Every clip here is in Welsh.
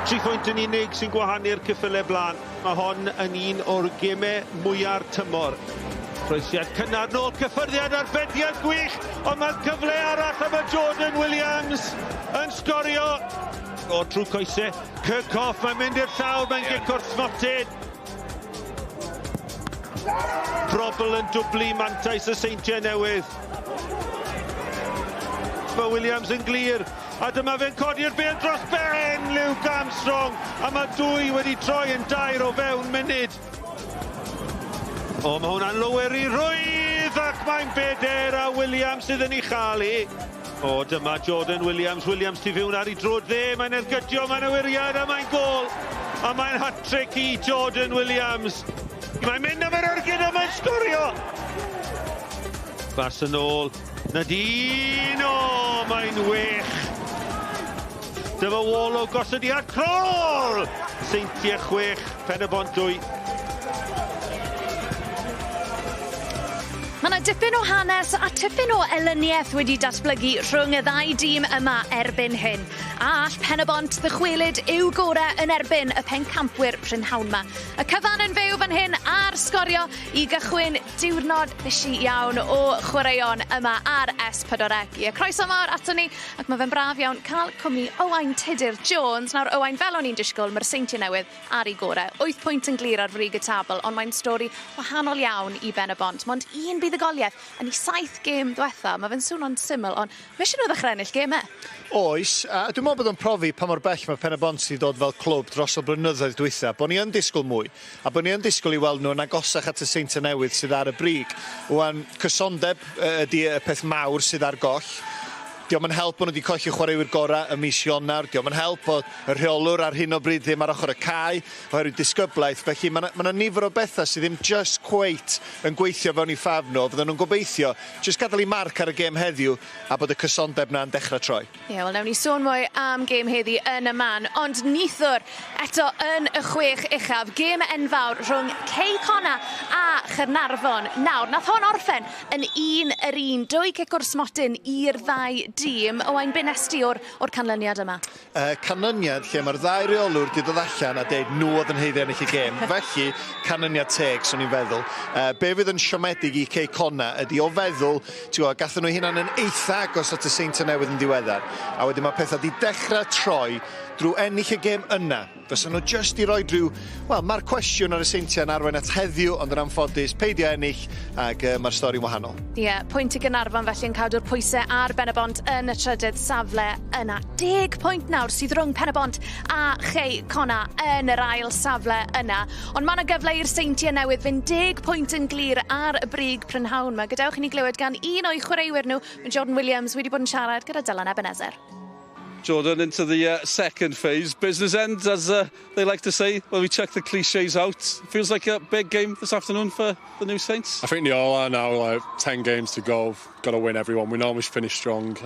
3 phwynt yn unig sy'n gwahanu'r cyffyle blaen. Mae hon yn un o'r gemau mwyaf tymor. Croesiad cynnar nôl, cyffyrddiad ar feddiad gwych, ond mae'r cyfle arall am y Jordan Williams yn sgorio. O, trwy coesau, Kirchhoff, mae'n mynd i'r llawr, mae'n gic o'r smoted. Probl yn dwblu mantais y Seintiau Newydd. Mae Williams yn glir, a dyma fe'n codi'r bêl dros ben, Luke Armstrong, a mae dwy wedi troi yn 2 o fewn munud. O, mae hwnna'n lower i rwydd, ac mae'n beder a Williams sydd yn ei chael i. O, dyma Jordan Williams, Williams tu fewn ar ei drod dde, mae'n ergydio, mae'n awiriad a mae'n gol. A mae'n hat-trick i Jordan Williams. Mae'n mynd am yr argyd a mae'n sgorio. Bas yn ôl, Nadine, o, mae'n wych. Dyma wall o gosodiad crol. Seintiau 6, Pen-y-bont 2. Mae yna dipyn o hanes a tipyn o elyniaeth wedi datblygu rhwng y ddau dîm yma erbyn hyn. A all Pen-y-bont ddychwelyd i'w gorau yn erbyn y pencampwyr prynhawn yma. Y cyfan yn fyw fan hyn ar Sgorio i gychwyn diwrnod bisi iawn o chwaraeon yma ar S4C. Y croeso mawr ato ni, ac mae fe'n braf iawn cael cwmni Owain Tudur Jones. Nawr, Owain, fel o'n i'n disgwyl, mae'r Seintiau Newydd ar ei gorau. 8 pwynt yn glir ar frig y tabl, ond mae'n stori wahanol iawn i Pen-y-bont. Mond un buddugoliaeth yn ei 7 gêm diwetha. Mae fe'n swnio'n syml, ond mae eisiau nhw ddechrau ennill gemau. Oes, a dwi'n meddwl bod o'n profi pa mor bell mae Pen-y-bont sydd dod fel clwb dros y blynyddoedd diwetha, bod ni yn disgwyl mwy, a bod ni yn disgwyl i weld nhw'n agosach at y Seintiau Newydd sydd ar y brig. Wan, cysondeb ydy y peth mawr sydd ar goll. Diolch yn help bod nhw wedi colli chwaraewyr gorau ym mis Ionawr. Diolch yn help bod y rheolwr ar hyn o bryd ddim ar ochr y cae oherwydd disgyblaeth. Felly mae yna nifer o bethau sydd ddim just cweit yn gweithio fewn i ffafn nhw. Fydden nhw'n gobeithio just gadael i marc ar y gêm heddiw a bod y cysondeb na'n dechrau troi. Ie, wel, newn ni sôn mwy am gêm heddi yn y man. Ond nithwr eto yn y 6 uchaf. Gêm enfawr rhwng Cona a Chynarfon. Nawr, nath hon orffen yn 1-1. 2 cic o'r smotyn i'r ddau dîm. Owain, be nesti o'r canlyniad yma? Canlyniad lle mae'r ddau reolwr wedi dod allan a dweud nhw oedd yn heiddi ennill y gêm. Felly, canlyniad teg, swn i'n feddwl. Be fydd yn siomedig i Cona ydy o feddwl, gathen nhw hynna'n yn eitha agos at y Seintiau Newydd yn diweddar. A wedyn mae pethau wedi dechrau troi drwy ennill y gêm yna. Fysa nhw just i roi drwy, wel, mae'r cwestiwn ar y Seintiau yn arwain at heddiw, ond yn anffodus, peidio ennill, ac mae'r stori wahanol. Ie, pwynt i Gynarfon felly yn cadw'r pwysau ar Pen-y-bont yn y trydydd safle yna. 10 pwynt nawr sydd rhwng Pen-y-bont a Cona yn yr ail safle yna. Ond mae yna gyfle i'r Seintiau Newydd fynd 10 pwynt yn glir ar y brig prynhawn yma. Gadewch i ni glywed gan un o'i chwaraewyr nhw, Jordan Williams, wedi bod yn siarad gyda Dylan Ebenezer. Jordan into the second phase. Business end, as they like to say. Well, we check the cliches out. Feels like a big game this afternoon for the new Saints. I think they all are now, like 10 games to go. Got to win everyone. We normally finish strong.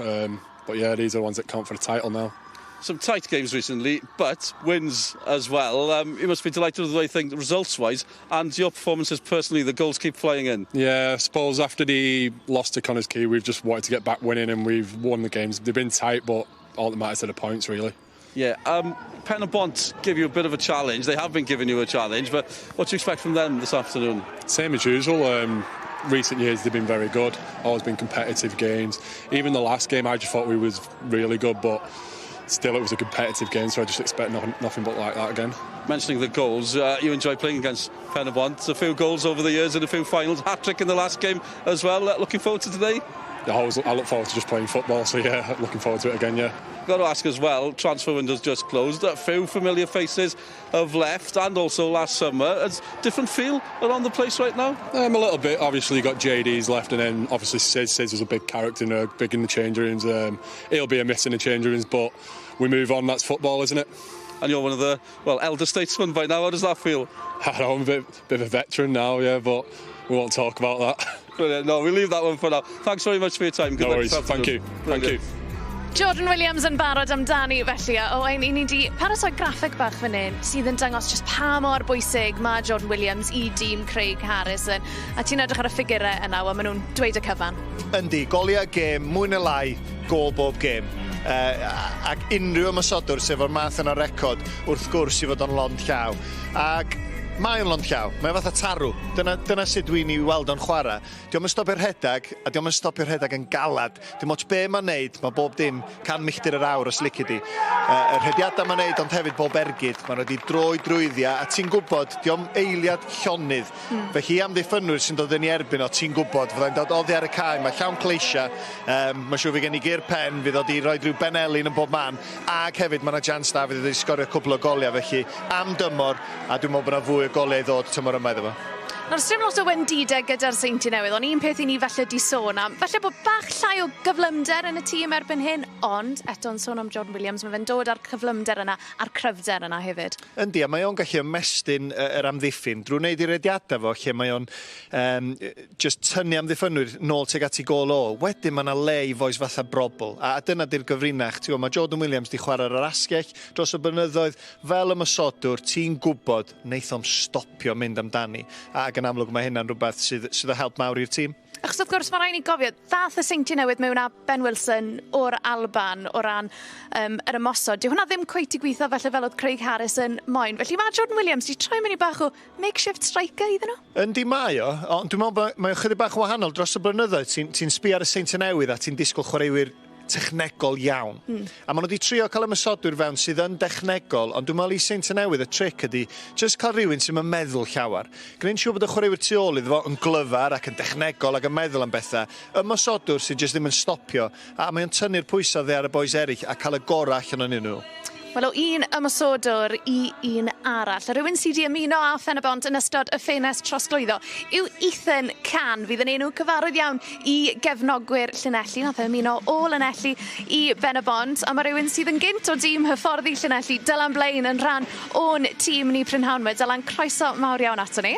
But yeah, these are the ones that count for the title now. Some tight games recently, but wins as well. You must be delighted with the way things results-wise, and your performances personally, the goals keep flying in. Yeah, I suppose after the loss to Connors Key, we've just wanted to get back winning, and we've won the games. They've been tight, but all that matters are the points, really. Yeah, Pen-y-bont give you a bit of a challenge. They have been giving you a challenge, but what do you expect from them this afternoon? Same as usual. Recent years they've been very good. Always been competitive games. Even the last game, I just thought we was really good, but still it was a competitive game, so I just expect nothing but like that again. Mentioning the goals, you enjoy playing against Pen-y-bont. A few goals over the years and a few finals. Hat-trick in the last game as well. Looking forward to today? I look forward to just playing football, so yeah, looking forward to it again, yeah. Got to ask as well, transfer window's just closed. A few familiar faces have left, and also last summer. It's a different feel around the place right now? A little bit. Obviously, you got JD's left, and then obviously Sis was a big character, big in the change rooms. He'll be a miss in the change rooms, but we move on. That's football, isn't it? And you're one of the, well, elder statesmen by now. How does that feel? I know, I'm a bit of a veteran now, yeah, but we won't talk about that. Brilliant. No, we'll leave that one for now. Thanks very much for your time. Good no worries. Thank you. Thank you. Jordan Williams yn barod amdani felly. Owain, ni wedi paratoi graffeg bach fan hyn sydd yn dangos just pa mor bwysig mae Jordan Williams i dîm Craig Harrison. A ti'n edrych ar y ffigurau yna, a maen nhw'n dweud y cyfan. Yndi, goliau gêm, mwy na lai, gol bob gêm. ac unrhyw ymysodwr sef o'r math yna record wrth gwrs i fod o'n lond llaw. Ac mae o'n lond llaw, mae fatha tarw. Dyna sut dwi'n ei weld o'n chwarae. Diolch yn stopio'r rhedag, a diolch yn stopio'r rhedag yn galad. Dim ots be mae'n neud, mae bob dim 100 milltir yr awr os licio di. Y rhediadau mae'n neud, ond hefyd bob ergyd. Mae'n wedi droi drwyddiau, a ti'n gwybod, diolch eiliad llonydd. Felly amddiffynwyr sy'n dod yn ei erbyn o, ti'n gwybod, fyddai'n dod oddi ar y cae, mae llawn cleisia. Mae siŵr fi gen i gur pen, fydd o di roi rhyw benelin yn bob man. Ac hefyd, mae yna jans da, fydd wedi sgorio cwbl o goliau, felly am dymor, a dwi'n meddwl bod yna fwy o golau i ddod tymor yma iddo fo. Nawr, sdim lot o wendidau gyda'r Seintiau Newydd, ond un peth i ni falle di sôn am. Falle bod bach llai o gyflymder yn y tîm erbyn hyn, ond eto'n sôn am Jordan Williams, mae fe'n dod â'r cyflymder yna, a'r cryfder yna hefyd. Yndi, a mae o'n gallu ymestyn yr amddiffyn. Drwy wneud i rediadau fo, lle mae o'n just tynnu amddiffynwyr nôl teg at i gol o. Wedyn mae yna le i foes fatha brobl. A dyna di'r gyfrinach. Mae Jordan Williams di chwarae ar yr asgell dros y blynyddoedd fel ymysodwr, ti'n gwybod, wneith o'm stopio mynd amdani. Ac yn amlwg mae hynna'n rhywbeth sydd o help mawr i'r tîm. Achos wrth gwrs, mae rhaid ni gofio, ddath y Seintiau Newydd mewn â Ben Wilson o'r Alban o ran yr ymosod. Dyw hwnna ddim cweit i gweithio felly fel oedd Craig Harris yn moyn. Felly mae Jordan Williams di troi mewn i bach o makeshift striker iddyn nhw? Yndi mae o, ond dwi'n meddwl mae'n chydig bach wahanol dros y blynyddoedd. Ti'n sbio ar y Seintiau Newydd a ti'n disgwyl chwaraewyr technegol iawn. A maen nhw wedi trio cael ymysodwyr fewn sydd yn dechnegol, ond dwi'n meddwl i Seintiau Newydd y tric ydy just cael rhywun sy'n meddwl llawar. Gwneud siŵr bod y chwaraewyr tu ôl iddo fo yn glyfar ac yn dechnegol ac yn meddwl am bethau. Ymysodwr sydd just ddim yn stopio, a mae'n tynnu'r pwysau dde ar y boes eraill a cael y gorau allan o'n nhw. Wel, o un ymysodwr i un arall. Rhywun sydd wedi ymuno â Pen-y-bont yn ystod y ffenest trosglwyddo yw Ethan Can. Fydd yn enw cyfarwydd iawn i gefnogwyr Llanelli. Nath ymuno o Llanelli i Pen-y-bont. A mae rhywun sydd yn gynt o dîm hyfforddi Llanelli, Dylan Blaen, yn rhan o'n tîm ni Prynhawn. Dylan, croeso mawr iawn ato ni.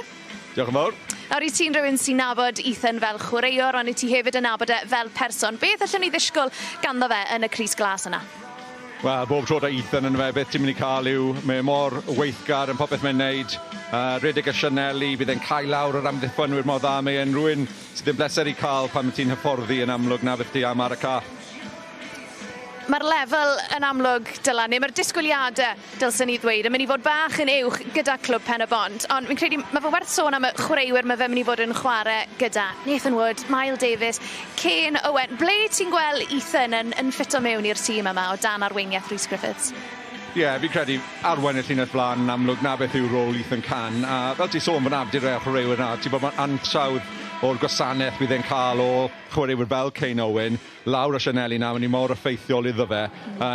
Diolch yn fawr. Nawr, i ti'n rhywun sy'n nabod Ethan fel chwaraewr, ond i ti hefyd yn nabod e fel person. Beth allwn ni ddisgwyl ganddo fe yn y crys glas yna? Wel, bob tro da Ethan yn fe, beth ti'n mynd i cael yw, mae mor weithgar yn popeth mae'n neud. Redig y Sianeli, bydd e'n cael lawr yr amddiffynwyr mor dda. Mae e'n rhywun sydd yn bleser i cael pan ti'n hyfforddi yn amlwg na beth ti am ar y ca. Mae'r lefel yn amlwg, Dylan, neu mae'r disgwyliadau, dylsyn ni ddweud, yn mynd i fod bach yn uwch gyda clwb Pen-y-bont. Ond fi'n credu, mae fe werth sôn am y chwaraewyr mae fe mynd i fod yn chwarae gyda Nathan Wood, Miles Davies, Kane Owen. Ble ti'n gweld Ethan yn ffito mewn i'r tîm yma o dan arweiniaeth Rhys Griffiths? Ie, fi'n credu arwain y llinell blaen yn amlwg na beth yw'r rôl Ethan Can. A fel ti sôn bod abdur y chwaraewyr na, ti'n bod mae'n ansawdd o'r gwasanaeth bydd e'n cael o chwaraewyr fel Kane Owen, lawr o Sianeli na, ni mor effeithiol iddo fe.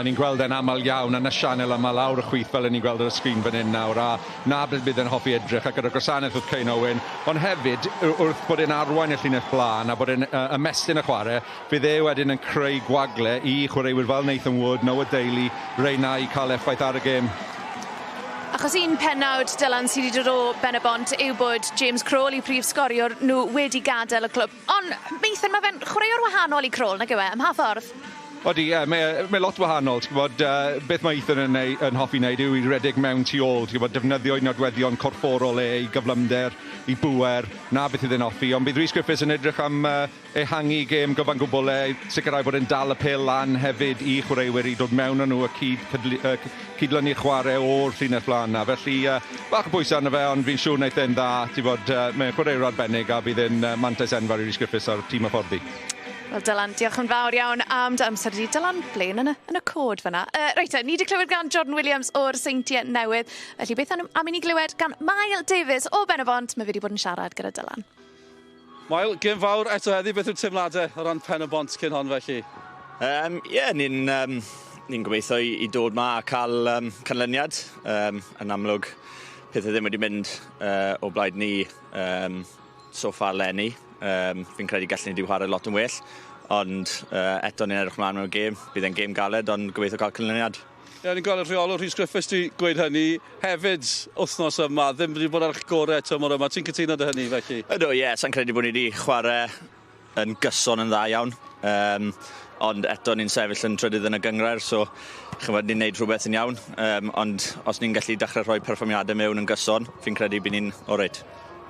Ni'n gweld e'n aml iawn yn y sianel yma lawr y chwith fel ni'n gweld ar y sgrin fan hyn nawr, a na bydd e'n hoffi edrych ac gyda'r gwasanaeth oedd Kane Owen. Ond hefyd, wrth bod e'n arwain y llinell blaen a bod e'n ymestyn y chwarae, bydd e wedyn yn creu gwagle i chwaraewyr fel Nathan Wood, Noah Daly, reina i cael effaith ar y gêm. Achos un pennawd, Dylan, sydd wedi dod o Pen-y-bont yw bod James Crawley, prif sgorio nhw, wedi gadael y clwb. Ond, Ethan, mae fe'n chwaraewr wahanol i Crawl, nag yw e, ym mha ffordd? Odi, mae lot wahanol. Ti'n gwybod, beth mae Ethan yn hoffi wneud yw i redeg mewn tu ôl. Ti'n gwybod, defnyddio i nodweddion corfforol i gyflymder, i bŵer, na beth iddyn hoffi. Ond bydd Rhys Griffiths yn edrych am ehangu gêm gyfan gwbl sicrhau bod e'n dal y pêl lan hefyd i chwaraewyr i dod mewn â nhw a cydlynu chwarae o'r llinell blaen na. Felly, bach o bwysau arno fe, ond fi'n siŵr wneud e'n dda. Ti'n gwybod, mae'n chwaraewr arbennig a bydd e'n mantais enfawr i Rhys Griffiths a'r tîm hyfforddi. Wel, Dylan, diolch yn fawr iawn am dy amser di. Dylan Blaen yn y cod fyna. Reit, ni wedi clywed gan Jordan Williams o'r Seintiau Newydd. Felly, beth am i ni glywed gan Miles Davies o Pen-y-bont, mae wedi bod yn siarad gyda Dylan. Miles, gêm fawr eto heddi, beth yw'r teimladau o ran Pen-y-bont cyn hon felly? Ni'n gobeithio i dod ma a cael canlyniad. Yn amlwg, pethau ddim wedi mynd o blaid ni so far lenni. Fi'n credu gallen ni di chwarae lot yn well, ond eto ni'n edrych mlaen mewn gêm. Bydd e'n gêm galed, ond gobeithio cael canlyniad. Ie, ni'n gweld y rheolwr Rhys Griffiths wedi gweud hynny hefyd wythnos yma, ddim wedi bod ar eich gorau tymor yma. Ti'n cytuno dy hynny felly? Ydw, ie, sa'n credu bod ni wedi chwarae yn gyson yn dda iawn. Ond eto ni'n sefyll yn trydydd yn y Gynghrair, so chymryd ni'n neud rhywbeth yn iawn. Ond os ni'n gallu dechrau rhoi perfformiadau mewn yn gyson, fi'n credu bydd ni'n o reit.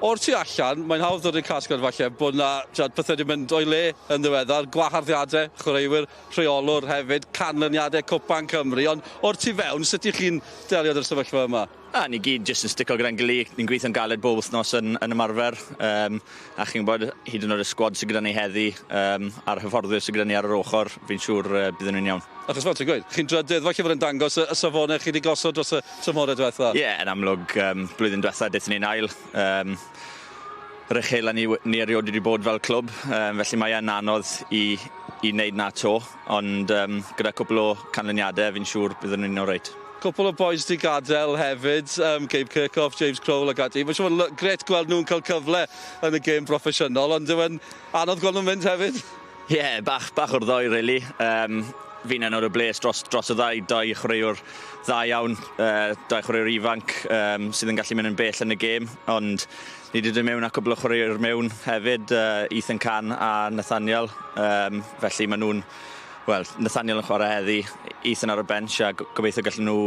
O'r tu allan, mae'n hawdd dod i'r casgliad falle bod na pethau wedi mynd o'i le yn ddiweddar, gwaharddiadau, chwaraewyr, rheolwr hefyd, canlyniadau Cwpan Cymru, ond o'r tu fewn, sut ych chi'n delio dy'r sefyllfa yma? Ni gyd jyst yn stico gyda'n gili. Ni'n gweithio'n galed bob wythnos yn ymarfer. A chi'n bod hyd yn oed y sgwad sydd gyda ni heddi a'r hyfforddwyr sydd gyda ni ar yr ochr, fi'n siŵr bydden nhw'n iawn. Achos fel ti'n gweud, chi'n drydydd, falle fod yn dangos y safonau chi wedi gosod dros y tymhorau diwetha? Ie, yn amlwg, blwyddyn diwetha daethon ni'n ail. Yr uchel ni erioed wedi bod fel clwb, felly mae e'n anodd i wneud na to, ond gyda cwpl o canlyniadau fi'n siŵr bydden nhw'n o reit. Cwpl o boes di gadael hefyd, Gabe Kirkhoff, James Crowell ac ati. Mae'n siŵr gret gweld nhw'n cael cyfle yn y gêm proffesiynol, ond dwi'n anodd gweld nhw'n mynd hefyd. Ie, bach o'r ddoi, really. Fi'n enw'r y bles dros y dau chwaraewr dda iawn, dau chwaraewr ifanc sydd yn gallu mynd yn bell yn y gêm, ond ni wedi dod mewn â cwbl o chwaraewr mewn hefyd, Ethan Can a Nathaniel, felly maen nhw'n Wel, Nathaniel yn chwarae heddi, Ethan ar y bench a gobeithio gallen nhw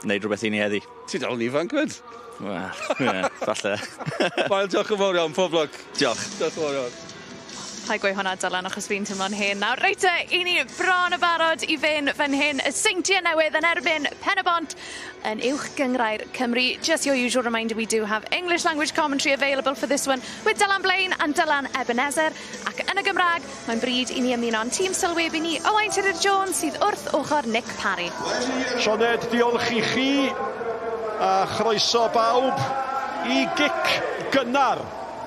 wneud rhywbeth i ni heddi. Ti dal yn ifanc, fyd? Wel, ie, falle. Wel, diolch yn fawr iawn, pob lwc. Diolch. Diolch yn fawr iawn. Pa'i gweud hwnna, Dylan, achos fi'n teimlo'n hen. Nawr, reit i ni bron y barod i fynd fan hyn. Y Seintiau Newydd yn erbyn Pen-y-bont yn Uwch Gynghrair Cymru. Just your usual reminder, we do have English language commentary available for this one with Dylan Blaine and Dylan Ebenezer. Ac yn y Gymraeg, mae'n bryd i ni ymuno'n tîm sylweb i ni Owain Tudur-Jones sydd wrth ochr Nick Parry. Sioned, diolch i chi a chroeso bawb i gic gynnar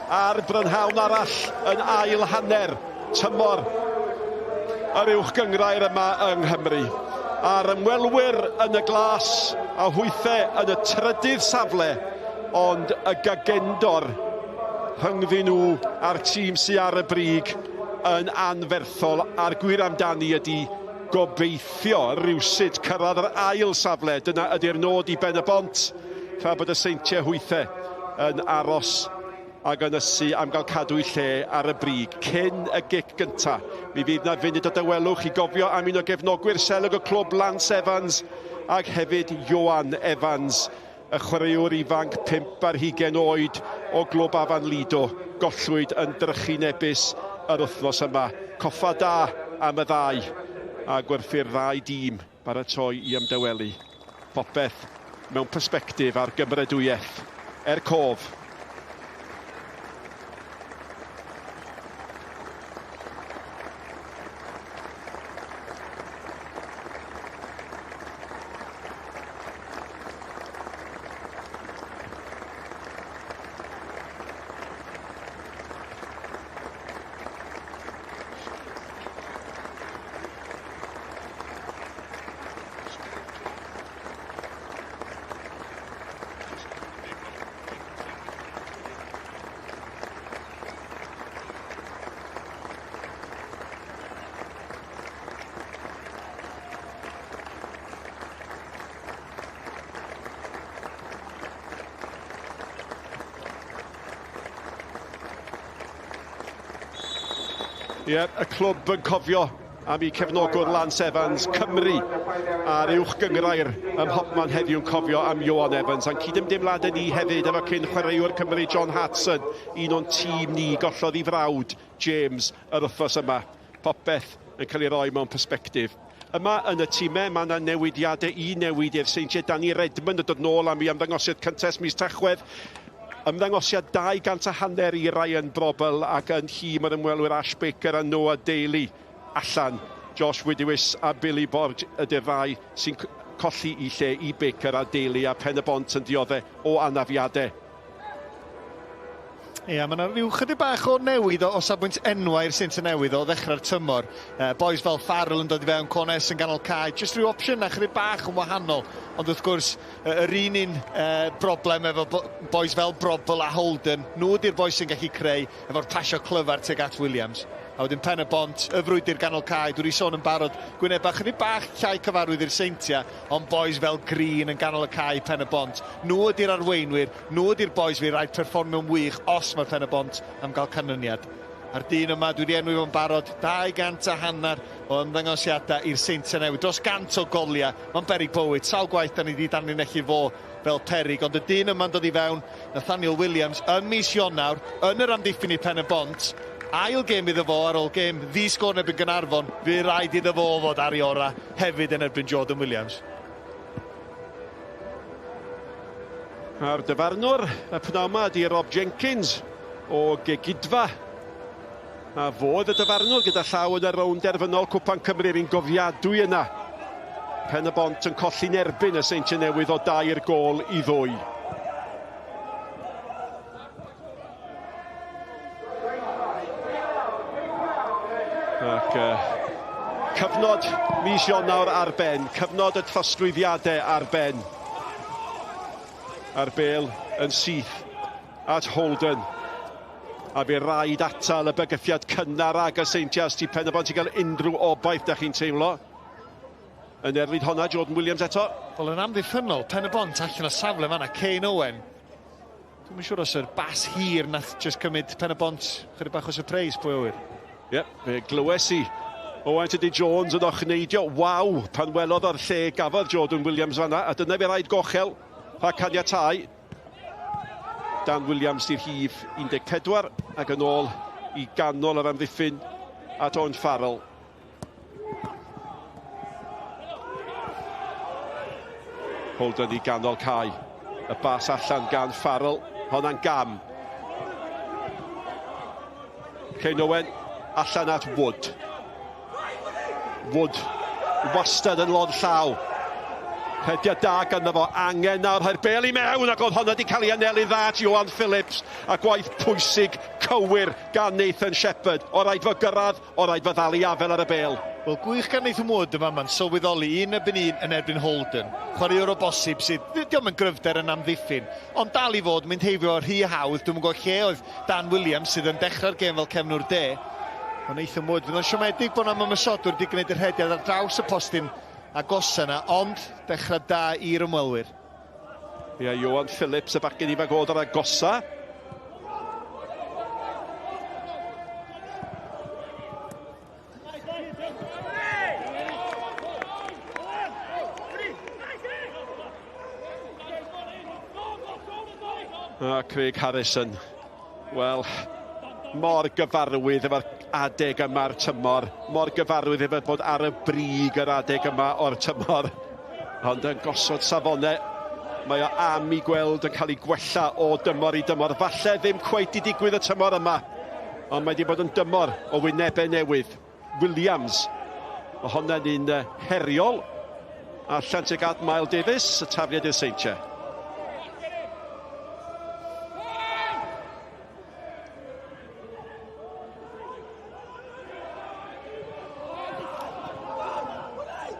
a'r brynhawn arall yn ail hanner tymor yr Uwch Gynghrair yma yng Nghymru. A'r ymwelwyr yn y glas a hwythau yn y trydydd safle, ond y gagendor rhyngddyn nhw a'r tîm sydd ar y brig yn anferthol, a'r gwir amdani ydy gobeithio rywsut cyrraedd yr ail safle. Dyna ydy'r nod i Pen-y-bont, tra bod y Seintiau hwythau yn aros ac yn ysu am gael cadw i lle ar y brig cyn y gic gyntaf. Mi fydd na funud o dywelwch i gofio am un o gefnogwyr selog y clwb Lance Evans ac hefyd Ioan Evans, y chwaraewr ifanc 5 ar 20 oed o glwb Afan Lido, gollwyd yn drychinebus yr wythnos yma. Coffa da am y ddau a gwerthu'r ddau dîm baratoi i ymdywelu. Popeth mewn persbectif ar gymredwyeth. Cof. Ie, y clwb yn cofio am ei cefnogwr Lance Evans, Cymru a'r Uwch Gynghrair ym Mhopman heddiw'n cofio am Ioan Evans. A'n cydymdeimlad ni hefyd efo cyn chwaraewr Cymru John Hudson, un o'n tîm ni gollodd i frawd James yr wythnos yma. Popeth yn cael ei roi mewn persbectif. Yma yn y tîmau, mae yna newidiadau i newid i'r Seintiau. Danny Redmond yn dod nôl am ei ymddangosiad cyntaf mis Tachwedd. Ymddangosiad 250 i Ryan Brobl ac yn hym yr ymwelwyr Ash Baker a Noah Daly allan. Josh Widywis a Billy Borg ydy'r ddau sy'n colli i lle i Baker a Daly, a Pen-y-bont yn dioddau o anafiadau. Ie, mae yna rhyw chydig bach o newid o safbwynt enwau i'r Seintiau Newydd o ddechrau'r tymor. Boes fel Farrell yn dod i fewn, Cones yn ganol cae. Just rhyw opsiwn na chydig bach yn wahanol. Ond wrth gwrs, yr un broblem efo boes fel Brobl a Holden, nhw ydy'r boes sy'n gallu creu efo'r pasio clyfar tuag at Williams. A wedyn Pen-y-bont, y frwydr ganol cae, dwi wedi sôn yn barod, gwyneb bach chydig bach llai cyfarwydd i'r Seintiau, ond boes fel Green yn ganol y cae Pen-y-bont. Nhw ydy'r arweinwyr, nhw ydy'r boes fi rhaid perfformio'n wych os mae'r Pen-y-bont am gael canlyniad. A'r dyn yma, dwi wedi enwi fo'n barod, 250 o ymddangosiadau i'r Seintiau Newydd. Dros 100 o goliau, mae'n beryg bywyd, sawl gwaith da ni wedi danlinellu fo fel peryg, ond y dyn yma'n dod i fewn, Nathaniel Williams, yn mis Ionawr, yn yr amddiffyn i Pen-y-bont, ail gêm iddo fo ar ôl gêm ddi-sgôr erbyn Gynarfon, fi rhaid iddo fo fod ar ei ora hefyd yn erbyn Jordan Williams. A'r dyfarnwr y pnawn yma ydi Rob Jenkins o Gydfa. A fodd y dyfarnwr gyda llaw yn y rownd derfynol Cwpan Cymru i'n gofiadwy yna. Pen-y-bont yn colli'n erbyn y Seintiau Newydd o 2 i 2. Ac cyfnod mis Ionawr ar ben, cyfnod y trosglwyddiadau ar ben. A'r bêl yn syth at Holden. A fi rhaid atal y bygythiad cynnar ag y Seintiau ti Pen-y-bont i gael unrhyw obaith da chi'n teimlo. Yn erlyd honna, Jordan Williams eto. Wel, yn amddiffynol, Pen-y-bont allan o safle fanna, Kane Owen. Dwi'n siŵr os yr bas hir nath just cymryd Pen-y-bont chydig bach o surprise, pwy owyr. Ie, fe glywes i. Owen Tydi Jones yn ochneidio. Waw, pan welodd o'r lle gafodd Jordan Williams fanna. A dyna fi rhaid gochel rhag caniatáu. Dan Williams di'r hif 14 ac yn ôl i ganol yr amddiffyn at Owen Farrell. Holden i ganol cae. Y bas allan gan Farrell. Honna'n gam. Kane Owen allan at Wood. Wood wastad yn lon llaw. Hediad da ganddo fo, angen nawr hai'r bêl i mewn ac oedd honna wedi cael ei anelu dda at Johan Phillips a gwaith pwysig cywir gan Nathan Shepherd. O rhaid fo gyrraedd, o rhaid fo ddal i afel ar y bêl. Wel, gwych gan Nathan Wood yma ma'n sylweddoli 1 yn erbyn Holden. Chwaraewr o bosib sydd, diolch yn gryfder yn amddiffyn, ond dal i fod mynd heibio o'r rhy hawdd. Dwi'n gwybod lle oedd Dan Williams sydd yn dechrau'r gêm fel cefnwr de. Ond Nathan Wood, fydd o'n siomedig bod am ymysodwr wedi gwneud yr hediad ar draws y postyn agosa yna, ond dechrau da i'r ymwelwyr. Ie, Johan Phillips y bacyn ifanc oedd ar agosa. A Craig Harrison, wel, mor gyfarwydd efo'r adeg yma'r tymor, mor gyfarwydd efo bod ar y brig yr adeg yma o'r tymor, ond yn gosod safonau, mae o am i gweld yn cael ei gwella o dymor i dymor. Falle ddim cweit i digwydd y tymor yma, ond mae wedi bod yn dymor o wynebau newydd. Williams, o honna'n un heriol, allan tuag at Miles Davies, y tafliad i'r Seintiau.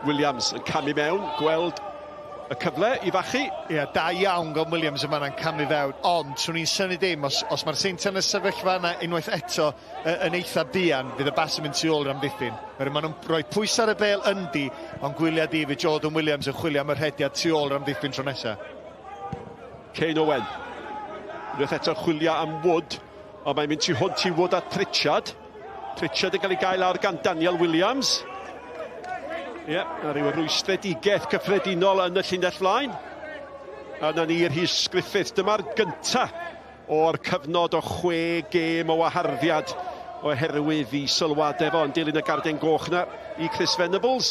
Williams yn camu mewn, gweld y cyfle i fachu. Ie, da iawn gan Williams yma yn camu fewn, ond swn i'n syni dim, os mae'r Seintiau yn y sefyllfa yna unwaith eto yn eitha buan, fydd y bas yn mynd tu ôl i'r amddiffyn. Maen nhw'n rhoi pwys ar y bêl yndi, ond gwyliau di fydd Jordan Williams yn chwilio am yr hediad tu ôl i'r amddiffyn tro nesaf. Kane Owen. Unwaith eto chwilio am Wood, ond mae'n mynd tu hwnt i Wood at Pritchard. Pritchard yn cael ei gael lawr gan Daniel Williams. Ie, a ryw rwystredigaeth cyffredinol yn y llinell flaen. A na ni'r Rhys Griffith. Dyma'r gyntaf o'r cyfnod o 6 gêm o waharddiad oherwydd i sylwadau fo yn dilyn y garden goch na i Chris Venables.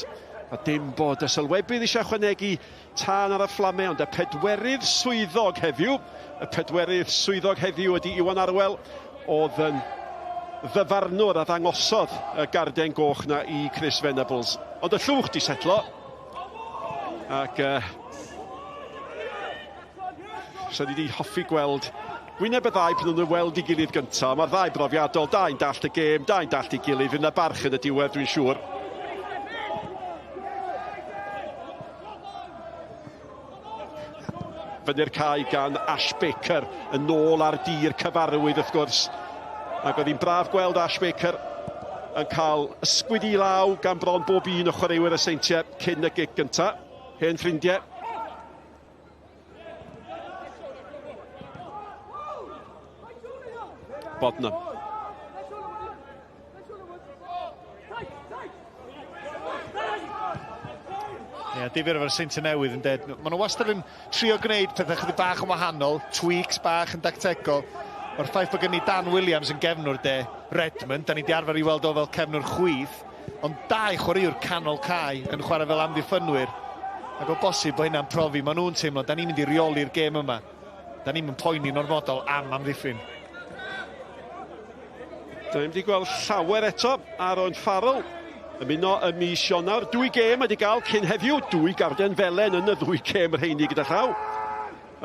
A dim bod y sylwebydd eisiau chwanegu tân ar y fflamau, ond y pedwerydd swyddog heddiw. Y pedwerydd swyddog heddiw ydi Iwan Arwel, oedd yn ddyfarnwr a ddangosodd y garden goch na i Chris Venables. Ond y llwch di setlo. Ac so ni di hoffi gweld gwyneb y ddau pan nhw'n weld i gilydd gyntaf. Mae'r ddau brofiadol, dau'n dallt y gêm, dau'n dallt i gilydd, fydd yna barch yn y diwedd, dwi'n siŵr. Fyny'r cae gan Ash Baker yn ôl ar dir cyfarwydd wrth gwrs. Ac oedd hi'n braf gweld Ash Baker yn cael ysgwyd i law gan bron bob un o chwaraewyr y Seintiau cyn y gig gyntaf. Hen ffrindiau. Bodnam. Ie, difyr efo'r Seintiau Newydd yn ded. Maen nhw wastad yn trio gwneud pethau chydig bach yn wahanol, tweaks bach yn dactegol. Mae'r ffaith bod gen i Dan Williams yn gefnwr de Redmond, da ni di arfer I weld o fel cefnwr chwydd, ond 2 chwaraewr canol cae yn chwarae fel amddiffynwyr. Ac o bosib bod hynna'n profi, maen nhw'n teimlo, da ni'n mynd I reoli'r gêm yma. Da ni'n mynd poeni'n ormodol am amddiffyn. Da ni'n mynd I gweld llawer eto ar o'n Farrell. Ymuno y mis Ionawr. 2 gêm wedi gael cyn heddiw. 2 gardiau felen yn y 2 gêm yr heini gyda llaw.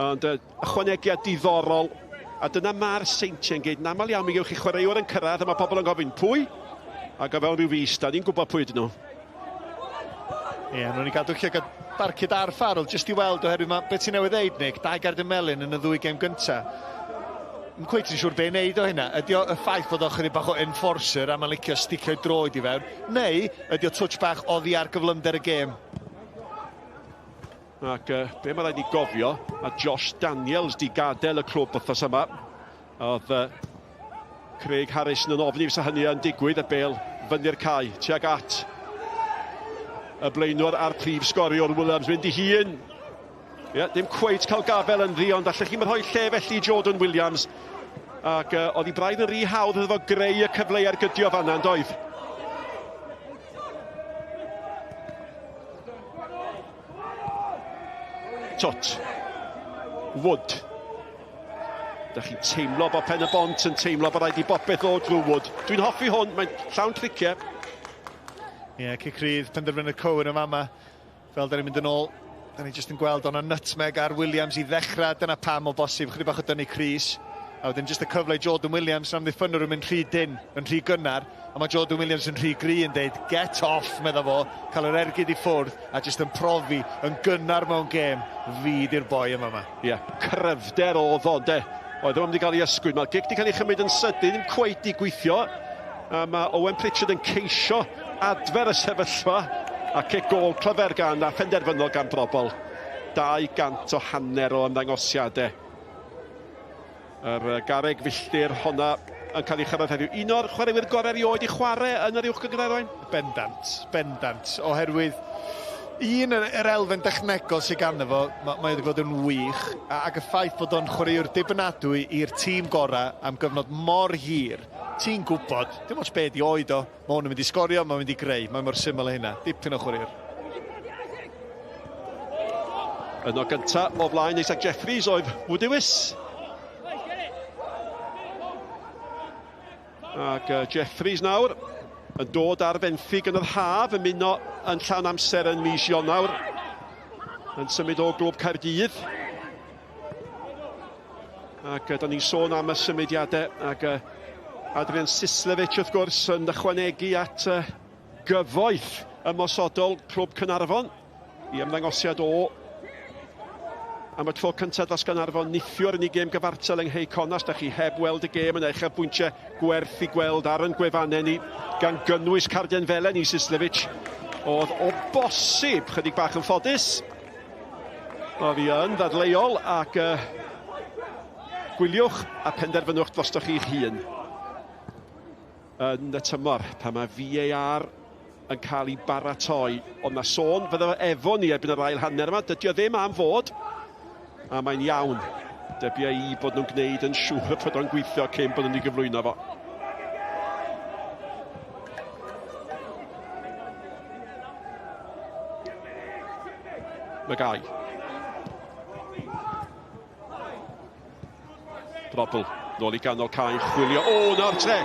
Ond ychwanegiad diddorol. A dyna mae'r Seintiau'n geid. Yn aml iawn mi gewch chi chwaraewr yn cyrraedd a mae pobl yn gofyn pwy. Ac o fewn rhyw fis, da ni'n gwybod pwy ydyn nhw. Ie, nhw'n I gadw lle Parc gyda'r Farrell, jyst I weld oherwydd beth sy'n newydd ddeud, Nick, 2 gardiau melyn yn y 2 gêm gyntaf. Yn cweit yn siŵr be'n neud o hynna. Ydy o y ffaith bod o'ch chydig bach o enforcer a mae'n licio sticio droed I fewn, neu ydy o touch bach oddi ar gyflymder y gêm? Ac be mae rhaid ni gofio, a Josh Daniels di gadael y clwb wythnos yma. Oedd Craig Harrison yn ofni fysa hynny yn digwydd, y bêl fyny'r cae, tuag at y blaenwr a'r prif sgoriwr Williams mynd I hun. Ie, dim cweit cael gafel yn ddi, ond allech chi'n rhoi lle felly Jordan Williams. Ac oedd I braidd yn rhy hawdd iddo fo greu y cyfleu'r gydio fanna yn doedd. Tot. Wood. Da chi'n teimlo bod Pen-y-bont yn teimlo bod rhaid I bopeth o drwy Wood. Dwi'n hoffi hwn, mae'n llawn triciau. Ie, cicrydd, penderfynu Cohen yn fama. Fel da ni'n mynd yn ôl, da ni jyst yn gweld o'na nutmeg ar Williams I ddechrau. Dyna pam o bosib, chydig bach o dynnu Cris. A wedyn jyst y cyfle Jordan Williams am ddiffynwyr yn mynd rhy dyn, yn rhy gynnar. A mae Jordan Williams yn rhy gry yn deud, get off, meddwl fo, cael yr ergyd I ffwrdd, a jyst yn profi, yn gynnar mewn gêm, fyd i'r boi yma. Ie, cryfder oedd o, de. Oedd o'n mynd I gael ei ysgwyd. Mae'r gig di cael ei chymryd yn sydyn, ddim cweit I gweithio. A mae Owen Pritchard yn ceisio adfer y sefyllfa. A cic gol clyfergan a phenderfynol gan brobl. 200 o hanner o ymddangosiadau. Yr garreg filltir honna yn cael ei chyrraedd heddiw. Un o'r chwaraewyr gorau erioed I chwarae yn yr Uwch Gynghrair oen? Bendant. Oherwydd un yr elfen dechnegol sy'n ganddo fo, mae wedi bod yn wych. Ac y ffaith bod o'n chwaraewr dibynadwy i'r tîm gorau am gyfnod mor hir. Ti'n gwybod, dim ots be di oed o, mae hwn yn mynd I sgorio, mae'n mynd I greu. Mae mor syml hynna, dipyn o chwaraewr. Yno gynta o flaen Isaac Jeffries oedd Woodywys. Ac Jeffries nawr yn dod ar fenthyg yn yr haf, yn muno yn llawn amser yn mis Ionawr. Yn symud o glwb Caerdydd. Ac da ni'n sôn am y symudiadau. Ac Adrian Sislevich wrth gwrs yn ychwanegu at gyfoeth ymosodol clwb Caernarfon. I ymddangosiad o am y tro cyntaf dros Gaernarfon nithwr yn ei gêm gyfartal yng Ngheiconas. Da chi heb weld y gêm yn eich bwyntiau gwerth I gweld ar yn gwefannau ni gan gynnwys cardiau felen I Sislevich. Oedd o bosib chydig bach yn ffodus. Oedd hi yn ddadleuol ac gwyliwch a penderfynwch drostoch chi'ch hun. Yn y tymor, pan mae VAR yn cael ei baratoi. Ond mae sôn fydda efo ni erbyn yr ail hanner yma. Dydy o ddim am fod. A mae'n iawn. Debyau I bod nhw'n gwneud yn siŵr bod o'n gweithio cyn bod nhw'n ei gyflwyno fo. Magai. Brobl. Nôl I ganol cae chwilio. O, nawr te.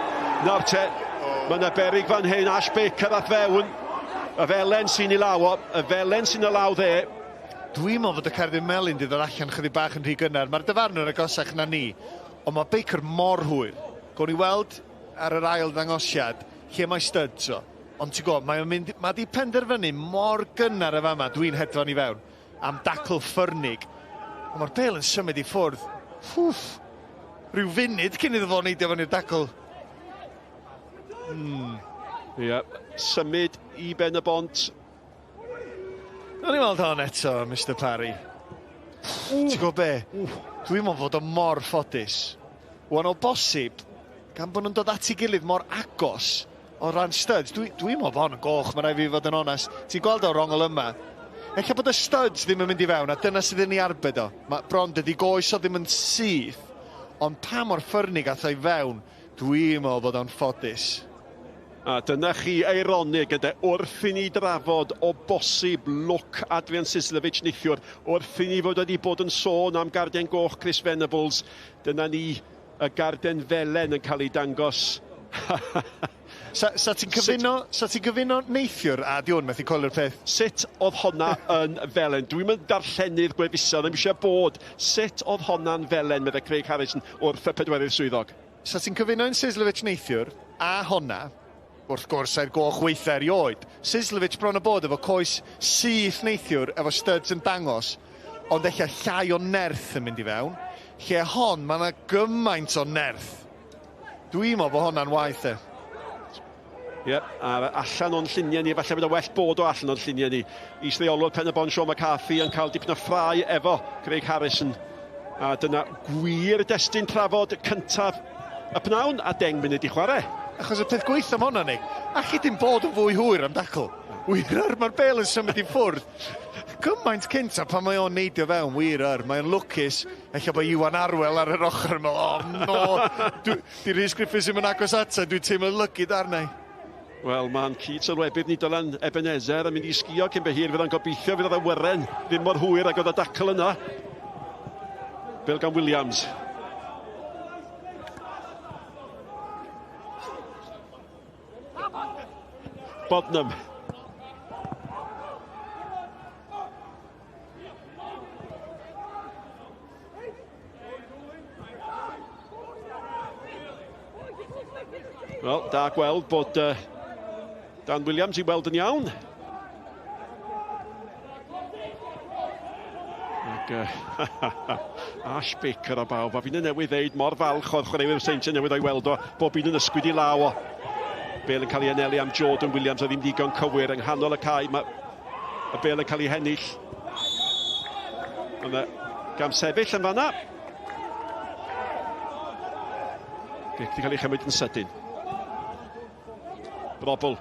Mae yna berig fan hyn. Ash Baker at fewn. Y felen sy'n I law o. Y felen sy'n I law dde. Dwi'n meddwl fod y cerdyn melyn di ddod allan chydig bach yn rhy gynnar. Mae'r dyfarnwr agosach na ni, ond mae Baker mor hwyr. Gwni weld ar yr ail ddangosiad lle mae studs o. Ond ti'n gwybod, mae di penderfynu mor gynnar y fama, dwi'n hedfan I fewn, am dacl ffyrnig. Ond mae'r bêl yn symud I ffwrdd. Rhyw funud cyn iddo fo neidio fan i'r dacl. Ie, symud I Pen-y-bont. O'n i'n weld hon eto, Mr Parry. Ti'n gwybod be? Dwi'n meddwl fod o mor ffodus. Wan o bosib, gan bod nhw'n dod at ei gilydd mor agos o ran studs, dwi'n meddwl bod hon yn goch, mae'n rhaid fi fod yn onest. Ti'n gweld o'r rongol yma? Ella bod y studs ddim yn mynd i fewn, a dyna sydd yn ei arbed o. Mae bron dydi goes o ddim yn syth, ond pa mor ffyrnig ath o'i fewn, dwi'n meddwl bod o'n ffodus. A dyna chi eironig yde, wrth i ni drafod o bosib look Adrian Syslovich neithiwr, wrth i ni fod wedi bod yn sôn am garden goch Chris Venables, dyna ni y garden felen yn cael ei dangos. Sa ti'n cyfuno neithiwr a di hwn methu coelio'r peth? Sut oedd honna yn felen? Dwi'n mynd darllenydd gweddusol, ddim eisiau bod. Sut oedd honna'n felen, meddwl Craig Harrison, wrth y pedwerydd swyddog? Sa ti'n cyfuno'n Syslovich neithiwr a honna, wrth gwrs ai'r goch weithiau erioed. Syslovich bron o bod efo coes syth neithiwr efo studs yn dangos, ond eich llai o nerth yn mynd i fewn. Lle hon, mae yna gymaint o nerth. Dwi'n meddwl bod honna'n waith e. Ie, a allan o'n lluniau ni, falle bod o well bod o allan o'n lluniau ni. Is-reolwr Pen-y-bont Sean McCarthy yn cael dipyn o ffrau efo Craig Harrison. A dyna gwir destun trafod cyntaf y pnawn a 10 munud i chwarae. Achos y peth gweithio am honna ni, allu dim bod yn fwy hwyr am dacl. Wir mae'r bel yn symud i ffwrdd. Gymaint cynta pan mae o'n neidio fewn, wir Mae'n lwcus, eich bod Iwan Arwel ar yr ochr yma. O no, di Rhys Griffiths ddim yn agos ata, dwi'n teimlo'n lygyd arna i. Wel, mae'n cyd sylwebydd ni Dylan Ebenezer yn mynd i sgio cyn behir fydd o'n gobeithio fydd o'n wyren ddim mor hwyr ag oedd y dacl yna. Bêl gan Williams. Bodnam. Wel, da gweld bod Dan Williams i weld yn iawn. Ac Ash Baker o bawb. A fi'n newydd ddeud mor falch o'r chwaraewyr Seintiau Newydd o'i weld o, bob un yn ysgwyd i law o. Bêl yn cael ei anelu am Jordan Williams a ddim digon cywir yng nghanol y cae. Mae y bêl yn cael ei hennill. Ond gam sefyll yn fanna. Dic di cael ei chymryd yn sydyn. Brobl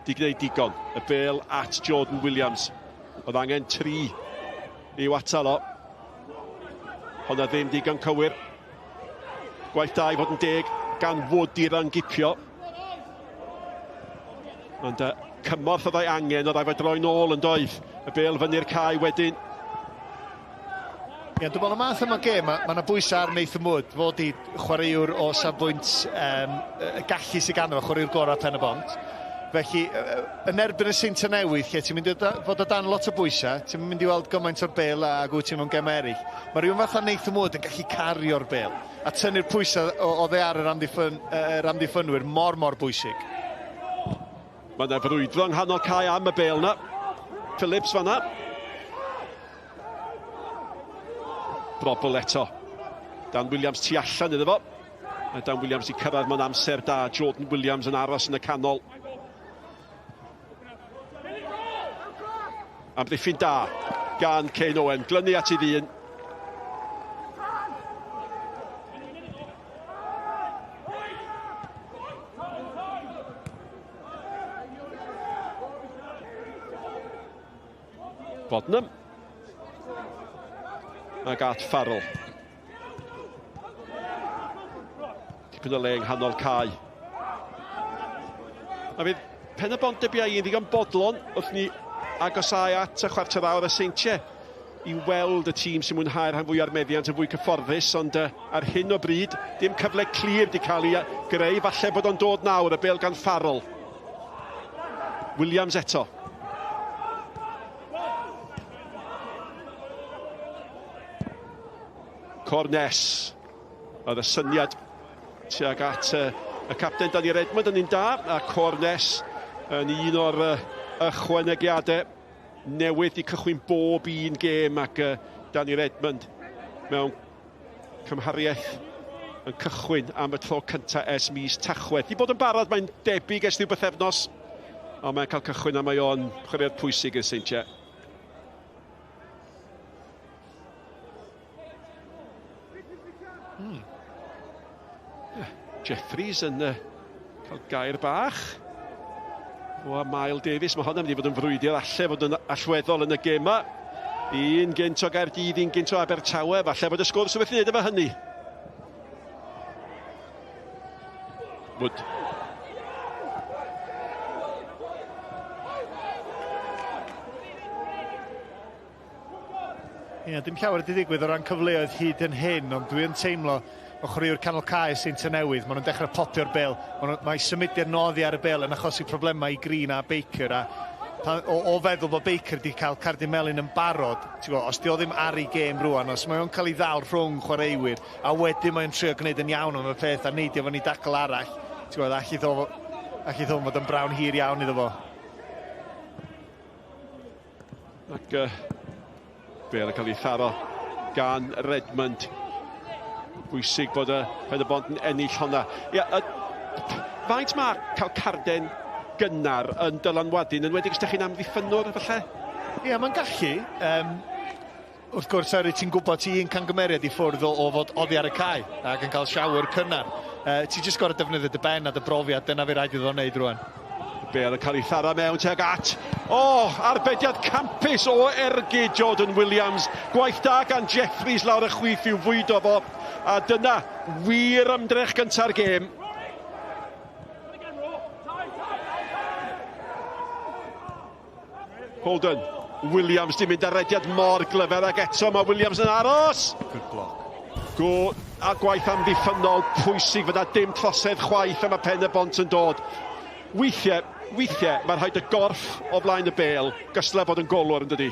di gwneud digon. Y bêl at Jordan Williams. Oedd angen 3 i'w atal o. Honna ddim digon cywir. Gwaith da i fod yn deg gan Woodi'r angipio. Ond cymorth oedd ei angen, oedd ei fod droi nôl yn doedd. Y bêl fyny'r cae wedyn. Ie, dwi'n meddwl y math yma gêm, mae yna bwysau ar Nathan Wood, fod i chwaraewr o safbwynt gallu sy'n gano, chwaraewr gorau Pen-y-bont. Felly, yn erbyn y Seintiau Newydd, lle ti'n mynd i fod o dan lot o bwysau, ti'n mynd i weld gymaint o'r bêl a gwyt ti'n mewn gem eraill. Mae rhywun fath o Nathan Wood yn gallu cario'r bêl, a tynnu'r pwysau o dde ar yr amddiffynwyr mor bwysig. Mae yna frwydro yng nghanol cae am y bêl na. Phillips fanna. Brobl eto. Dan Williams tu allan iddo fo. A Dan Williams i cyrraedd mewn amser da. Jordan Williams yn aros yn y canol. Amddiffyn da gan Kane Owen. Glynu at ei ddyn. Bodnam. Ac at Farrell. Dipyn o le yng nghanol cae. A fydd Pen-y-bont debiau un ddigon bodlon wrth ni agosau at y chwarter awr y Seintiau i weld y tîm sy'n mwynhau'r rhan fwy o'r meddiant yn fwy cyfforddus, ond ar hyn o bryd, dim cyfle clir di cael ei greu, falle bod o'n dod nawr, y bêl gan Farrell. Williams eto. Cornes. Oedd y syniad tuag at y capten Danny Redmond yn un da, a Cornes yn un o'r ychwanegiadau newydd i cychwyn bob un gêm, ac Danny Redmond mewn cymhariaeth yn cychwyn am y tro cyntaf ers mis Tachwedd. Di bod yn barod, mae'n debyg ers rhyw bythefnos, ond mae'n cael cychwyn a mae o'n chwaraewr pwysig yn Seintiau. Jeffries yn cael gair bach. O, Mael Davies, mae hwnna'n mynd i fod yn frwydr, alle fod yn allweddol yn y gêm yma. Un gynt o Gaerdydd, un gynt o Abertawe, falle bod y sgwrs yn wedi wneud efo hynny. Wood. Ie, dim llawer wedi digwydd o ran cyfleoedd hyd yn hyn, ond dwi'n teimlo o chwaraewr canol cae Seintiau Newydd. Maen nhw'n dechrau popio'r bêl. Mae symudiad noddi ar y bêl yn achosi problemau i Green a Baker. O feddwl bod Baker wedi cael cardyn melyn yn barod, os di o ddim ar ei gêm rwan, os mae o'n cael ei ddal rhwng chwaraewyr, a wedyn mae'n trio gwneud yn iawn am y peth a neidio fo'n ei dacl arall. Alli ddo fod yn brawn hir iawn iddo fo. Ac bêl yn cael ei tharo gan Redmond. Bwysig bod y Pen-y-bont yn ennill honna. Faint mae cael carden gynnar yn dylanwadu, yn wedi ysdech chi'n amddiffynwr falle? Ie, mae'n gallu. Wrth gwrs, ti'n gwybod ti un cangymeriad i ffwrdd o fod oddi ar y cae ac yn cael siawr cynnar. Ti jyst gorau defnyddio dy ben a dy brofiad, dyna fi rhaid iddo wneud rwan. Bêl yn cael ei thara mewn teg at. Arbediad campus o ergu Jordan Williams. Gwaith da gan Jeffries lawr y chwith i'w fwydo fo. A dyna wir ymdrech gynta'r gêm. Holden. Williams di mynd arediad mor glyfer ac eto mae Williams yn aros. Good block. Go a gwaith amddiffynol pwysig fydda dim trosedd chwaith am y Pen-y-bont yn dod. Weithiau mae'n rhaid y gorff o blaen y bêl gysle bod yn golwr yn dydi.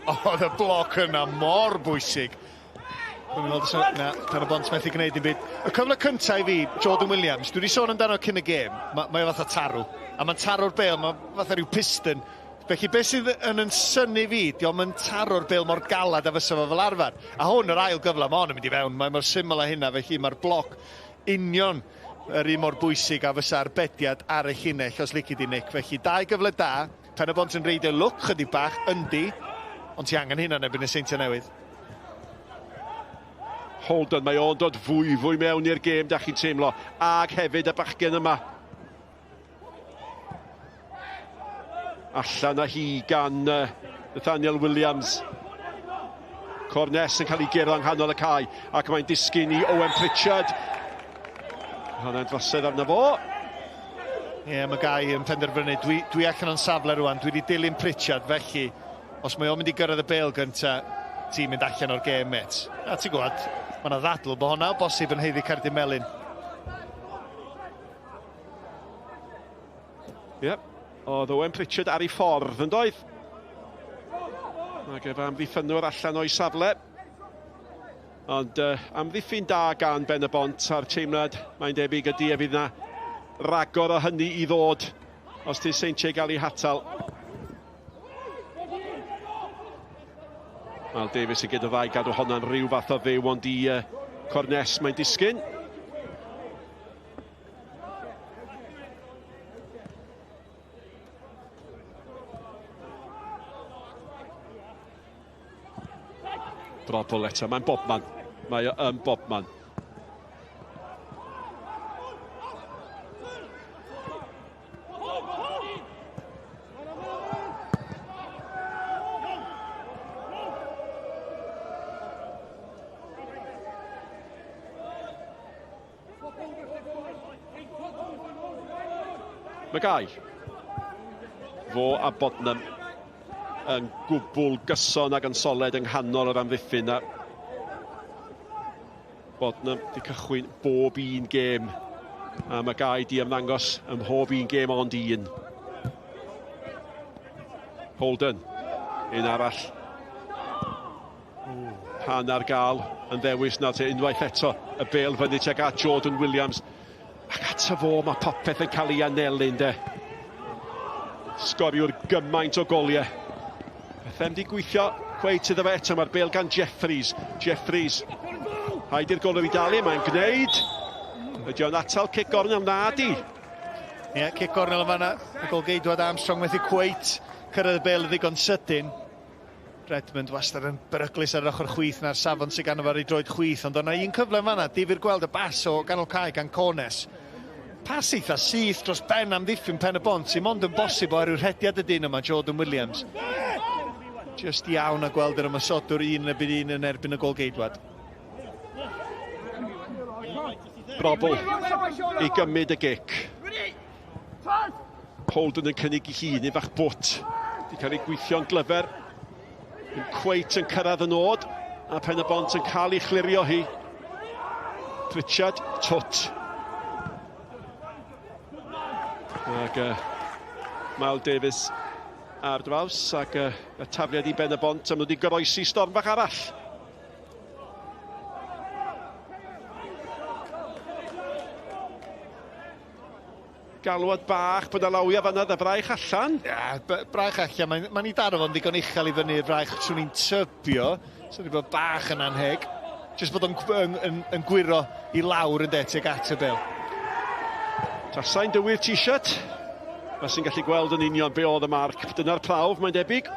Oedd y bloc yna mor bwysig. Pen-y-bont methu gwneud dim byd. Y cyfle cyntaf i fi, Jordan Williams, dwi wedi sôn amdano cyn y gêm, mae fatha tarw. A mae'n tarw'r bêl, mae fatha rhyw piston. Felly beth sydd yn synnu fi, diolch yn taro'r bêl mor galad a fysa fo fel arfer. A hwn yr ail gyfle, mae hwn yn mynd i fewn, mae mor syml a hynna, felly mae'r bloc union yr un mor bwysig a fysa arbediad ar y llinell os lici di Nick. Felly dau gyfle da, Pen-y-bont yn reidio look chydig bach, yndi, ond ti angen hynna nebyn y Seintiau Newydd. Holden, mae o'n dod fwy mewn i'r gêm, da chi'n teimlo, ag hefyd y bachgen yma. Allan â hi gan Nathaniel Williams. Cornes yn cael ei gero yng nghanol y cae ac mae'n disgyn i Owen Pritchard. Hwnna'n drosedd arno fo. Ie, mae Gai yn penderfynu. Dwi allan o'n safle rwan. Dwi wedi dilyn Pritchard, felly os mae o'n mynd i gyrraedd y bêl gynta, ti'n mynd allan o'r gêm, met. A ti'n gwybod, mae yna ddadl bod hwnna o bosib yn heiddi cardyn melyn. Yep. Oedd Owen Pritchard ar ei ffordd yn doedd. Ac efo amddiffynwr allan o'i safle. Ond amddiffyn da gan Pen-y-bont a'r teimlad mae'n debyg ydy a fydd na ragor o hynny i ddod os ti Seintiau gael ei hatal. Mal Davies yn gyda ddau gadw honna'n rhyw fath o ddew ond i Cornes mae'n disgyn. Drobl eto, mae'n bobman. Mae yn bobman. Mae Gai. Fo a Bodnam yn gwbl gyson ac yn soled yng nghanol yr amddiffyn. Bodnam wedi cychwyn bob un gêm a mae Gai di ymddangos ym mhob un gêm ond un. Holden, un arall. Pan ar gael yn ddewis na te unwaith eto y bêl fyny tuag at Jordan Williams. Ac at y fo mae popeth yn cael ei anelu de. Sgoriwr gymaint o goliau. Bethau wedi gweithio cweit iddo fe eto, mae'r bêl gan Jeffries. Jeffries, haid i'r golwr i dalu, mae'n gwneud. Ydy o'n atal cic gornel na di. Ie, cic gornel yma na. Y golgeidwad Armstrong methu cweit cyrraedd y bêl y ddigon sydyn. Redmond wastad yn beryglus ar yr ochr chwith na'r safon sy'n gan o'r droed chwith, ond o'na un cyfle yma na, difyr gweld y bas o ganol cae gan Cornes. Pas eitha syth dros ben am ddiffyn Pen-y-bont sy'n mond yn bosib oherwydd rhediad y dyn yma, Jordan Williams. Just iawn a gweld yr ymysodwr un yn erbyn y gol geidwad. Brobl i gymryd y gic. Holden yn cynnig i hun i fach bwt. Di cael ei gweithio'n glyfer. Yn cweit yn cyrraedd y nod. A Pen-y-bont yn cael ei chlirio hi. Pritchard, twt. Ac Mal Davies ar draws ac y tafliad i Pen-y-bont am nhw wedi goroesi storm bach arall. Galwad bach bod y lawia fanna y braich allan. Braich allan, mae'n ei daro fo'n ddigon uchel i fyny'r braich trwy'n ni'n tybio. So wedi bod bach yn anheg. Just bod yn gwiro i lawr yn det ag at y bel. Tasau'n dywydd t-shirt. Fe sy'n gallu gweld yn union be oedd y marc. Dyna'r prawf, mae'n debyg.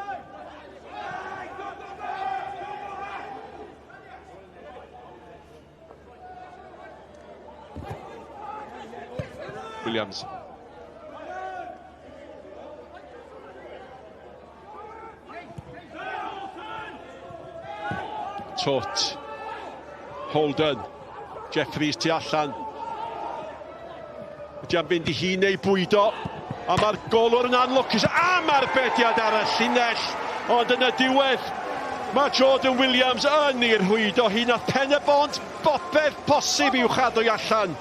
Williams. Tot. Holden. Jeffries tu allan. Ydy am fynd i hi neu bwydo. A mae'r golwr yn anlwcus. A mae'r bediad ar y llinell. Ond yn y diwedd, mae Jordan Williams yn i'r hwydo. Hi nath Pen-y-bont bopeth posib i'w chadw allan.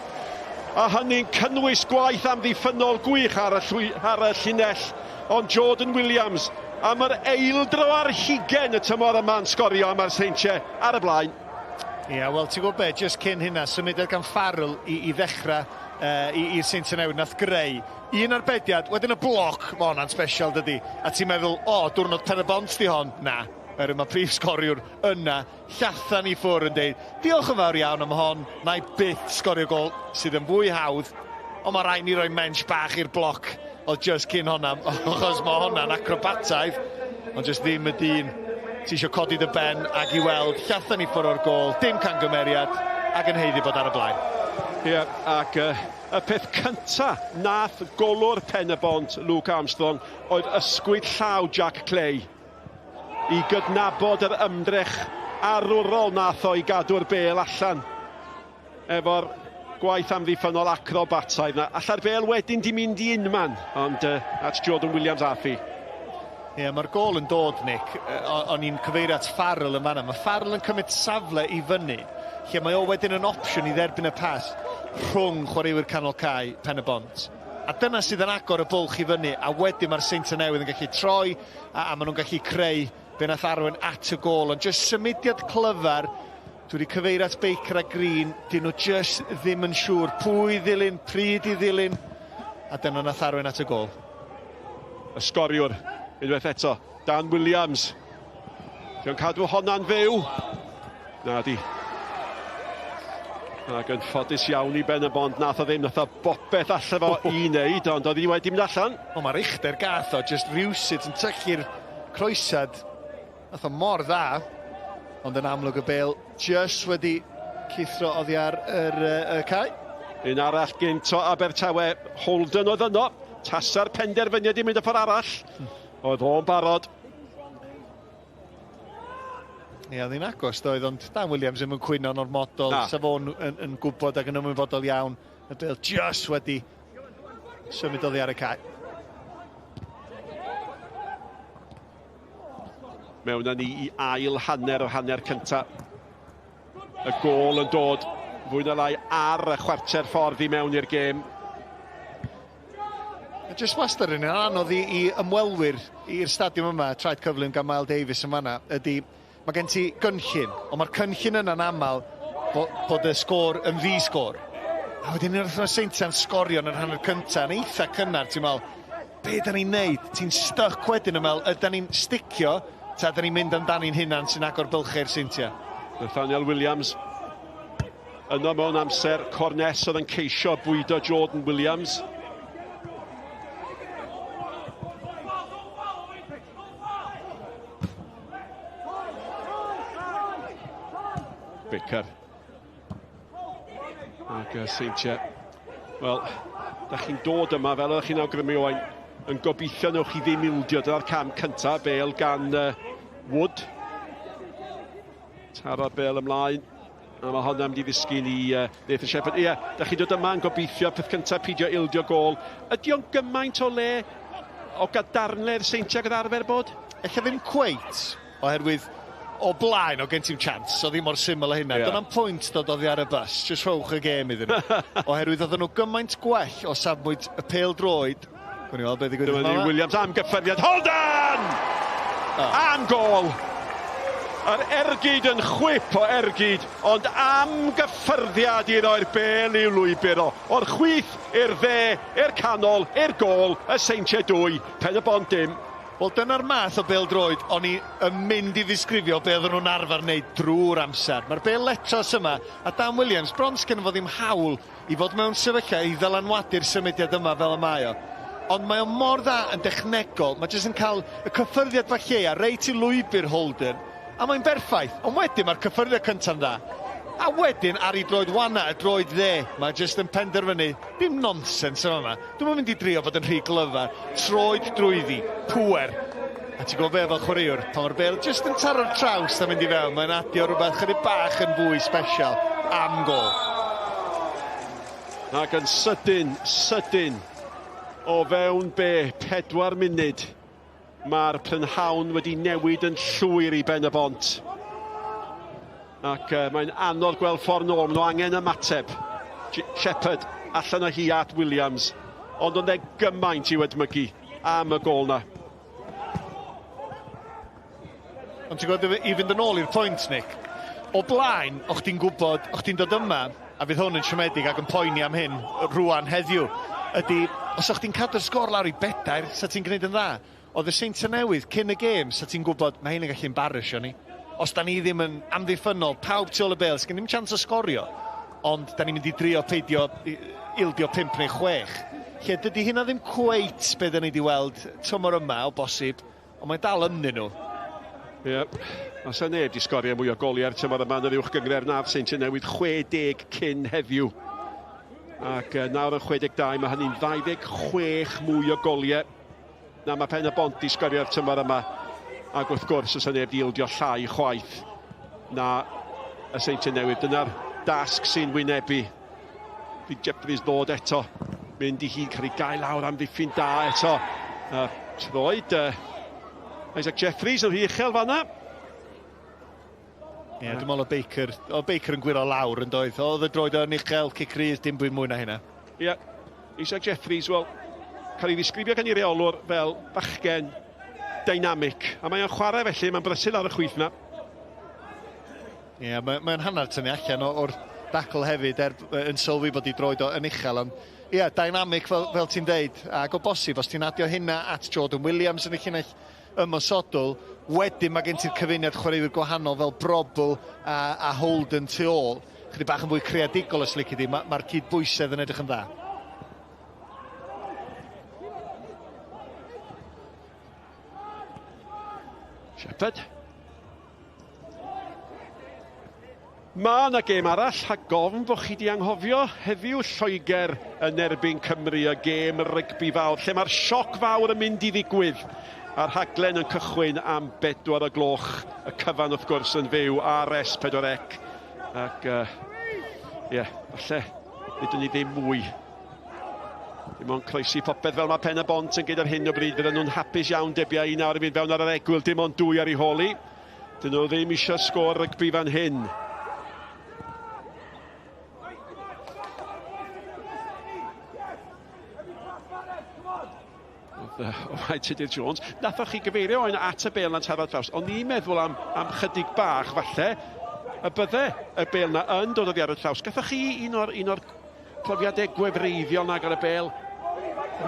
A hynny'n cynnwys gwaith amddiffynol gwych ar y llinell. Ond Jordan Williams, am yr eildro ar hugen y tymor yma'n sgorio am yr Seintiau ar y blaen. Wel, ti'n gwybod be, just cyn hynna, symudiad gan Farrell i ddechrau i'r Seintiau Newydd nath greu. Un arbediad, wedyn y bloc, mae hwnna'n special dydy. A ti'n meddwl, diwrnod Pen-y-bont di hon? Na, mae prif sgoriwr yna, llathan i ffwr yn deud, diolch yn fawr iawn am hon, na i byth sgorio gol sydd yn fwy hawdd, ond mae rhaid ni roi mensch bach i'r bloc o just cyn honna, achos mae hwnna'n acrobataidd, ond just ddim y dyn ti eisiau codi dy ben ac i weld llathan i ffwr o'r gol, dim camgymeriad, ac yn heiddi bod ar y blaen. Ac y peth cynta nath golwr Pen-y-bont Luke Armstrong oedd ysgwyd llaw Jack Clay i gydnabod yr ymdrech arwrol nath o i gadw'r bêl allan efo'r gwaith amddiffynol acrobataidd na. Alla'r bêl wedyn di mynd i unman, ond at Jordan Williams affi. Mae'r gol yn dod, Nick, o'n i'n cyfeirio at Farrell yn fanna. Mae Farrell yn cymryd safle i fyny, lle mae o wedyn yn opsiwn i dderbyn y pas rhwng chwaraewyr canol cae Pen-y-bont. A dyna sydd yn agor y bwlch i fyny, a wedyn mae'r Seintiau Newydd yn gallu troi, a maen nhw'n gallu creu be nath arwain at y gol. Ond just symudiad clyfar, dwi wedi cyfeirio at Baker a Green, dyn nhw just ddim yn siŵr pwy ddilyn, pryd i ddilyn, a dyna nath arwain at y gol. Y sgoriwr, unwaith eto, Dan Williams. Di'n cadw honna'n fyw. Na di. Ac yn ffodus iawn i Pen-y-bont, nath o ddim, nath o bopeth allan fo i wneud, ond oedd hi wedi mynd allan. Mae Richter gath o, just rywsyd yn tychu'r croesad. Nath o mor dda, ond yn amlwg y bêl just wedi cithro oddi ar y cae. Un arall gynto Abertawe, Holden oedd yno. Tasa'r penderfyniad i mynd y ffordd arall. Oedd o'n barod. Oedd hi'n agos doedd, ond Dan Williams ddim yn cwyno'n o'r modol. Sef o'n yn gwybod ac yn ymwybodol iawn. Y bêl just wedi symud oddi ar y cae. Mewn â ni i ail hanner o hanner cynta. Y gol yn dod fwy na lai ar y chwarter ffordd i mewn i'r gêm. Just wastad yn anodd i ymwelwyr i'r stadiwm yma, traed cyflym gan Mal Davies yn fanna, ydy mae gen ti gynllun, ond mae'r cynllun yna'n aml bod y sgôr yn ddi-sgôr. A wedyn ni'n wrth Seintiau'n sgorio yn yr hanner cynta, yn eitha cynnar, ti'n meddwl, be da ni'n neud? Ti'n stuck wedyn yn meddwl, ydyn ni'n sticio, ta da ni'n mynd amdani'n hunan sy'n agor bylchau'r Seintiau. Nathaniel Williams yno mewn amser, Cornes oedd yn ceisio bwydo Jordan Williams. Bicker. Ac Seintiau, wel, Da chi'n dod yma, fel ydych chi'n awgrymu oen, yn gobeithio newch chi ddim ildio. Dyna'r cam cyntaf, bêl gan Wood. Taro'r bêl ymlaen. A mae hwnna mynd i ddisgyn i Nathan Shepherd. Ie, da chi'n dod yma yn gobeithio peth cyntaf pidio ildio gol. Ydy o'n gymaint o le o gadarnledd Seintiau gyda arfer bod? Eich ddim cweit, oherwydd o blaen o gen ti'n chance, so ddim mor syml o hynna. Yeah. Dyna'n pwynt dod oddi ar y bus, jyst rhowch y gêm iddyn nhw. Oherwydd oedden nhw gymaint gwell o safbwynt y Pêl-droed. Gwni weld beth i gwybod yma. Williams am gyffyriad. Holden! Am gol! Yr ergyd yn chwip o ergyd, ond am gyffyrddiad i roi'r bêl i'w lwybr o. O'r chwith i'r dde, i'r canol, i'r gol, y Seintiau 2, Pen-y-bont dim. Wel, dyna'r math o Pêl-droed o'n i yn mynd i ddisgrifio be oedden nhw'n arfer wneud drwy'r amser. Mae'r bêl letros yma, a Dan Williams, bron sgyn fod ddim hawl i fod mewn sefyllfa i ddylanwadu'r symudiad yma fel y mae o. Ond mae o mor dda yn dechnegol, mae jyst yn cael y cyffyrddiad falle a reit i lwybr Holden. A mae'n berffaith, ond wedyn mae'r cyffyrddiad cyntaf'n dda. A wedyn ar ei droed wana, y droed dde, mae jyst yn penderfynu, dim nonsens yma. Dwi'n mynd i drio fod yn rhy glyfar, troed drwyddi, pwer. A ti'n gwybod be fel chwaraewr, pan mae'r bêl jyst yn taro'r traws a mynd i fewn, mae'n adio rhywbeth chydig bach yn fwy special am gol. Ac yn sydyn, o fewn 4 munud. Mae'r prynhawn wedi newid yn llwyr i Pen-y-bont. Ac mae'n anodd gweld ffordd nôl, nhw angen ymateb. Shepherd allan o hi at Williams. Ond ond e gymaint i wedmygu am y gol na. Ond ti'n gwybod, i fynd yn ôl i'r pwynt, Nick, o blaen, o'ch ti'n gwybod, o'ch ti'n dod yma, a fydd hwn yn siomedig ac yn poeni am hyn rwan heddiw, ydy, os o'ch ti'n cadw'r sgôr lawr i 4, sa ti'n gwneud yn dda? Oedd y Seintiau Newydd cyn y gêm, sa ti'n gwybod, mae hyn yn gallu embarrassio ni. Os da ni ddim yn amddiffynol, pawb tu ôl y bêl, sgyn ddim chance o sgorio, ond da ni'n mynd i drio peidio ildio 5 neu 6. Lle dydy hynna ddim cweit be da ni wedi weld tymor yma o bosib, ond mae'n dal ynyn nhw. Ie, os yna neb di sgorio mwy o goliau'r tymor yma yn yr Uwch Gynghrair na'r Seintiau Newydd 60 cyn heddiw. Ac nawr yn 62, mae hynny'n 26 mwy o goliau. Na mae Pen-y-bont i sgorio'r tymor yma. Ac wrth gwrs, os yna neb di ildio llai chwaith na y Seintiau Newydd. Dyna'r dasg sy'n wynebu. Bydd Jeffries ddod eto. Mynd i hyd, cael ei gael lawr am ddiffyn da eto. Troed Isaac Jeffries yn rhy uchel fanna. Ie, dwi'n meddwl o Baker yn gwiro lawr yn doedd. Oedd y droed yn uchel, cicrydd, dim bwyd mwy na hynna. Ie, Isaac Jeffries, wel, cael ei ddisgrifio gan ei reolwr fel bachgen dynamic. A mae'n chwarae felly, mae'n brysil ar y chwith na. Ie, mae'n hanner tynnu allan o'r dacl hefyd yn sylwi bod ei droed yn uchel. Ond ie, dynamic fel ti'n deud. Ac o bosib, os ti'n adio hynna at Jordan Williams yn y llinell ymosodol, wedyn mae gen ti'r cyfuniad chwaraewyr gwahanol fel Brobl a Holden tu ôl. Chydig bach yn fwy creadigol os lici di, mae'r cydbwysedd yn edrych yn dda. Shepherd. Mae yna gêm arall, a gofn bod chi di anghofio heddiw Lloegr yn erbyn Cymru, y gêm rygbi fawr, lle mae'r sioc fawr yn mynd i ddigwydd. A'r rhaglen yn cychwyn am 4 y gloch, y cyfan wrth gwrs yn fyw ar S4C. Ac, ie, falle, nid ni ddim mwy. Dim ond croesi popeth fel mae Pen-y-bont yn gyda'r hyn o bryd, fydden nhw'n hapus iawn debiau i nawr i fynd fewn ar yr egwyl, dim ond 2 ar ei holi. Dyn nhw ddim eisiau sgôr rygbi fan hyn. O Waed Tudur Jones. Nathoch chi gyfeirio o'n at y bêl na'n taro draws. O'n i'n meddwl am chydig bach, falle, y bydde y bêl na yn dod oddi ar y traws. Gathoch chi un o'r profiadau gwefreiddiol nag ar y bêl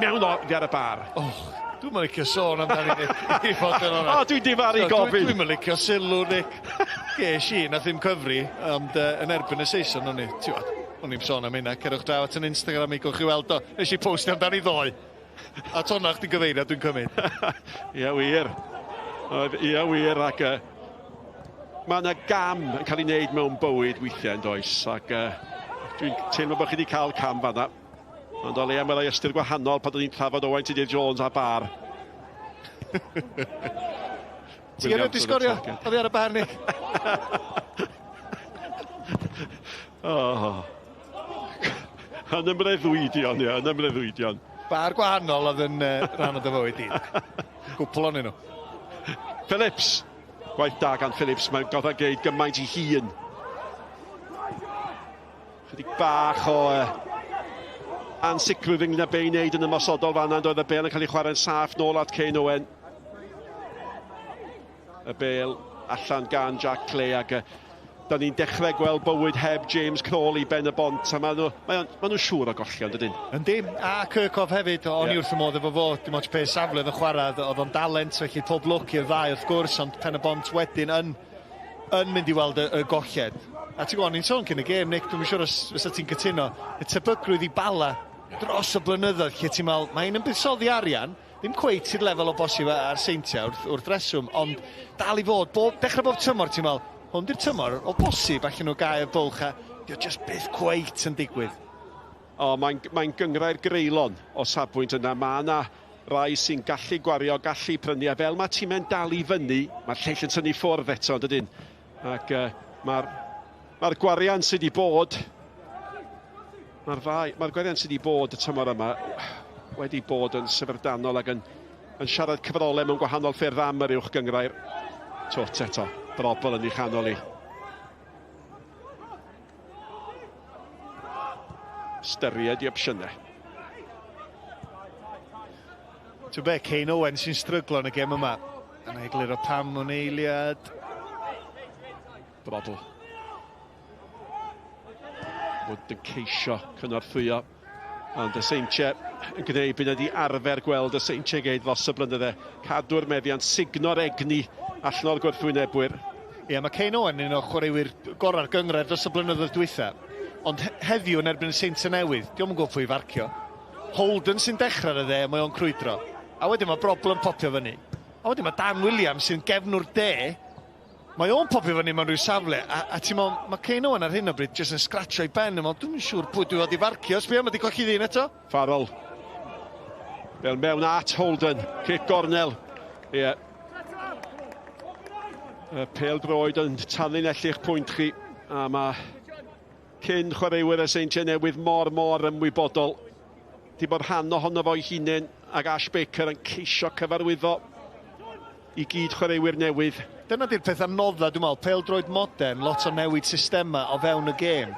mewn oddi ar y bar? Dwi'n mynd licio sôn amdani ni. Dwi'n difaru gofyn. Dwi'n mynd licio sylw, Nick. Ges i, nath ddim cyfri, ond yn erbyn y Saeson, o'n i'n sôn am hynna. Cerwch draw at yn Instagram i gwch i weld o. Nes i postio amdani ddoe. A tonna chdi gyfeirio, dwi'n cymryd. Ie, wir. Ie, wir, ac mae yna gam yn cael ei wneud mewn bywyd weithiau yn does, ac dwi'n teimlo bod chi wedi cael cam fanna. Ond o leia mae'n rhoi ystyr gwahanol pan ni'n trafod Owain Tudur Jones a Bar. Ti yn wedi sgorio? Oedd ar y bar ni? Yn ymreddwydion, ie, yn ymreddwydion. Bar gwahanol oedd yn rhan o dy fywyd i. Gwpl o'n nhw. Phillips. Gwaith da gan Phillips, mae'n godd geid gymaint i hun. Chydig bach o ansicrwydd ynglyn â be i wneud yn ymosodol fan'na, ond oedd y bêl yn cael ei chwarae'n saff nôl at Kane Owen. Y bêl allan gan Jack Clay ac da ni'n dechrau gweld bywyd heb James Crawley Pen-y-bont a maen nhw siŵr o gollion, dydyn? Yndi, a Kirkhoff hefyd, o'n i wrth y modd efo fo, dim ond pe safle yn y chwarae, oedd o'n dalent, felly pob lwc i'r ddau wrth gwrs, ond Pen-y-bont wedyn yn mynd i weld y golled. A ti'n gwybod, ni'n sôn cyn y gêm, Nick, dwi'n siŵr os fysa ti'n cytuno, y tebygrwydd i bala dros y blynyddoedd, lle ti'n meddwl, mae'n yn buddsoddi arian, ddim cweit i'r lefel o bosib ar Seintiau wrth reswm, ond dal i fod, dechrau bob tymor, ti'n meddwl, hwn di'r tymor, o bosib allan nhw gael y bwlch a diolch just byth cweit yn digwydd. Mae'n Gynghrair greulon o safbwynt yna. Mae yna rai sy'n gallu gwario, gallu prynu, a fel mae tîmau'n dal i fyny, mae'r lleill yn tynnu ffwrdd eto, dydyn? Ac mae'r gwarian sydd wedi bod, mae'r gwarian sydd wedi bod y tymor yma wedi bod yn syfrdanol ac yn siarad cyfrolau mewn gwahanol ffyrdd am yr Uwch Gynghrair. Twt eto, brobl yn ei chanol i. Styried i opsiynau. Ti'n be, Kane Owen sy'n stryglo yn y gêm yma. Yn eglur o pam o'n eiliad. Brobl. Bod yn ceisio cynorthwyo. Ond y Seintiau yn gwneud bydd ydi arfer gweld y Seintiau geid fos y blynydde. Cadw'r meddiant, signo'r egni allan o'r gwrthwynebwyr. Ie, mae Kane Owen yn o chwaraewyr gorau'r Gynghrair dros y blynyddoedd dwytha. Ond heddiw yn erbyn y Seintiau Newydd, diolch yn gwybod pwy farcio. Holden sy'n dechrau ar y dde, mae o'n crwydro. A wedyn mae broblem popio fyny. A wedyn mae Dan Williams sy'n gefnwr de. Mae o'n popio fyny mewn rhyw safle. A ti'n meddwl, mae Kane Owen ar hyn o bryd jyst yn scratcho i ben. Dwi'n siŵr pwy dwi wedi farcio. Sbio, mae di colli ddyn eto. Farrell. Fel mewn at Holden. Cic gornel. Ie. Pêl-droed yn talu'n ellich pwynt chi. A mae cyn chwaraewyr y Seintiau Newydd mor ymwybodol. Di bod rhan ohono fo'i hunain ac Ash Baker yn ceisio cyfarwyddo i gyd chwaraewyr newydd. Dyna di'r peth anodda, dwi'n meddwl, pêl-droed modern, lot o newid systema o fewn y gêm,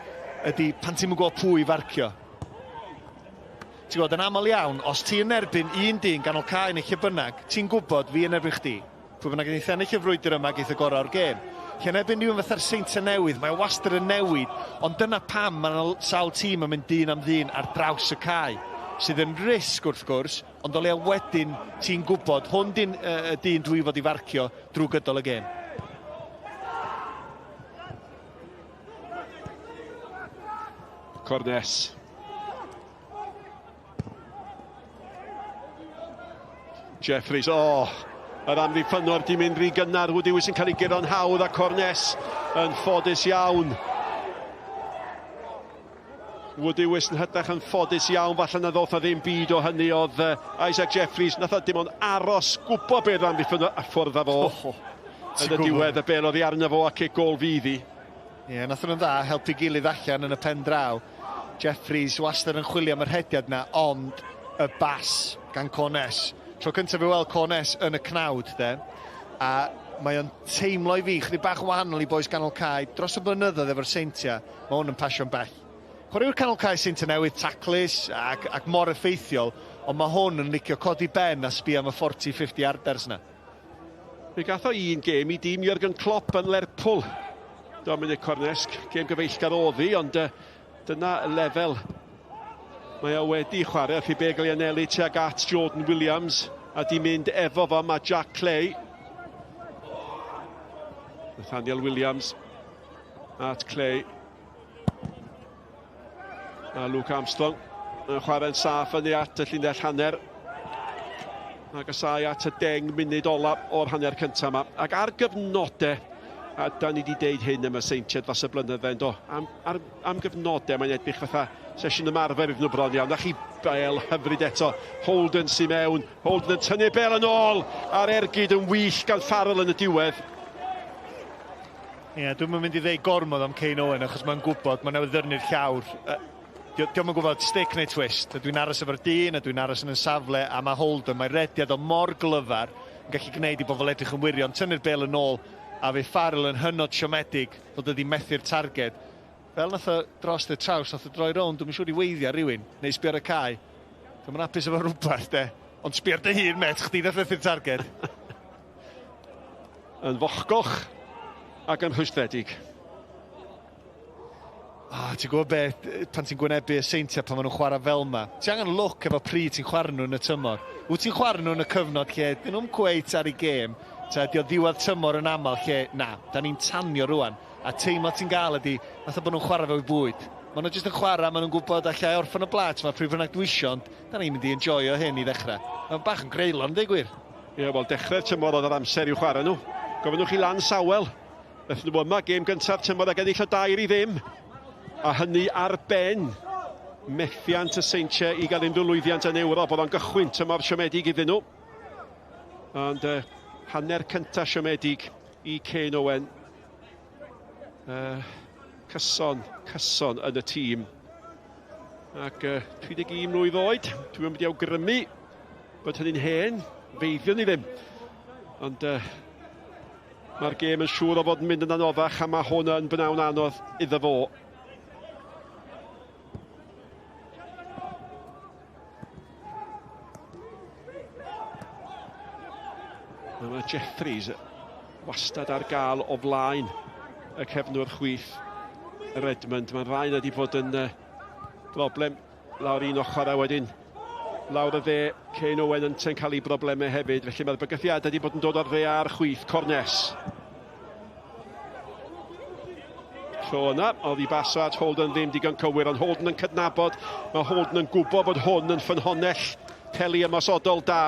ydy pan ti'n gwybod pwy farcio. Ti'n gwybod, yn aml iawn, os ti yn erbyn un dyn ganol cae neu lle bynnag, ti'n gwybod fi yn erbyn chdi. Pwy bynnag yn eithaf ennill y frwydr yma geith y gorau o'r gêm. Lle yn erbyn rhywun fatha'r Seintiau Newydd, mae wastad yn newid, ond dyna pam mae'n sawl tîm yn mynd dyn am ddyn ar draws y cae. Sydd yn risg wrth gwrs, ond o leia wedyn ti'n gwybod hwn dyn dwi fod i farcio drwy gydol y gêm. Cornes. Jeffries, yr amddiffynwr di mynd rhy gynnar, Woody Wys yn cael ei giro'n hawdd a Cornes yn ffodus iawn. Woody Wys yn hydach yn ffodus iawn, falle na ddoth o ddim byd o hynny oedd Isaac Jeffries, nath o dim ond aros, gwybod beth amddiffynwr a ffwrdd a fo. Yn y diwedd y bel oddi arno fo a cic gol fyddi. Ie, nath nhw'n dda helpu gilydd allan yn y pen draw. Jeffries wastad yn chwilio am yr hediad na, ond y bas gan Cornes. Tro cyntaf fi weld Cornes yn y cnawd, de. A mae o'n teimlo i fi, chydig bach wahanol i boes ganol cae, dros y blynyddoedd efo'r Seintiau, mae hwn yn pasio'n bell. Chwaraewyr canol cae Seintiau Newydd, taclus ac mor effeithiol, ond mae hwn yn licio codi ben a sbio am y 40-50 yarders na. Mi gath o un gêm i dîm Jürgen Klopp yn Lerpwl. Dominic Cornes, gêm gyfeillgar oddi, ond dyna y lefel. Mae o wedi chwarae wrth i Begli anelu tuag at Jordan Williams a di mynd efo fo mae Jack Clay. Nathaniel Williams at Clay. A Luke Armstrong yn chwarae'n saff yn ei at y llinell hanner. Ac asau at y 10 munud ola o'r hanner cyntaf yma. Ac ar gyfnodau, a da ni wedi deud hyn am y Seintiau dros y blynydde, am gyfnodau mae'n edrych fatha sesiwn ymarfer iddyn nhw bron iawn. Na chi Bêl hyfryd eto. Holden sy'n mewn. Holden yn tynnu Bêl yn ôl. A'r ergyd yn wych gan Farrell yn y diwedd. Ie, dwi'n mynd i ddeu gormod am Kane Owen achos mae'n gwybod, mae'n awyddurnu'r llawr. Diolch yn gwybod stick neu twist. Dwi'n aros efo'r dyn, a dwi'n aros yn y safle, a mae Holden, mae rediad o mor glyfar yn gallu gwneud i bobl edrych yn wirion. Tynnu'r Bêl yn ôl, a fe Farrell yn hynod siomedig fod ydi methu'r targed. Fel nath o dros y traws, nath o droi rownd, dwi'n siŵr i weiddio rhywun, neu sbio ar y cae. Dwi'n hapus efo rhywbeth, de. Ond sbio ar dy hun, met, chdi nath methu'r targed. Yn fochgoch ac yn rhwystredig. Ti'n gwybod beth, pan ti'n gwynebu y Seintiau pan maen nhw'n chwarae fel yma. Ti angen look efo pryd ti'n chwarae nhw yn y tymor. Wyt ti'n chwarae nhw yn y cyfnod lle, dyn nhw'n cweit ar ei gêm, di o ddiwedd tymor yn aml lle, na, da ni'n tanio rwan. A teimlo ti'n gael ydi, nath o bod nhw'n chwarae fe i bwyd. Maen nhw jyst yn chwarae, maen nhw'n gwybod allai orffan y blat, mae prif bynnag dwisio, ond da ni'n mynd i enjoyo hyn i ddechrau. Mae'n bach yn greulon, dweud gwir. Ie, wel, dechrau'r tymor oedd yr amser i'w chwarae nhw. Gofynnwch chi lan sawel. Beth nhw yma, gêm gyntaf tymor ag ennill o 2-0. A hynny ar ben methiant y Seintiau i gael unrhyw lwyddiant yn Ewrop. Oedd o'n gychwyn tymor siomedig iddyn nhw. Ond hanner cyntaf siomedig i Kane Owen. Cyson yn y tîm. Ac 31 mlwydd oed. Dwi'n mynd i awgrymu bod hynny'n hen. Feiddion ni ddim. Ond mae'r gêm yn siŵr o fod yn mynd yn anoddach a mae hwn yn bnawn anodd iddo fo. Mae Jeffries wastad ar gael o flaen y cefnwr chwith Redmond. Mae'r rhain wedi bod yn broblem lawr un ochr a wedyn lawr y dde. Kane Owen yn cael ei broblemau hefyd. Felly mae'r bygythiad wedi bod yn dod o'r dde a'r chwith. Cornes. Tro yna, oedd i baso at Holden ddim digon cywir, ond Holden yn cydnabod. Mae Holden yn gwybod bod hwn yn ffynhonnell peli ymosodol da.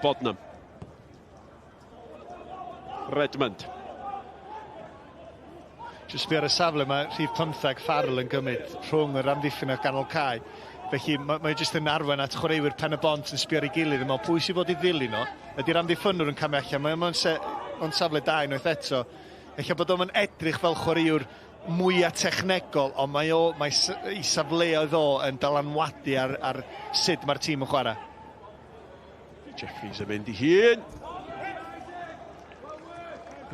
Bodnam. Redmond. Jyst sbio ar y safle, mae rhif 15 Farrell yn gymryd rhwng yr amddiffyn o'r ganol cae. Felly mae jyst yn arwen at chwaraewyr Pen-y-bont yn sbio ar ei gilydd yn meddwl pwy sy'n bod i ddilyn o. Ydy'r amddiffynwr yn camu allan, mae'n safle da unwaith eto. Felly bod o'n edrych fel chwaraewr mwyaf technegol, ond mae ei safleoedd o yn dylanwadu ar sut mae'r tîm yn chwarae. Jeffries yn mynd i hun.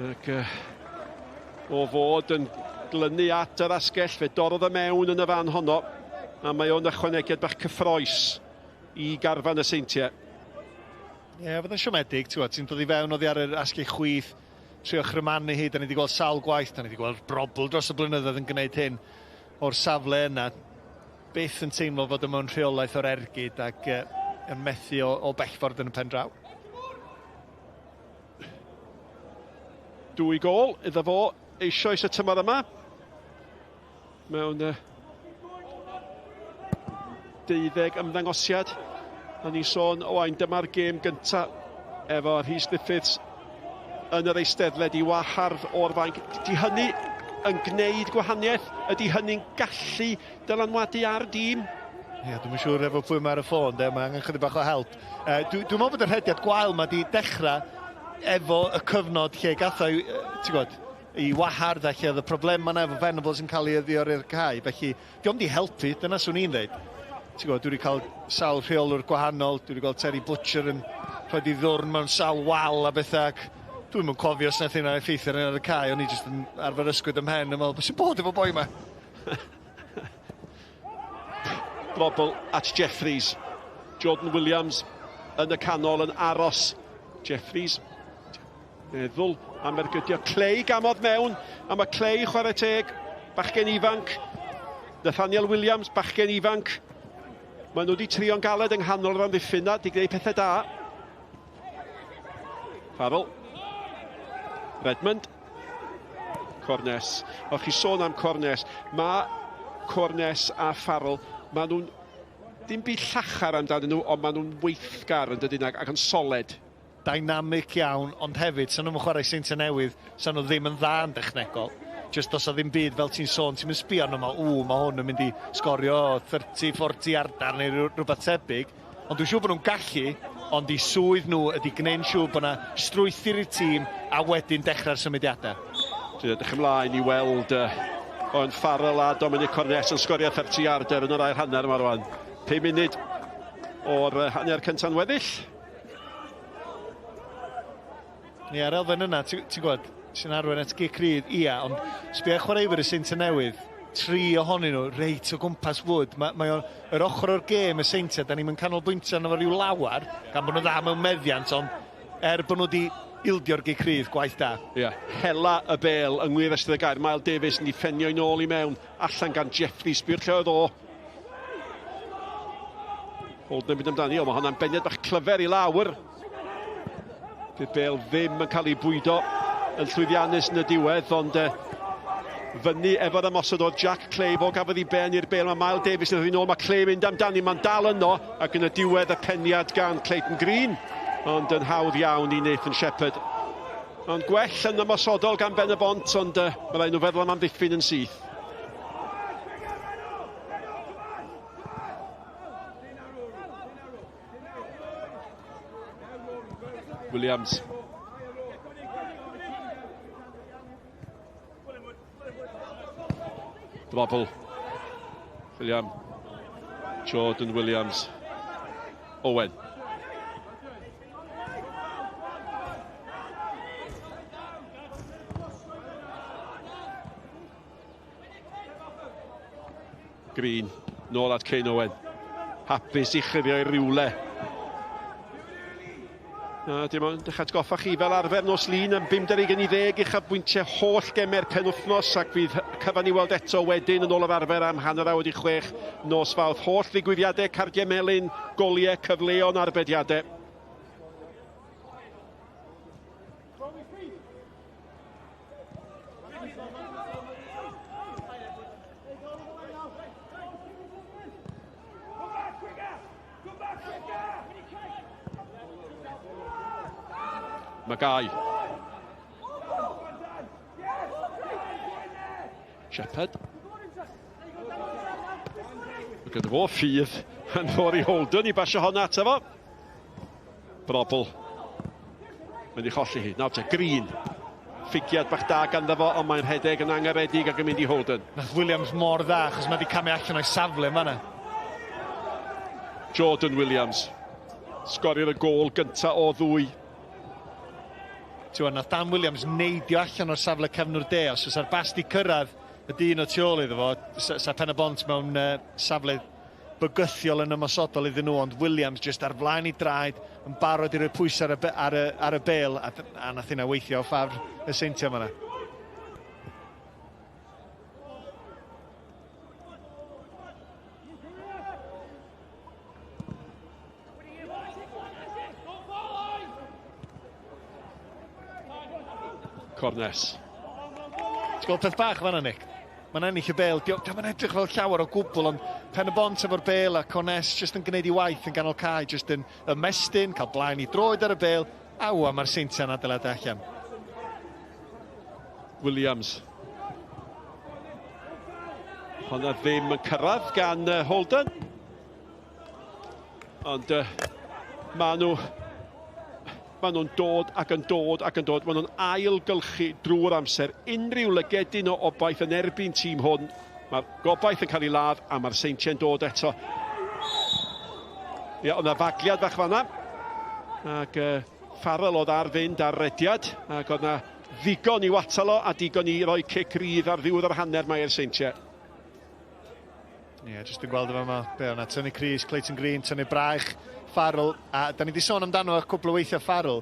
Ac o fod yn glynu at yr asgell, fe dorodd y mewn yn y fan honno. A mae o'n ychwanegiad bach cyffroes i garfan y Seintiau. Ie, fydd yn siomedig, ti'n dod i fewn oddi ar yr asgell chwith, trio chrymanu hi, da ni wedi gweld sawl gwaith, da ni wedi gweld brobl dros y blynyddoedd yn gwneud hyn o'r safle yna. Beth yn teimlo fod yma'n rheolaeth o'r ergyd ac yn methu o bellffordd yn y pen draw. 2 gol iddo fo eisoes y tymor yma. Mewn 12 ymddangosiad. A ni sôn owain dyma'r gêm gyntaf efo Rhys Griffiths yn yr eisteddfed i wahardd o'r fain. Ydy hynny yn gwneud gwahaniaeth? Ydy hynny'n gallu dylanwadu ar dîm? Ie, dwi'n siŵr efo pwy mae ar y ffôn, mae angen chydig bach o help. Dwi'n meddwl bod yr hediad gwael mae di dechrau efo y cyfnod lle gath o'i, ti'n gwybod, i wahardd a lle oedd y problem yna efo Venables yn cael ei yddior i'r cae. Felly, diolch di helpu, dyna swn i'n dweud. Ti'n gwybod, dwi wedi cael sawl rheolwr gwahanol, dwi wedi gweld Terry Butcher yn rhoi i ddwrn mewn sawl wal a bethau. Dwi'n mynd cofio os nath yna effeithio ar y cae, o'n i jyst yn arfer ysgwyd ymhen yn meddwl, beth sy'n bod efo boi yma? Brobl at Jeffries. Jordan Williams yn y canol yn aros. Jeffries meddwl am ergydio. Clay gamodd mewn, a mae Clay chwarae teg. Bachgen ifanc. Nathaniel Williams, bachgen ifanc. Maen nhw wedi trio'n galed yng nghanol yr amddiffyn na, di gwneud pethau da. Farrell. Redmond. Cornes. O chi sôn am Cornes. Mae Cornes a Farrell. Maen nhw'n dim byd llachar amdanyn nhw, ond maen nhw'n weithgar yn dydyn ac yn solid. Dynamic iawn, ond hefyd, sa'n nhw'n chwarae Seintiau Newydd, sa'n nhw ddim yn dda yn dechnegol. Just os o ddim byd fel ti'n sôn, ti'n mynd sbio arno ma, mae hwn yn mynd i sgorio 30-40 ardal neu rhywbeth tebyg. Ond dwi'n siŵr bod nhw'n gallu, ond i swydd nhw ydy gwneud siŵr bod yna strwythyr i'r tîm a wedyn dechrau'r symudiadau. Dwi'n edrych ymlaen i weld o'n Farrell a Dominic Cornes yn sgorio 30 arder yn yr ail hanner yma rwan. 5 munud o'r hanner cynta'n weddill. Ie, ar elfen yna, ti'n gwybod, sy'n arwain at gic rydd, ia, ond sbio chwaraewyr y Seintiau Newydd, 3 ohonyn nhw, reit o gwmpas Wood. Mae yr ochr o'r gêm y Seintiau, da ni'n canolbwyntio arno fo ryw lawar, gan bod nhw dda mewn meddiant, ond bod nhw wedi ildio'r gic rydd, gwaith da. Ie, hela y bel yng ngwir ystod y gair. Miles Davies yn ei ffenio i nôl i mewn, allan gan Jeffrey, sbio'r lle oedd o. Holden yn mynd amdani, mae hwnna'n beniad bach clyfer i lawr. Bydd bel ddim yn cael ei bwydo yn llwyddiannus yn y diwedd, ond fyny efo'r ymosod o Jack Clave o gafodd ei ben i'r bel. Mae Miles Davies yn ddyn ôl, mae Clave mynd amdani, mae'n dal yno, ac yn y diwedd y peniad gan Clayton Green, ond yn hawdd iawn i Nathan Shepherd. Ond gwell yn ymosodol gan Pen-y-bont, ond mae rhaid nhw feddwl am amddiffyn yn syth. Williams. Drobble. William. Jordan Williams. Owen. Green. Nôl at Kane Owen. Hapus i chyrio i rywle. Dim ond eich atgoffa chi fel arfer nos lun yn 50-10 i'ch abwyntiau holl gemer penwthnos ac fydd cyfan i weld eto wedyn yn ôl yr arfer am 5:06 nos Fawrth. Holl ddigwyddiadau, cardiau melyn, goliau, cyfleon, arbediadau. Magai. Shepherd. Mae gyda fo ffydd yn fawr i Holden i basio honna ato fo. Brobl. Mynd i cholli hi. Nawr te, Green. Ffigiad bach da ganddo fo, ond mae'n rhedeg yn angaredig ac yn mynd i Holden. Nath Williams mor dda, achos mae wedi camu allan o'i safle yn fanna. Jordan Williams. Sgorio'r y gôl gynta o ddwy. Nath Dan Williams neidio allan o'r safle cefnwr de, os oes ar basti cyrraedd y dyn o tu ôl iddo fo, sa Pen-y-bont mewn safle bygythiol yn ymosodol iddyn nhw, ond Williams just ar flaen i draed, yn barod i roi pwys ar y bel, a nath yna weithio o ffafr y Seintiau yma. Cornes. Ti'n gweld peth bach fanna, Nick? Mae'n ennill y bel. Mae'n edrych fel llawer o gwbl, ond Pen-y-bont efo'r bel a Cornes just yn gwneud i waith yn ganol cae, just yn ymestyn, cael blaen i droed ar y bel. Awa, mae'r Seintiau'n adeilad allan. Williams. Honna ddim yn cyrraedd gan Holden. Ond maen nhw'n dod ac yn dod ac yn dod. Maen nhw'n ailgylchu drwy'r amser. Unrhyw lygedyn o obaith yn erbyn tîm hwn. Mae'r gobaith yn cael ei ladd a mae'r Seintiau'n dod eto. Ia, ond y fagliad fach fanna. Ac Farrell oedd ar fynd ar rediad. Ac oedd yna ddigon i watal o a digon i roi cic rydd ar ddiwedd yr hanner mae'r Seintiau. Ie, jyst yn gweld efo yma. Be o'na, Tynnu Cris, Clayton Green, Tynnu Braich, Farrell, a da ni wedi sôn amdano a cwpl o weithiau Farrell.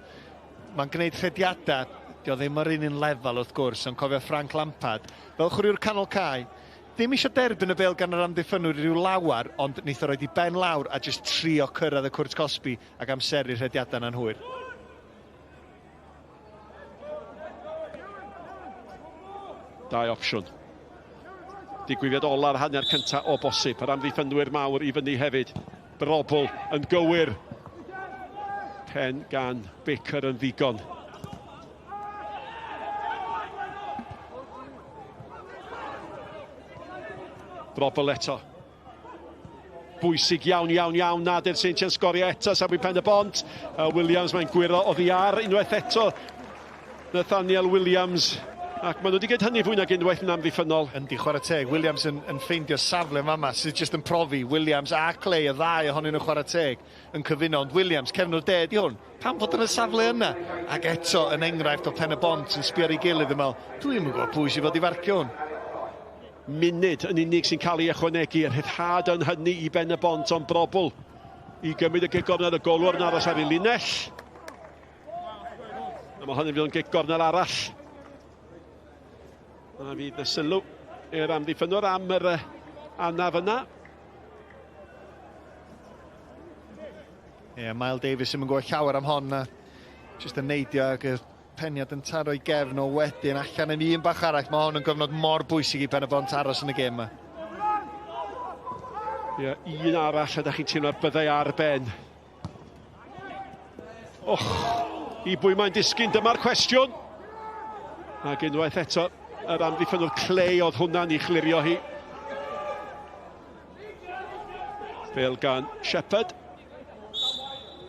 Mae'n gwneud rhediadau, dio ddim ar un lefel wrth gwrs, ond cofio Frank Lampard. Fel chwaraewr canol cae, ddim eisiau derbyn y bel gan yr amddiffynwyr i ryw lawar, ond wnaeth o roed i ben lawr a jyst trio cyrraedd y cwrt Cosby ac amseru'r rhediadau na'n hwyr. Dau opsiwn. Digwyddiad ola'r hanner cyntaf o bosib. Yr amddiffynwyr mawr i fyny hefyd. Brobl yn gywir. Pen gan Baker yn ddigon. Brobl eto. Bwysig iawn nad i'r Seintiau Sgorio eto safbwynt Pen-y-bont. Williams mae'n gwiro oddi ar unwaith eto. Nathaniel Williams. Ac maen nhw wedi gwneud hynny fwy nag unwaith yn amddiffynol. Yndi, chwarae teg. Williams yn ffeindio safle yma sydd jyst yn profi. Williams a Clay, y ddau ohonyn nhw chwarae teg yn cyfuno. Ond Williams, cefnwr ded i hwn. Pam fod yn y safle yna? Ac eto yn enghraifft o Pen-y-bont yn sbio ar ei gilydd yn meddwl, dwi'n yn gwybod pwy sydd fod i farcio hwn. Munud yn unig sy'n cael ei ychwanegu. Yr hyddhad yn hynny i Pen-y-bont o'n Brobl. I gymryd y gigornel y golwr yn aros ar ei linell. A mae hynny'n fydd yn gigornel arall. A fydd y sylw i'r amddiffynwyr am yr anaf yna. Ie, Miles Davies ddim yn gwybod llawer am hon. Jyst yn neidio ag y peniad yn taro i gefn o wedyn allan yn un bach arall. Mae hon yn gyfnod mor bwysig i Pen-y-bont aros yn y gêm yma. Ie, un arall ydych chi'n teimlo byddai ar ben. Och, i bwy mae'n disgyn, dyma'r cwestiwn. Ac unwaith eto, yr amddiffynwyr Clay oedd hwnna'n ei chlirio hi. Bêl gan Shepherd.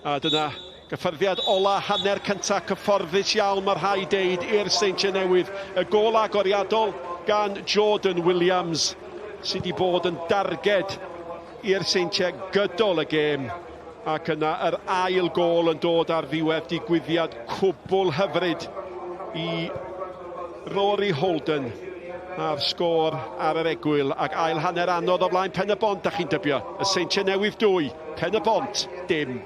A dyna gyffyrddiad ola hanner cyntaf cyfforddus iawn mae'r rhai deud i'r Seintiau Newydd. Y gol agoriadol gan Jordan Williams sydd wedi bod yn darged i'r Seintiau gydol y gêm. Ac yna yr ail gol yn dod ar ddiwedd digwyddiad cwbl hyfryd i Rory Holden a'r sgôr ar yr egwyl ac ail hanner anodd o flaen Pen-y-bont a chi'n dybio. Y Seintiau Newydd 2, Pen-y-bont dim.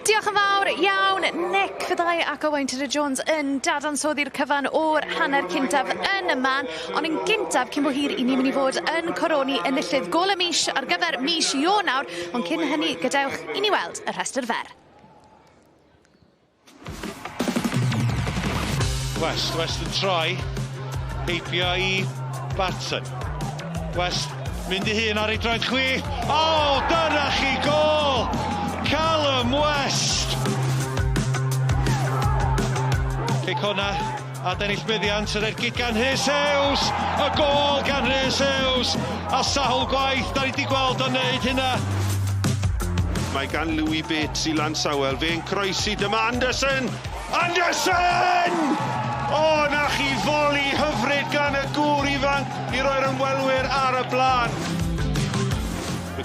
Diolch yn fawr iawn, Nick fyddai ac Owain Tudur-Jones yn dadansoddi'r cyfan o'r hanner cyntaf yn y man, ond yn gyntaf cyn bo hir i ni'n mynd i fod yn coroni enillydd gol y mis ar gyfer mis Ionawr, ond cyn hynny gadewch i ni weld y rhestr fer. West yn troi, heibio i Barton. West mynd i hun ar ei droed chwith. O, dyna chi gol! Callum West! Cic hwnna, a dennill buddiant yr ergyd gan Rhys-Ews. Y gol gan Rhys-Ews. A sawl gwaith, da ni wedi gweld o'n neud hynna. Mae gan Louis Bates i Lansawel, fe'n croesi dyma Anderson! Anderson! O, na chi foli hyfryd gan y gŵr ifanc i roi'r ymwelwyr ar y blaen.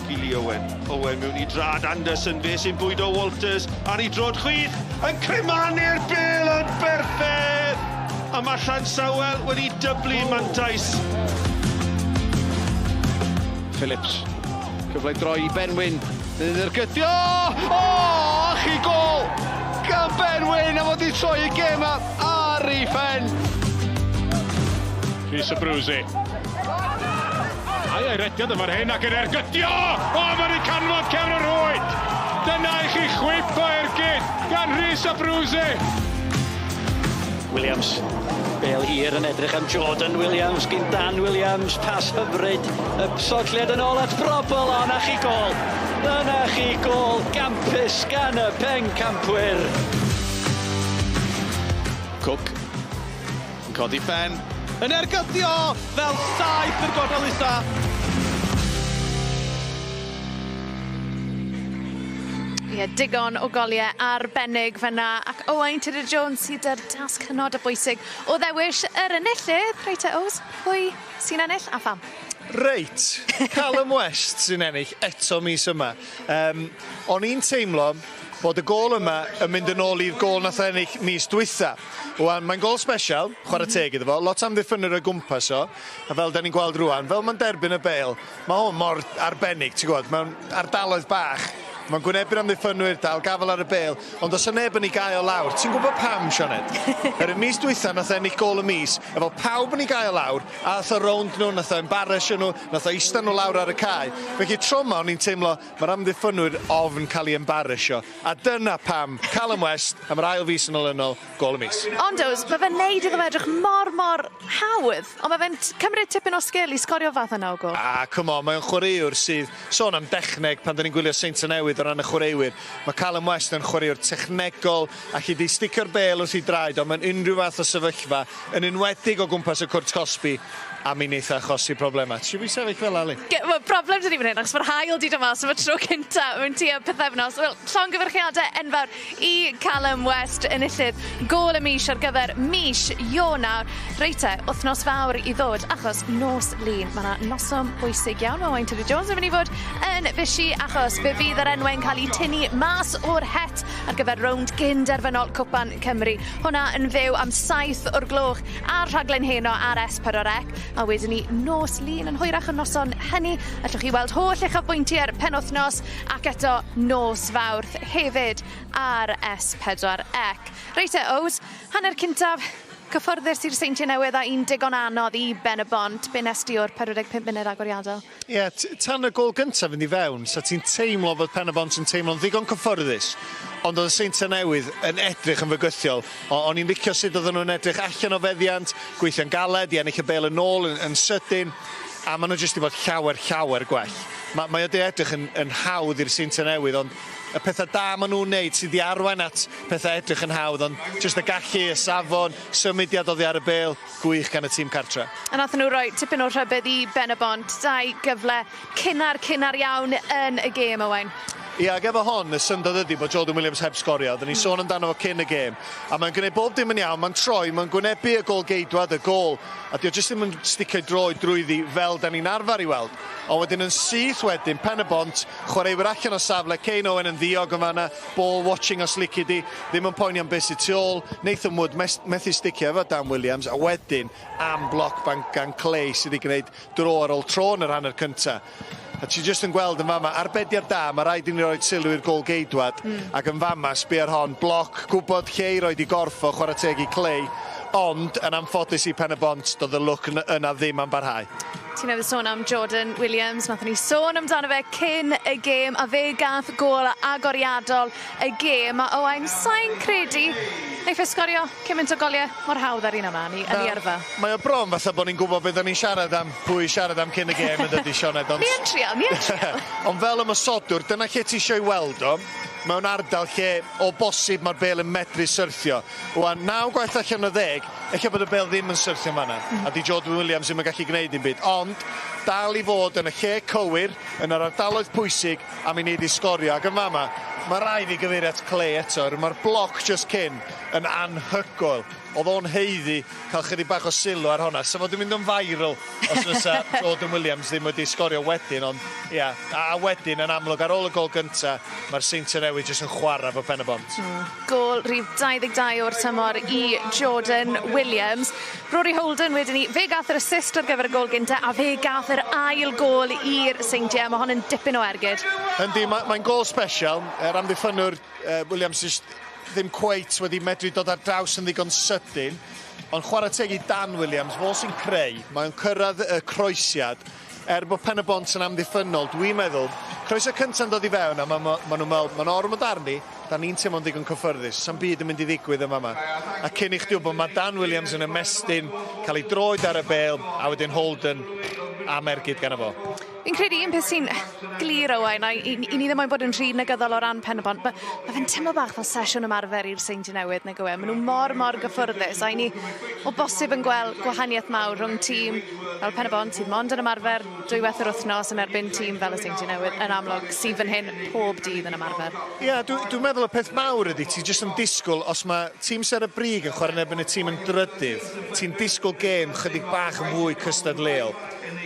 Gili Owen mewn i drad Anderson, fe sy'n bwydo Walters ar ei drod chwith yn crimanu'r bêl yn berffedd. A mae Lansawel wedi dyblu mantais. Phillips, cyfle droi i Benwyn, bydd yr gydio! O, chi gol! Gan Benwyn a fod i troi y gêm ar ei phen. Rhys y Brwsi. Ai rediad yma'r hyn ac yn ergydio! O, mae'n ei canfod cefn y rwyd! Dyna i chi chwip o ergyd gan Rhys y Brwsi. Williams, bêl hir yn edrych am Jordan Williams, gyn Dan Williams, pas hyfryd, y sodliad yn ôl at Brobl, o, na chi gol! Dyna chi gol, gampus gan y pencampwyr. Cook, yn codi pen, yn ergydio fel saith yr godol isa. Ie, digon o goliau arbennig fyna ac Owain Tudur-Jones sydd â'r dasg hynod o bwysig o ddewis yr enillydd. Reit Ows, pwy sy'n ennill a pham? Reit, Callum West sy'n ennill eto mis yma. O'n i'n teimlo bod y gol yma yn mynd yn ôl i'r gol nath ennill mis dwytha. Wan, mae'n gol special, chwarae teg iddo fo, lot am ddiffynwyr o gwmpas o, a fel da ni'n gweld rwan, fel mae'n derbyn y bêl, mae hwn mor arbennig, ti'n gwybod, mewn ardaloedd bach, Mae'n gwynebu'r amddiffynwyr dal gafel ar y bêl, ond os o neb yn ei gael lawr, ti'n gwybod pam, Sioned? Yr y mis dwytha nath ennill gol y mis, efo pawb yn ei gael lawr, a nath o rownd nhw, nath o embarrassio nhw, nath o ista nhw lawr ar y cae. Felly tro ma, o'n i'n teimlo, mae'r amddiffynwyr ofn cael ei embarrassio. A dyna pam, Callum West, am yr ail fis yn olynol, gol y mis. Ond oes, mae fe'n neud iddo fe edrych mor hawdd, ond mae fe'n cymryd tipyn o sgil i sgorio fath yna o gol. Come on, mae'n chwaraewr sydd sôn am dechneg pan dyn ni'n gwylio Seintiau Newydd o ran y chwaraewyr. Mae Callum West yn chwaraewr technegol ac i di sticio'r bêl wrth i draed, ond mae'n unrhyw fath o sefyllfa yn enwedig o gwmpas y cwrt Cosby a mi wneith achosi problemau. Ti'n fi sefyll fel Ali? Problem dyn ni fan hyn, achos mae'r hael di dyma, so mae tro cynta mewn tua pythefnos. Wel, llongyfarchiadau enfawr i Callum West enillydd gol y mis ar gyfer mis Ionawr. Reite, wythnos fawr i ddod, achos nos lun. Mae yna noson bwysig iawn. Mae Wayne Jones yn mynd i fod yn fysi, achos fe fydd yr enwau'n cael ei tynnu mas o'r het ar gyfer rownd gynderfynol Cwpan Cymru. Hwna yn fyw am 7 o'r gloch a'r rhaglen heno ar S4C. A wedyn ni nos lun yn hwyrach y noson hynny. Allwch chi weld holl eich afbwyntiau'r penwythnos ac eto nos fawrth hefyd ar S4C. Reit Ows, hanner cyntaf, cyfforddus i'r Seintiau Newydd a un digon anodd i Pen-y-bont. Be nes di o'r 45 munud agoriadol? Ie, tan y gol gyntaf fynd i fewn, so ti'n teimlo bod Pen-y-bont yn teimlo'n ddigon cyfforddus. Ond oedd y Seintiau Newydd yn edrych yn fygythiol. O'n i'n licio sut oedden nhw'n edrych allan o feddiant, gweithio'n galed, i ennill y bêl yn ôl yn sydyn, a maen nhw jyst i bod llawer gwell. Mae o di edrych yn hawdd i'r Seintiau Newydd, ond y pethau da maen nhw'n neud sydd i arwain at pethau edrych yn hawdd, ond jyst y gallu, y safon, symudiad oddi ar y bêl, gwych gan y tîm cartre. A nath nhw roi tipyn o rhybydd i Pen-y-bont, 2 gyfle cynnar iawn yn y gêm, Owain. Ie, ac efo hon, y syndod ydi bod Jordan Williams heb sgorio. Oedden ni'n sôn amdano fo cyn y gêm. A mae'n gwneud bob dim yn iawn, mae'n troi, mae'n gwynebu y gol geidwad, y gol. A di o jyst ddim yn sticio droed drwyddi fel da ni'n arfer i weld. O wedyn yn syth wedyn, Pen-y-bont, chwaraewyr allan o safle, Kane Owen yn ddiog yn fanna, ball watching os lici di, ddim yn poeni am beth sydd tu ôl. Nathan Wood methu sticio efo Dan Williams, a wedyn am bloc gan Clay sydd wedi gwneud dro ar ôl tro yn yr hanner cynta. A ti jyst yn gweld yn fama, arbediad da, mae rhaid i ni roed sylw i'r gol geidwad, ac yn fama, sbi ar hon, bloc, gwybod lle i roed i gorffo, chwarae teg i Clay, ond yn amffodus i Pen-y-bont, doedd y look yna ddim am barhau. Ti'n meddwl sôn am Jordan Williams, nath ni sôn amdano fe cyn y gêm, a fe gath gol agoriadol y gêm. A Owain, sa'n credu, neu sgorio cymaint o goliau mor hawdd ar un yma, yn ei arfa? Mae o bron fatha bod ni'n gwybod beth o'n ni'n siarad am, pwy siarad am cyn y gêm yn dydi, Sioned. Ni yn trial. Ond fel ymysodwr, dyna lle ti eisiau weld o, mewn ardal lle o bosib mae'r bêl yn medru syrthio. Wan, 9 gwaith allan o 10, eich bod y bêl ddim yn syrthio fanna. A di Jordan Williams ddim yn gallu gwneud dim byd. Ond, dal i fod yn y lle cywir, yn yr ardaloedd pwysig, am i wneud i sgorio. Ac yn fama, mae rhaid i gyfeirio at Clay eto. Mae'r bloc just cyn yn anhygoel. Oedd o'n heiddi cael chydig bach o sylw ar honna. So fod yn mynd yn viral os fysa Jordan Williams ddim wedi sgorio wedyn. Ond ia, a wedyn yn amlwg ar ôl y gol gynta, mae'r Seintiau Newydd jyst yn chwarae fo Pen-y-bont. Gol rhif 22 o'r tymor i Jordan Williams. Rory Holden wedyn ni, fe gath yr assist ar gyfer y gol gynta, a fe gath yr ail gol i'r Seintiau. Mae hon yn dipyn o ergyd. Yndi, mae'n gol special. Yr amddiffynwr Williams ddim cweit wedi medru dod ar draws yn ddigon sydyn, ond chwarae teg i Dan Williams, fo sy'n creu, mae'n cyrraedd y croesiad, bod Pen-y-bont yn amddiffynol, dwi'n meddwl, croeso cynta'n dod i fewn, a maen nhw'n meddwl, mae'n ormod arni, da ni'n teimlo'n ddigon cyffyrddus, sa'n byd yn mynd i ddigwydd yma yma. A cyn i chdi wybod, mae Dan Williams yn ymestyn, cael ei droed ar y bêl, a wedyn Holden am ergyd gan efo. Fi'n credu un peth sy'n glir Owain, a i ni ddim moyn bod yn rhy negyddol o ran Pen-y-bont, mae fe'n teimlo bach fel sesiwn ymarfer i'r Seintiau Newydd nag yw e. Maen nhw mor gyffyrddus, a i ni o bosib yn gweld gwahaniaeth mawr rhwng tîm fel Pen-y-bont sydd mond yn ymarfer dwywaith yr wythnos yn erbyn tîm fel y Seintiau Newydd yn amlwg sydd fan hyn pob dydd yn ymarfer. Ie, dwi'n meddwl y peth mawr ydy, ti jyst yn disgwyl, os mae tîm ser y brig yn chwarae nebyn y tîm yn drydydd, ti'n disgwyl gêm chydig bach yn fwy cystadleol.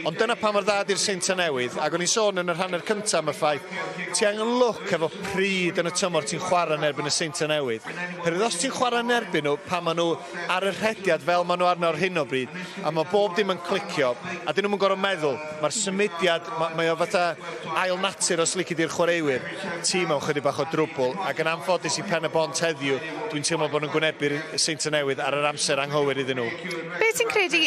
Ond dyna pa mor dda di'r Seintiau Newydd, ac o'n i'n sôn yn y rhanner cyntaf am y ffaith, ti angen look efo pryd yn y tymor ti'n chwarae yn erbyn y Seintiau Newydd. Herwydd os ti'n chwarae yn erbyn nhw, pan maen nhw ar y rhediad fel maen nhw arno ar hyn o bryd, a mae bob dim yn clicio, a dyn nhw'n gorfod meddwl, mae'r symudiad, mae o fatha ail natur os lici di'r chwaraewyr, ti mewn chydig bach o drwbl, ac yn anffodus i Pen-y-bont heddiw, dwi'n teimlo bod nhw'n gwynebu'r Seintiau Newydd ar yr amser anghywir iddyn nhw. Be ti'n credu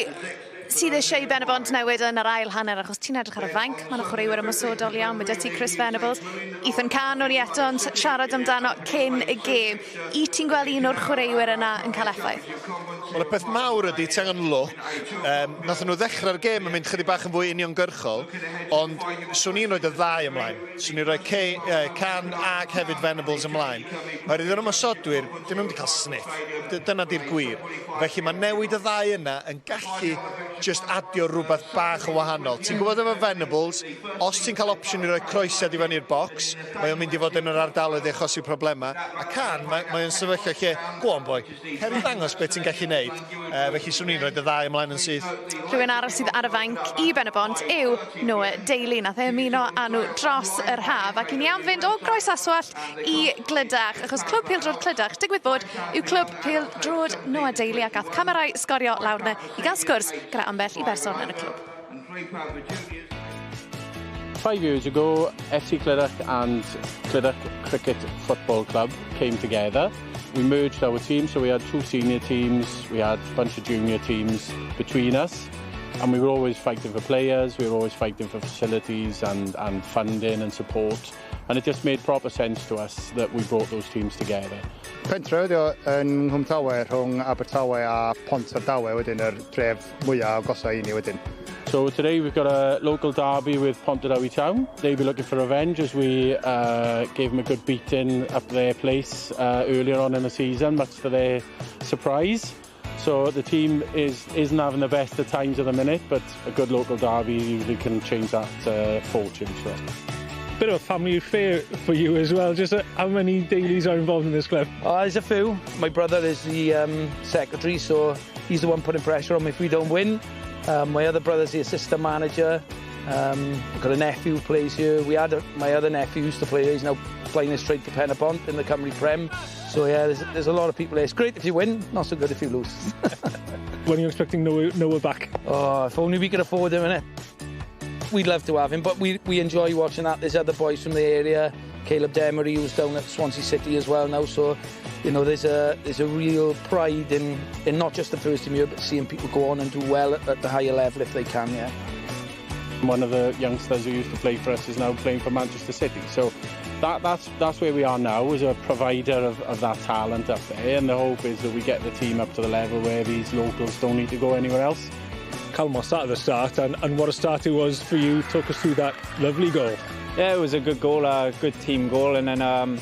sydd eisiau Pen-y-bont newid yn yr ail hanner, achos ti'n edrych ar y fainc, mae'n chwaraewyr ymosodol iawn, mae 'da ti Chris Venables, Ethan Can o'n i eto'n siarad amdano cyn y gêm. I ti'n gweld un o'r chwaraewyr yna yn cael effaith? Wel, y peth mawr ydy ti angen look. Nath nhw ddechrau'r gêm yn mynd chydig bach yn fwy uniongyrchol, ond swn i'n rhoid y ddau ymlaen. Swn i'n rhoi Can ac hefyd Venables ymlaen. Oherwydd yn ymosodwyr, dyn nhw'n wedi cael sniff. Dyna di'r gwir. Felly mae newid y ddau yna yn gallu just adio rhywbeth bach o wahanol. Ti'n gwybod efo Venables, os ti'n cael opsiwn i roi croesiad i fyny i'r bocs, mae o'n mynd i fod yn yr ardaloedd i achosi problema. A Can, mae o'n sefyllfa lle, go on boi, cer i ddangos beth ti'n gallu neud. Felly swn i'n rhoi y ddau ymlaen yn syth. Rhywun arall sydd ar y fainc i Pen-y-bont yw Neuadd. Nath e ymuno â nhw dros yr haf, ac i'n iawn fynd o groes aswallt i Glydach, achos clwb Pêl-droed Glydach, digwydd bod, yw clwb Pêl-droed Neuadd a gath camerau Sgorio lawr yna i gael sgwrs gyda ambell i berson yn y clwb. 5 years ago, FC Glydach and Glydach Cricket Football Club came together. We merged our teams, so we had 2 senior teams, we had a bunch of junior teams between us, and we were always fighting for players, we were always fighting for facilities and funding and support, and it just made proper sense to us that we brought those teams together. Pen-droed yn Nghymtawe rhwng Abertawe a Pontardawe wedyn yr dref mwyaf agosau I ni wedyn. So today we've got a local derby with Pontardawe Town. They'll be looking for revenge as we gave them a good beating up their place earlier on in the season, much to their surprise. So the team isn't having the best of times at the minute, but a good local derby usually can change that fortune for us. Bit of a family affair for you as well. Just how many dailies are involved in this club? There's a few. My brother is the secretary, so he's the one putting pressure on me if we don't win. My other brother's the assistant manager. I've got a nephew who plays here. My other nephew used to play here. He's now playing it straight for Pen-y-bont in the Cymru Prem. So yeah, there's a lot of people here. It's great if you win, not so good if you lose. When are you expecting Noah back? Oh, if only we could afford him, innit? We'd love to have him, but we enjoy watching that. There's other boys from the area. Caleb Demery, who's down at Swansea City as well now. So, you know, there's a real pride in not just the first team here, but seeing people go on and do well at the higher level if they can, yeah. One of the youngsters who used to play for us is now playing for Manchester City. So that's where we are now, as a provider of that talent up there. And the hope is that we get the team up to the level where these locals don't need to go anywhere else. Calmo started the start, and what a start it was for you. Took us through that lovely goal. Yeah, it was a good goal, a good team goal, and then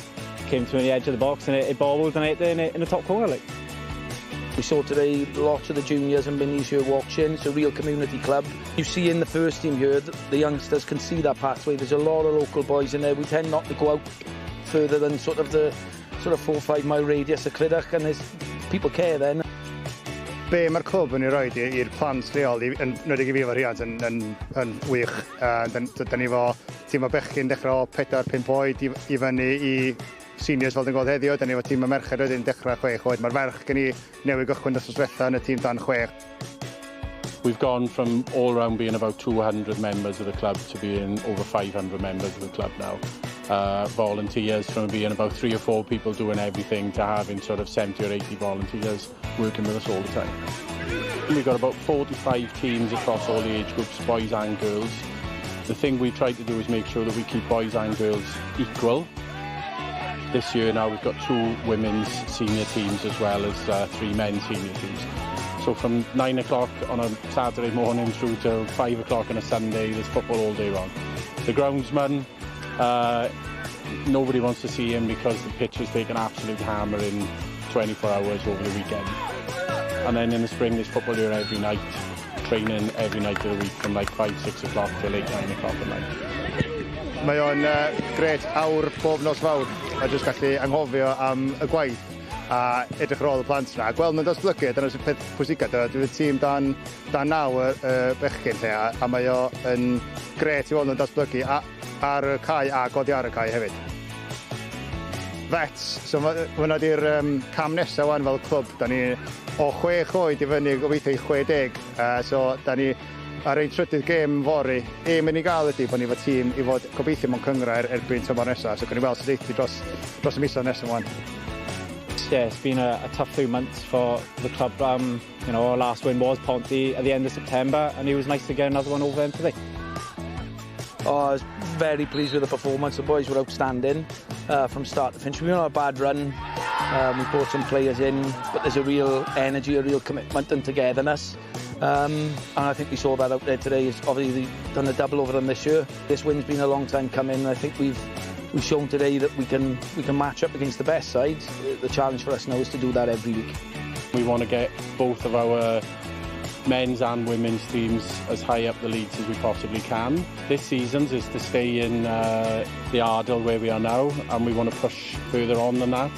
came to the edge of the box and it bobbled and in the top corner. Like. We saw today lots of the juniors and minis here watching. It's a real community club. You see in the first team here, the youngsters can see that pathway. There's a lot of local boys in there. We tend not to go out further than sort of 4 or 5 mile radius of Glydach, and there's people care then. Be mae'r clwb yn ei roed i'r plant leol, yn nedig I fi efo rhiant yn wych. Da ni fo tîm o bechgyn dechrau o 4-5 oed I fyny I seniors fel dyn gweld heddiw. Da ni fo tîm o merched wedyn dechrau 6 oed. Mae'r ferch gen I newid gychwyn dros wrtha yn y tîm dan 6. We've gone from all round being about 200 members of the club to being over 500 members of the club now. Volunteers, from being about 3 or 4 people doing everything to having sort of 70 or 80 volunteers working with us all the time. We've got about 45 teams across all the age groups, boys and girls. The thing we try to do is make sure that we keep boys and girls equal. This year now we've got 2 women's senior teams as well as 3 men's senior teams. So from 9 o'clock on a Saturday morning through to 5 o'clock on a Sunday, there's football all day long. The groundsman, nobody wants to see him because the pitch is taking an absolute hammer in 24 hours over the weekend. And then in the spring there's football here every night, training every night of the week from like 5-6 o'clock till 8-9 o'clock at night. Mae o'n gret awr bob nos fawr a jyst gallu anghofio am y gwaith a edrych ar ôl y plant yna. A gweld nhw'n datblygu, dyna'r peth pwysicaf. Dwi'n tîm dan naw y bechgyn lle, a mae o yn gret i weld nhw'n datblygu ar y cae a godi ar y cae hefyd. Vets, so hwnna di'r cam nesaf wan fel clwb. Da ni o 6 oed i fyny gobeithio i 60, so da ni ar ein trydydd gêm fori. Mynd i gael ydy bod ni fo tîm i fod gobeithio mewn Gynghrair erbyn tymor nesaf, so gan ni weld sydd eithaf dros y misoedd nesaf wan. Yeah, it's been a tough few months for the club. You know, our last win was Ponty at the end of September, and it was nice to get another one over them today. Oh, I was very pleased with the performance. The boys were outstanding from start to finish. We were on a bad run. We brought some players in, but there's a real energy, a real commitment and togetherness. And I think we saw that out there today. It's obviously done a double over them this year. This win's been a long time coming. I think we've shown today that we can match up against the best sides. The challenge for us now is to do that every week. We want to get both of our men's and women's teams as high up the leagues as we possibly can. This season's is to stay in the Ardal where we are now, and we want to push further on than that.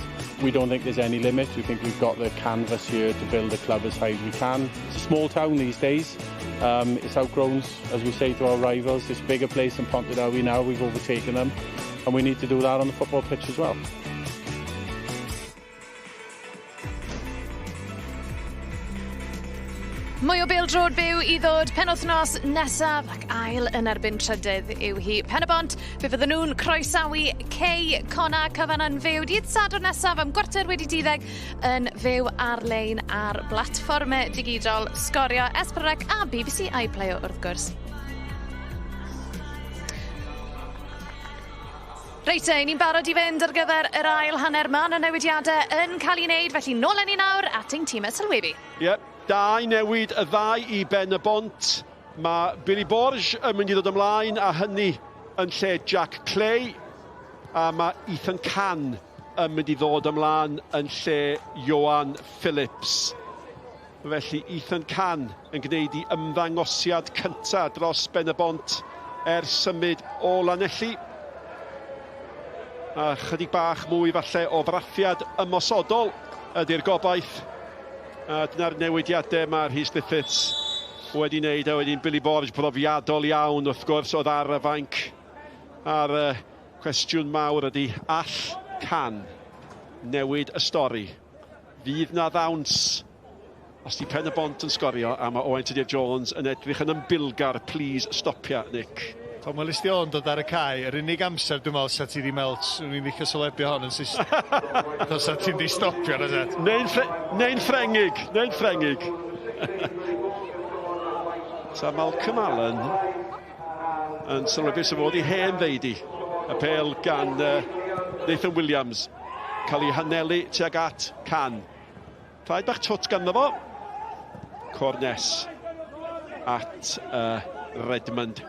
We don't think there's any limit. We think we've got the canvas here to build a club as high as we can. It's a small town these days. It's outgrown, as we say to our rivals, this bigger place than Pontydawy now. We've overtaken them, and we need to do that on the football pitch as well. Mwy o Pêl-droed byw I ddod penwythnos nesaf ac ail yn erbyn trydydd yw hi Pen-y-bont. Fe fydden nhw'n croesawu Cei Conna cyfan yn fyw dydd Sadwrn nesaf am gwarter wedi 12 yn fyw ar-lein ar blatfformau digidol Sgorio, Parc a BBC iPlayer wrth gwrs. Reit, ni'n barod I fynd ar gyfer yr ail hanner man o newidiadau yn cael ei wneud, felly nôl ni nawr at ein tîmau sylwebu. Yep. Dau newid y ddau I Pen-y-bont. Mae Billy Borge yn mynd I ddod ymlaen a hynny yn lle Jack Clay. A mae Ethan Can yn mynd I ddod ymlaen yn lle Johan Phillips. Felly Ethan Can yn gwneud I ymddangosiad cyntaf dros Pen-y-bont symud o Lanelli. A chydig bach mwy falle o fraffiad ymosodol ydy'r gobaith. A dyna'r newidiadau mae'r Rhys Griffiths wedi wneud a wedyn Billy Borge brofiadol iawn wrth gwrs oedd ar y fainc a'r cwestiwn mawr ydy all Can newid y stori. Fydd na ddawns os di Pen-y-bont yn sgorio a mae Owen Tudur-Jones yn edrych yn ymbilgar, please stopia Nick. Tom Welistia'n dod ar y cae, yr unig amser dwi'n meddwl sa ti di meld, swn i'n licio sylebio hon yn Saesneg. Os sa ti'n di stopio na set. Neu'n ffrengig. Sa Malcolm Allen yn sylwebu sef fod I hen ddeudi. Y pêl gan Nathan Williams. Cael ei hanelu tuag at Can. Rhaid bach twt ganddo fo. Cornes at Redmond.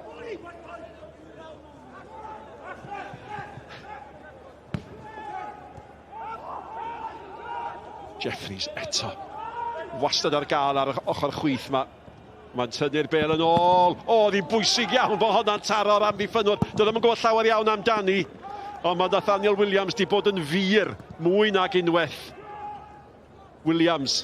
Jeffries eto. Wastad ar gael ar ochr chwith Mae'n tynnu'r bêl yn ôl. O, ddi'n bwysig iawn bod hwnna'n taro ar amddiffynwyr. Doedd ddim yn gwybod llawer iawn amdani. Ond mae Nathaniel Williams di bod yn fur mwy nag unwaith. Williams.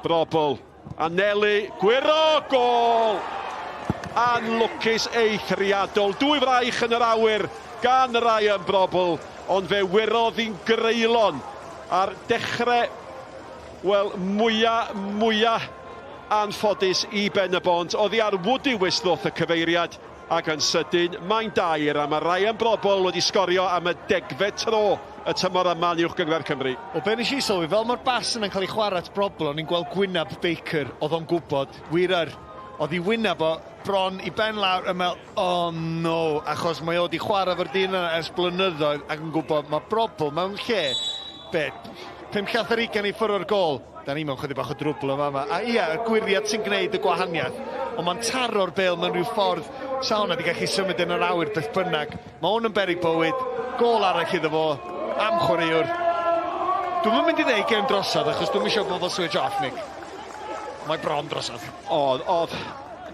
Brobl. Aneli. Gwiro. Gol. Anlwcus eithriadol. Dwy fraich yn yr awyr gan Ryan Brobl. Ond fe wirodd hi'n greulon ar dechrau, wel, mwyaf anffodus I Pen-y-bont. Oedd hi ar Woody Wisddoth y cyfeiriad ac yn sydyn. Mae'n dair a mae Ryan Brobl wedi sgorio am y 10fed tro y tymor yma yn Uwch Gynghrair Cymru. O be nes I sylwi, fel mae'r bas yna'n cael ei chwarae at Brobl, o'n i'n gweld Gwynab Baker, oedd o'n gwybod, wir oedd I wynab o bron I ben lawr yn meddwl, oh no, achos mae o wedi chwarae fo'r dyn yna ers blynyddoedd ac yn gwybod mae Brobl mewn lle, 520 I ffwrdd o'r gol. Da ni mewn chydig bach o drwbl yma. A ia, y gwiriad sy'n gwneud y gwahaniaeth, ond mae'n taro'r bêl mewn rhyw ffordd sa hwnna wedi gallu symud yn yr awyr beth bynnag. Mae hwn yn beryg bywyd, gol arall iddo fo, am chwaraewr. Dwi'n mynd I ddeud gêm drosodd, achos dwi'n eisiau bod fel switch off, Nick. Mae bron drosodd.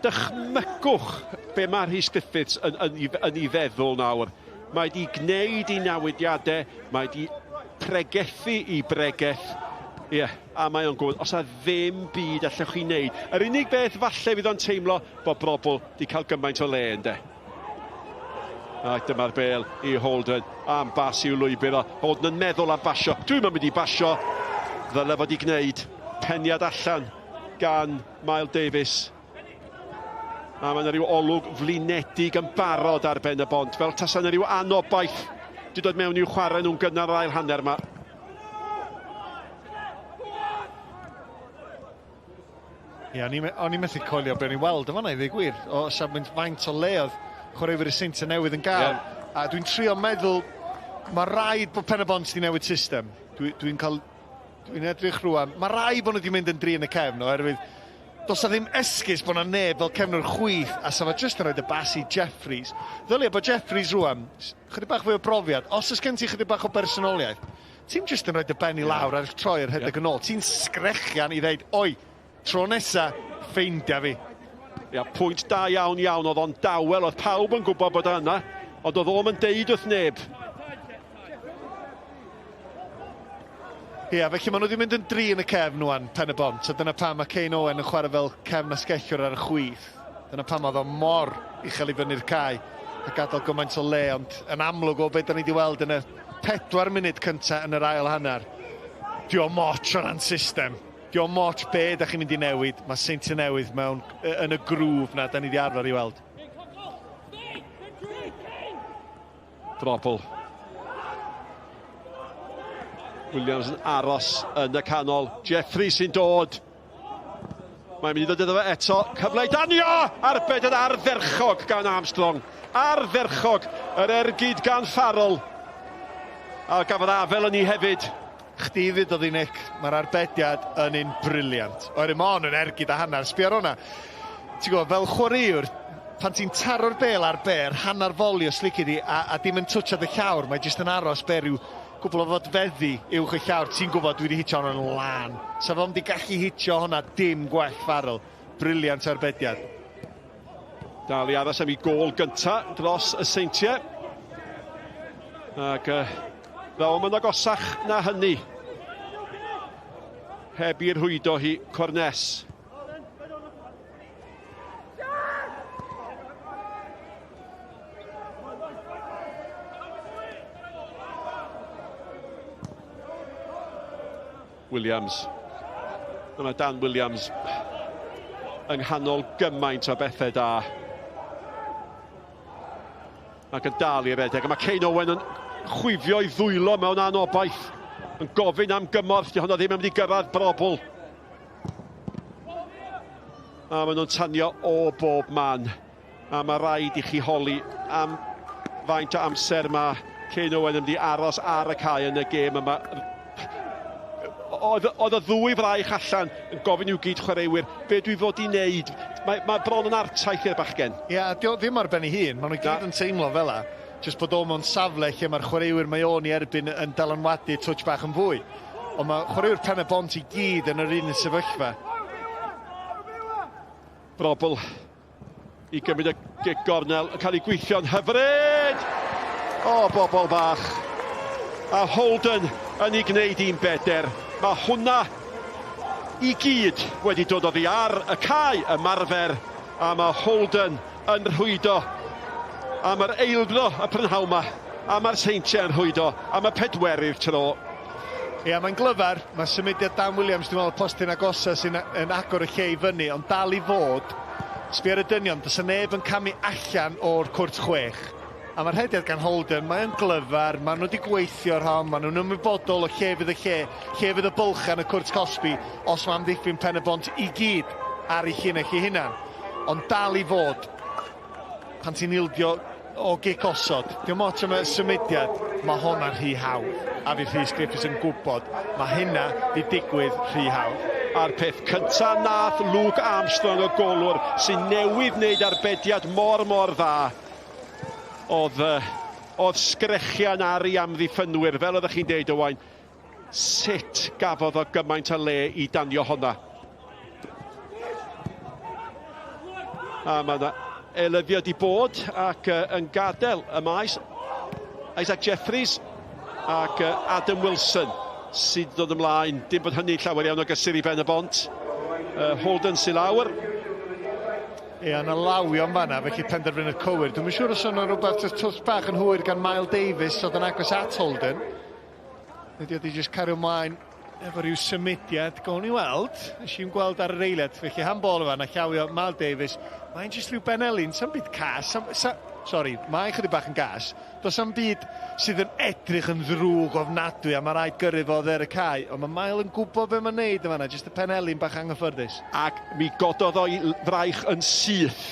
Dychmygwch be mae Rhys Griffiths yn ei feddwl nawr. mae di gwneud I newidiadau, mae di pregethu I bregeth. Ie, a mae o'n gwybod, os a ddim byd allwch chi wneud. Yr unig beth falle fydd o'n teimlo bod Brobl di cael gymaint o le ynddo. A dyma'r bêl I Holden, am bas i'w lwybr o. Holden yn meddwl am basio. Dwi'n mynd I basio. Ddyle fod I gwneud peniad allan gan Miles Davies. A mae yna rhyw olwg flinedig yn barod ar Pen-y-bont. Fel tasa yna rhyw anobaith. Di dod mewn i'w chwarae nhw'n gynnar ail hanner yma. Ie, o'n I methu coelio be o'n I weld y fanna I ddweud gwir, o safbwynt faint o leodd chwaraewyr y Seintiau Newydd yn gael. Yeah. A dwi'n trio meddwl, mae rhaid bod Pen-y-bont wedi newid system. Dwi'n edrych rwan, mae rhaid bod nhw wedi mynd yn dri yn y cefn, oherwydd does na ddim esgus bod na neb fel cefnwr chwith, a sef jyst yn rhoi y bas I Jeffries. Ddylia bod Jeffries rwan, chydig bach fwy o brofiad, os ys gen ti chydig bach o personoliaeth, ti'n jyst yn rhoi dy ben I lawr ar troi ar hydeg yn ôl, ti'n sgrechian I ddeud, oi, tro nesa, ffeindia fi. Ia, pwynt da iawn, oedd o'n dawel, oedd pawb yn gwybod bod yna, ond oedd o'n deud wrth neb. Ia, felly maen nhw wedi mynd yn dri yn y cefn wan, Pen-y-bont, a dyna pam mae Cain Owen yn chwarae fel cefn asgellwr ar y chwith. Dyna pam oedd o mor uchel I fyny'r cae a gadael gymaint o le, ond yn amlwg o beth da ni wedi weld yn y 4 munud cyntaf yn yr ail hanner. Di o moch o ran system. Di o moch be da chi'n mynd I newid. Mae Seintiau Newydd mewn yn y grŵf na da ni wedi arfer I weld. Brobl. Williams yn aros yn y canol. Jeffrey sy'n dod. Mae'n mynd I ddod iddo fe eto. Cyfle I danio! Arbed yn ardderchog gan Armstrong. Ardderchog. Yr ergyd gan Farrell. A gafodd Afel yn I hefyd. Chdi fyd oedd I Nick, mae'r arbediad yn un briliant. Oherwydd mae o'n yn ergyd a hanner. Sbio ar hwnna. Ti'n gwybod, fel chwaraewr, pan ti'n taro'r bêl ar ber, hanner foli os lici di, a dim yn twtsiad y llawr, mae jyst yn aros ber yw gwbl o fodfeddi uwch y llawr. Ti'n gwybod, dwi wedi hitio hwnna'n lan. So fe wedi gallu hitio hwnna dim gwell Farrell. Briliant arbediad. Dal I aros am I gôl gynta dros y Seintiau. Ac fel mae'n agosach na hynny. Heb i'r hwydo hi Cornes. Williams. Mae Dan Williams yng nghanol gymaint o bethau da. Ac yn dal i'r redeg. Mae Cain Owen yn chwifio I ddwylo mewn anobaith. Yn gofyn am gymorth. Di hwnna ddim yn mynd I gyrraedd Brobl. A maen nhw'n tanio o bob man. A mae rhaid I chi holi am faint o amser mae Cain Owen yn mynd I aros ar y cae yn y gêm yma. Oedd y ddwy fraich allan yn gofyn i'w gyd chwaraewyr be dwi fod I wneud. Mae bron yn artaith i'r bachgen. Ia, ddim ar ben I hun. Maen nhw gyd yn teimlo fel la. Jyst bod o mewn safle lle mae'r chwaraewyr mae o'n I erbyn yn dylanwadu twtch bach yn fwy. Ond mae chwaraewyr Pen-y-bont I gyd yn yr un sefyllfa. Brobl I gymryd y gig gornel yn cael ei gweithio'n hyfryd. O, bobl bach. A Holden yn ei gwneud un beder. Mae hwnna I gyd wedi dod oddi ar y cae ymarfer. A mae Holden yn rhwydo. A mae'r eildro y prynhawn yma. A mae'r Seintiau yn rhwydo. A mae pedwerydd tro. Ia, mae'n glyfar. Mae symudiad Dan Williams, dwi'n meddwl, postyn agosa sy'n yn agor y lle I fyny, ond dal I fod. Sbio ar y dynion, does neb yn camu allan o'r cwrt 6. A mae'r hediad gan Holden, mae'n glyfar, maen nhw wedi gweithio'r hon, maen nhw'n ymwybodol o lle fydd y bylchan y cwrt Cosby, os mae'n ddiffyn Pen-y-bont I gyd ar ei llinell I hunan. Ond dal I fod, pan ti'n ildio o gig osod, diolch moch am y symudiad, mae hwnna'n rhy hawdd. A fydd Rhys Griffiths yn gwybod, mae hynna di digwydd rhy hawdd. A'r peth cynta nath Luke Armstrong y golwr sy'n newydd wneud arbediad mor dda. Oedd sgrechian ar ei amddiffynwyr, fel oeddech chi'n deud Owain, sut gafodd o gymaint o le I danio honna. A mae yna elyddiad I bod ac yn gadael y maes. Isaac Jeffries ac Adam Wilson sydd dod ymlaen. Dim bod hynny llawer iawn o gysur i Pen-y-bont. Holden sy'n lawr. Ie, yna lawi o'n fanna, felly penderfynu cywir. Dwi'n siŵr os yna rhywbeth twll bach yn hwyr gan Miles Davies oedd yn agos at Holden. Ydy wedi jyst cario ymlaen efo rhyw symudiad. Gawn ni weld. Nes i'n gweld ar yr eiliad. Felly handball yma, na llawio Miles Davies. Mae'n jyst rhyw benelin, sa'n byd cas. Sori, mae'n chydig bach yn gas. Does am byd sydd yn edrych yn ddrwg ofnadwy a mae rhaid gyrru fo dder y cae. Ond mae Miles yn gwybod be mae'n neud yma, jyst y penelin bach anghyffyrddus. Ac mi gododd o'i fraich yn syth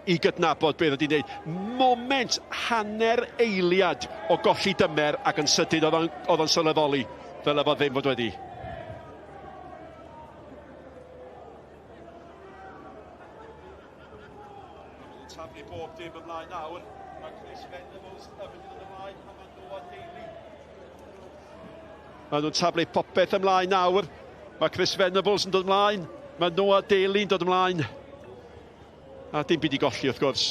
i gydnabod beth oedd hi'n neud. Moment hanner eiliad o golli dymer ac yn sydyn oedd o'n sylweddoli fel efo ddim fod wedi. Taflu bob dim ymlaen nawr. Mae Chris Venables yn mynd ymlaen a mae Neuadd Daly. Mae nhw'n taflu popeth ymlaen nawr. Mae Chris Venables yn dod ymlaen. Mae Neuadd Daly'n dod ymlaen. A dim byd i golli wrth gwrs.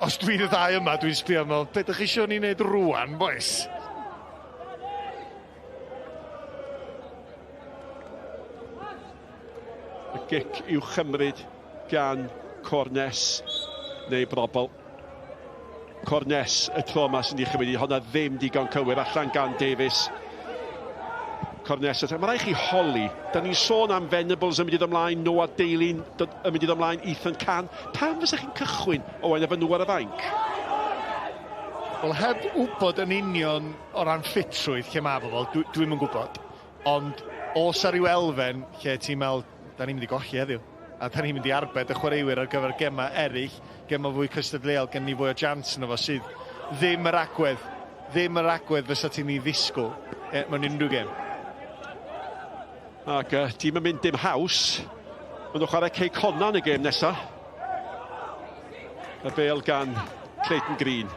Os dwi'n y ddau yma, dwi'n sbio mewn, beth ydych chi isio ni wneud rwan, boes? Y gic i'w chymryd gan Cornes neu Brobl. Cornes y tro yma sy'n ei chymryd, hwnna ddim digon cywir allan gan Davies. Cornes, mae rhaid chi holi. Da ni'n sôn am Venables yn mynd i ddod Neuadd Daly'n yn mynd i ddod ymlaen, Ethan Can. Pam fysa chi'n cychwyn o wain efo nhw ar y fainc? Wel, heb wybod yn union o ran ffitrwydd lle mae bobl, dwi'n yn gwybod. Ond os ar ryw elfen lle ti'n meddwl, da ni'n mynd i golli heddiw. A da ni'n mynd i arbed y chwaraewyr ar gyfer gema eraill, gema fwy cystadleuol gen ni fwy o jans yn efo sydd ddim yr agwedd. Ddim yr agwedd fysa ti'n ei ddisgwyl mewn unrhyw gem. Ac dim yn mynd dim haws. Maen nhw'n chwarae Cey Conna yn y gêm nesaf. Y bêl gan Clayton Green.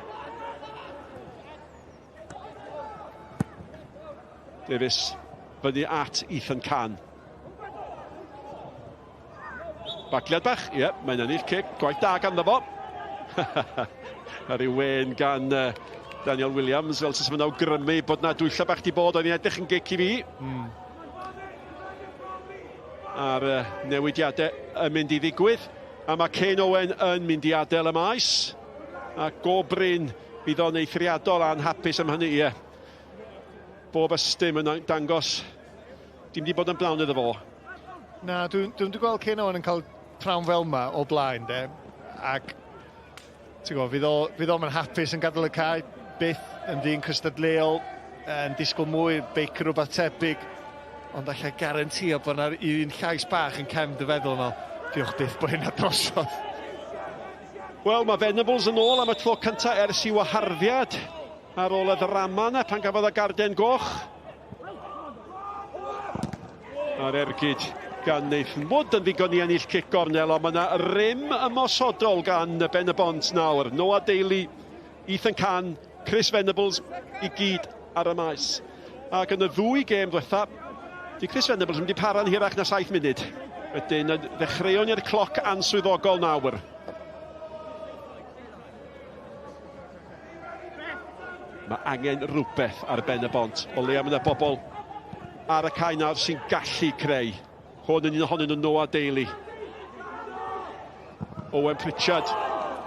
Davies fyny at Ethan Can. Bagliad bach, ie, mae'n ennill cic, gwaith da ganddo fo. A ryw wen gan Daniel Williams, fel sy'n mynd awgrymu bod na dwylla bach di bod, oedd hi'n edrych yn gic i fi. A'r newidiadau yn mynd i ddigwydd. A mae Kane Owen yn mynd i adael y maes. A Gobryn bydd o'n eithriadol a'n hapus am hynny, ie. Bob ystym yn dangos dim di bod yn blawn iddo fo. Na, dwi'n gweld Kane Owen yn cael trawn fel yma o blaen, de. Ac, ti'n gwybod, fydd o'n hapus yn gadael y cae, byth yn dyn cystadleuol, yn disgwyl mwy, beic rhywbeth tebyg. Ond allai garantio bod yna un llais bach yn cefn dy feddwl yno. Diolch byth bod hynna drosodd. Wel, mae Venables yn ôl am y tro cyntaf ers i waharddiad ar ôl y ddrama yna pan gafodd y garden goch. A'r ergyd gan Nathan Wood yn ddigon i ennill cic gornel, ond mae yna rym ymosodol gan Pen-y-bont nawr. Neuadd Daly, Ethan Can, Chris Venables i gyd ar y maes. Ac yn y ddwy gêm diwetha, di Chris Venables yn mynd i para'n hirach na 7 munud. Wedyn, ddechreuwn i'r cloc answyddogol nawr. Mae angen rhywbeth ar Pen-y-bont. O leia mae yna bobl ar y cae nawr sy'n gallu creu. Hwn yn un ohonyn nhw Neuadd Daly. Owen Pritchard.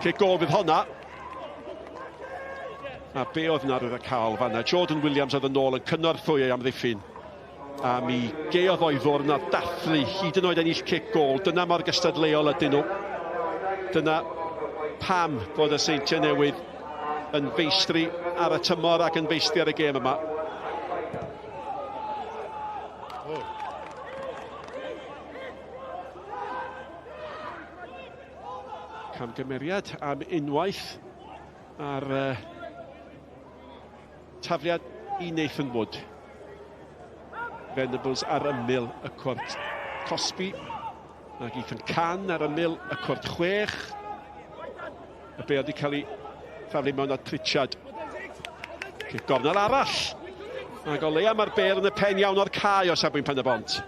Cic gol fydd honna. A be oedd yna ar y cael fanna? Jordan Williams oedd yn ôl yn cynorthwy ei amddiffyn. A mi geodd oeddwr yna dathlu hyd yn oed ennill cic gol. Dyna mor gystadleuol ydyn nhw. Dyna pam bod y Seintiau Newydd yn feistri ar y tymor ac yn feistri ar y gêm yma. Camgymeriad am unwaith ar tafliad i Nathan Wood. Venables ar ymyl y cwrt Cosby. Ac Ethan Can ar ymyl y cwrt 6. Y be oedd wedi cael ei thaflu mewn at Pritchard. Cic gornel arall. Ac o leia mae'r bêl yn y pen iawn o'r cae o safbwynt Pen-y-bont.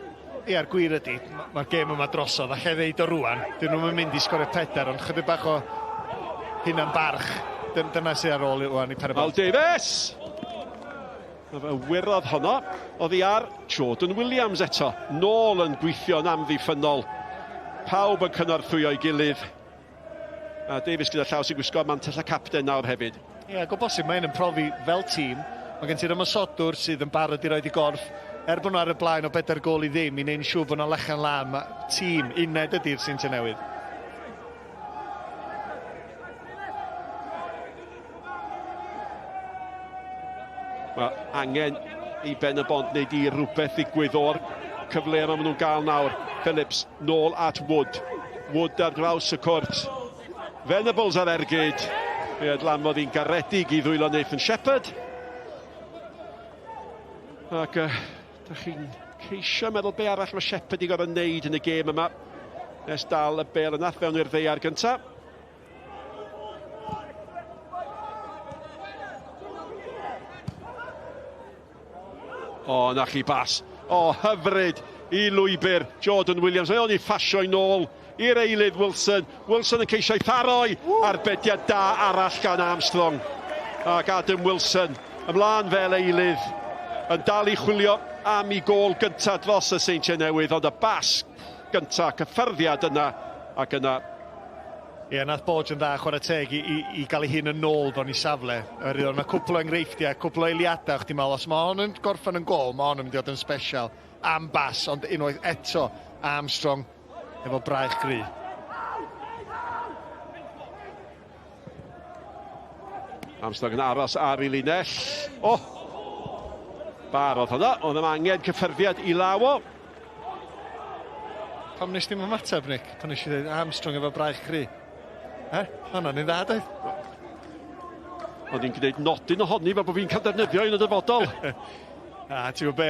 Ia'r gwir ydy, mae'r gêm yma drosodd, allai ddeud o rwan. Dyn nhw'n mynd i sgorio 4, ond chydig bach o hynna'n barch. dyna sy'n ar ôl i Pen-y-bont. Al Davies! Mae fe wirodd honno. Oedd hi ar Jordan Williams eto. Nôl yn gweithio'n amddiffynol. Pawb yn cynorthwyo i gilydd. A Davies gyda llaw sy'n gwisgo mantell a capten nawr hefyd. Ie, go bosib mae'n yn profi fel tîm. Mae gen ti'r ymosodwr sydd yn barod i roed i gorff. Bod nhw ar y blaen o 4 gol i ddim, i wneud yn siŵr bod nhw'n lechan lan. Mae tîm uned ydy'r Seintiau Newydd. Mae angen i Pen-y-bont wneud i rhywbeth ddigwydd o'r cyfle yma maen nhw'n gael nawr. Phillips nôl at Wood. Wood ar draws y cwrt. Venables ar ergyd. Fe adlanfodd hi'n garedig i ddwylo Nathan Shepherd. Ac da chi'n ceisio meddwl be arall mae Shepherd i gorfod wneud yn y gêm yma. Nes dal y bel yna fewn i'r ddeiar gyntaf. O, na chi bas. O, hyfryd i lwybr Jordan Williams. Fe o'n i ffasio i nôl i'r eilydd Wilson. Wilson yn ceisio i tharoi arbediad da arall gan Armstrong. Ac Adam Wilson ymlaen fel eilydd yn dal i chwilio am i gol gyntaf dros y Seintiau Newydd. Ond y bas gyntaf, cyffyrddiad yna ac yna. Ie, nath Borg yn dda chwarae teg i gael ei hun yn nôl fo'n i safle. Oedd yna cwpl o enghreifftiau, cwpl o eiliadau, chdi meddwl, os mae hon yn gorffen yn gol, mae hon yn mynd i fod yn special am bas, ond unwaith eto Armstrong efo braich gry. Armstrong yn aros ar ei linell. O! Barodd hwnna, ond yma angen cyffyrddiad i law o. Pam nes dim ymateb, Nick? Pan nes i ddweud Armstrong efo braich gry? Hwna'n un dda, dweud? Ond i'n gwneud nodyn ohoni fel bod fi'n cael defnyddio un o dyfodol. Ti'n gwybod be?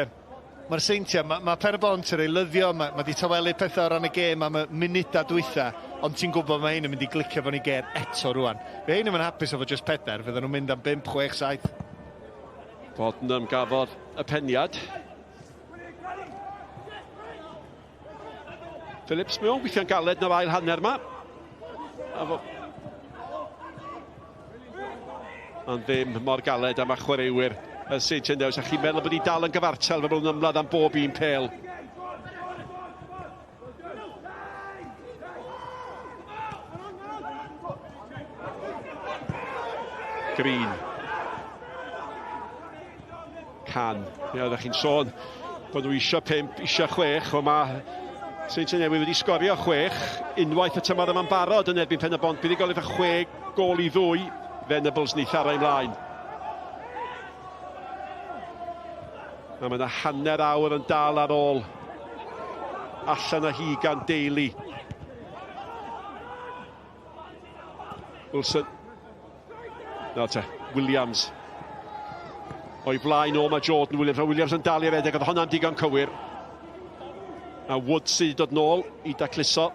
Mae'r Seintiau, mae Pen-y-bont yn ei lyddio, mae di tawelu pethau o ran y gêm am y munudau dwytha, ond ti'n gwybod mae un yn mynd i glicio fo'n i ger eto rwan. Fe un yn hapus efo just 4, fydden nhw'n mynd am 5, 6, 7. Bodnam gafodd y peniad. Phillips mewn gweithio'n galed na'r ail hanner yma. Ond ddim mor galed am y chwaraewyr y Seintiau Newydd. Chi'n meddwl bod hi dal yn gyfartal fe bod nhw'n ymladd am bob un pêl. Green. Can. Oeddech chi'n sôn bod nhw eisiau 5, eisiau 6, ond mae Seintiau Newydd wedi sgorio 6, unwaith y tymor yma'n barod yn erbyn Pen-y-bont. Bydd i golydd 6 gol i 2, Venables ni thara ymlaen. A mae yna hanner awr yn dal ar ôl. Allan o hi gan Daly. Wilson. Na te, Williams. O'i blaen o mae Jordan Williams. A Williams yn dal i'r edrych, oedd hwnna'n digon cywir. A Wood sydd dod nôl i dacluso.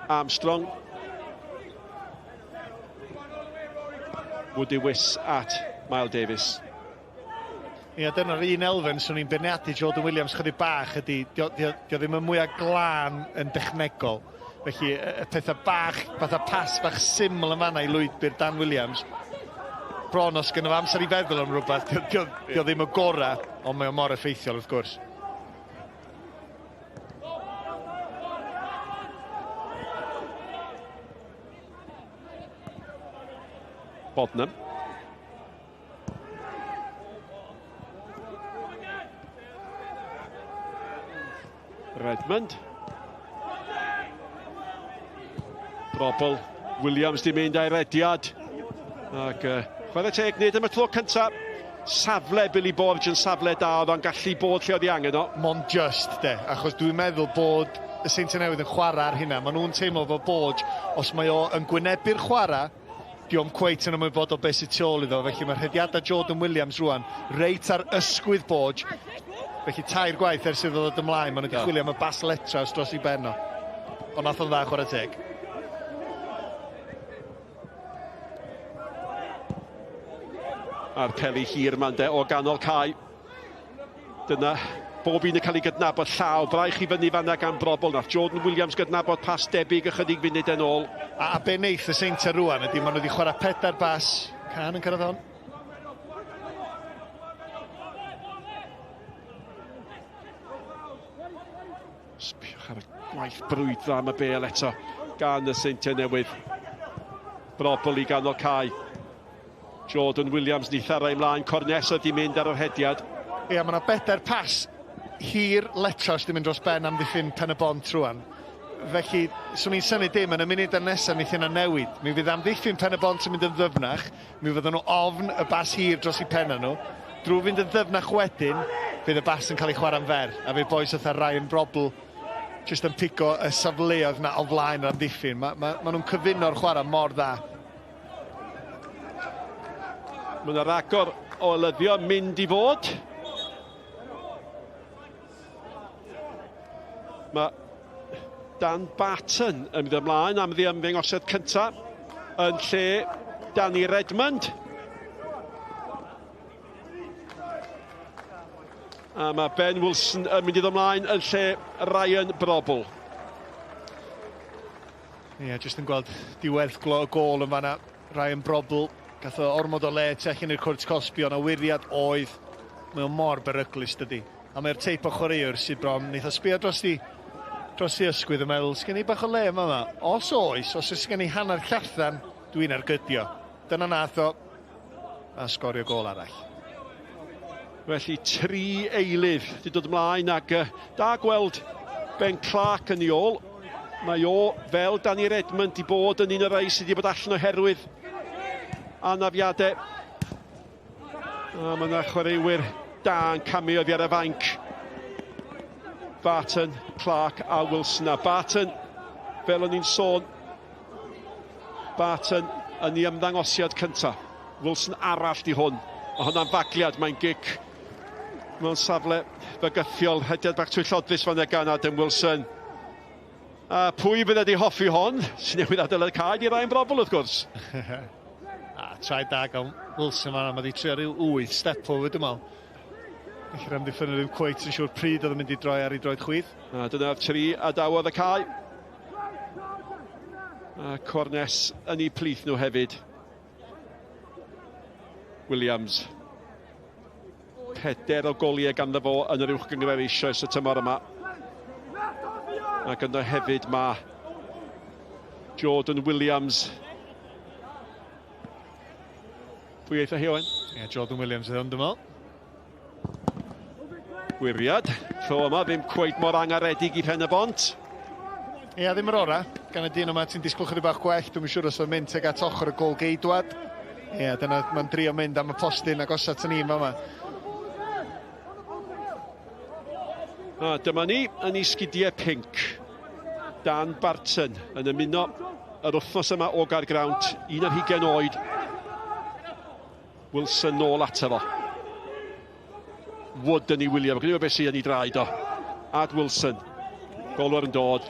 Armstrong. Wood i wis at Miles Davies. Ie, dyna'r un elfen swn i'n beirniadu Jordan Williams chydig bach ydy, dio ddim yn mwyaf glân yn dechnegol. Felly, y pethau bach, fatha pas bach syml yn fanna i lwydbyr Dan Williams. Bron os gynnaf amser i feddwl am rhywbeth, dio ddim y gora, ond mae o mor effeithiol wrth gwrs. Bodnam. Redmond. Brobl. Williams di mynd a'i rediad. Ac chwarae teg nid am y tlo cyntaf. Safle Billy Borg yn safle da oedd o'n gallu bod lle oedd i angen o. Mond just, de. Achos dwi'n meddwl bod y Seintiau Newydd yn chwarae ar hynna. Maen nhw'n teimlo fo Borg, os mae o yn gwynebu'r chwarae, diom cweit yn ymwybodol beth sydd tu ôl iddo. Felly mae'r hediadau Jordan Williams rwan reit ar ysgwydd Borg. Felly 2 gwaith ers iddo ddod ymlaen. Maen nhw wedi chwilio am y bas letraws dros i benno. Ond nath o'n dda chwarae teg. A'r peli hir ma'n de o ganol cae. Dyna bob un yn cael ei gydnabod llaw, braich i fyny fanna gan brobl. Nath Jordan Williams gydnabod pas debyg ychydig funud yn ôl. A be neith y Seintiau rwan ydy, maen nhw wedi chwarae 4 bas. Can yn cyrraedd hon. Sbiwch ar y gwaith brwydro am y bêl eto gan y Seintiau Newydd. Brobl i ganolcau. Jordan Williams ni tharau ymlaen, Cornes ydi mynd ar yr hediad. Ia, mae yna 4 pas hir letros di mynd dros ben am ddiffyn Pen-y-bont rwan. Felly, swn i'n syni dim yn y munud ar nesaf neith yna newid. Mi fydd am ddiffyn Pen-y-bont yn mynd yn ddyfnach. Mi fydden nhw ofn y bas hir dros i penna nhw. Drwy fynd yn ddyfnach wedyn, fydd y bas yn cael ei chwarae'n fer. A fydd boes oedd Ryan Brobl jyst yn pigo y safleoedd na o flaen ar ddiffyn. Ma nhw'n cyfuno'r chwarae mor dda. Mae yna ragor o olyddio mynd i fod. Mae Dan Barton yn mynd ymlaen am ddymddangosiad cyntaf yn lle Danny Redmond. A mae Ben Wilson yn mynd i ddymlaen yn lle Ryan Brobl. Ie, jyst yn gweld diwedd gol yn fanna. Ryan Brobl gath o ormod o le tu allan i'r cwrt Cosby, ond awiriad oedd. Mae o mor beryglus dydi. A mae'r teip o chwaraewr sydd bron, neith o sbio dros i ysgwydd yn meddwl, sgen i bach o le yma. Os oes, os oes gen i hanner llarthan, dwi'n argydio. Dyna nath o, a sgorio gol arall. Felly 3 eilydd wedi dod ymlaen ac da gweld Ben Clark yn ei ôl. Mae o, fel Danny Redmond, i bod yn un o'r rhai sydd wedi bod allan oherwydd anafiadau. A mae yna chwaraewyr da yn cameo oddi ar y fainc. Barton, Clark a Wilson. A Barton, fel o'n i'n sôn, Barton yn ei ymddangosiad cyntaf. Wilson arall di hwn. O hwnna'n fagliad, mae'n gic mewn safle bygythiol. Hediad bach twyllodus fan gan Adam Wilson. A pwy fydd wedi hoffi hon? Sy'n newid adael y caed i Ryan Brobl, wrth gwrs. Trai da gan Wilson fan'na, mae wedi trio rhyw 8 step forward ym meddwl. Felly'r amddiffyn rhyw cweit yn siŵr pryd oedd yn mynd i droi ar ei droed chwith. A dyna'r 3 a dawodd y cae. A Cornes yn ei plith nhw hefyd. Williams. 4 o goliau ganddo fo yn yr uwch Gynghrair eisoes y tymor yma. Ac yno hefyd mae Jordan Williams. Pwy eith o hi oen? Ie, Jordan Williams ydy hwn dymol. Gwiriad. Tro yma ddim cweith mor angaredig i Pen-y-bont. Ie, ddim yr ora. Gan y dyn yma ti'n disgwyl chydig bach gwell. Dwi'n siŵr os o'n mynd ag at ochr y gol geidwad. Ie, dyna mae'n drio mynd am y postyn ag osat yn un yma. A dyma ni yn ei sgidiau pinc. Dan Barton yn ymuno yr wythnos yma o Gaergrawnt. 21 oed. Wilson nôl ato fo. Wood yn ei William. Gwneud beth sy'n ei draed o. Ad Wilson. Golwar yn dod.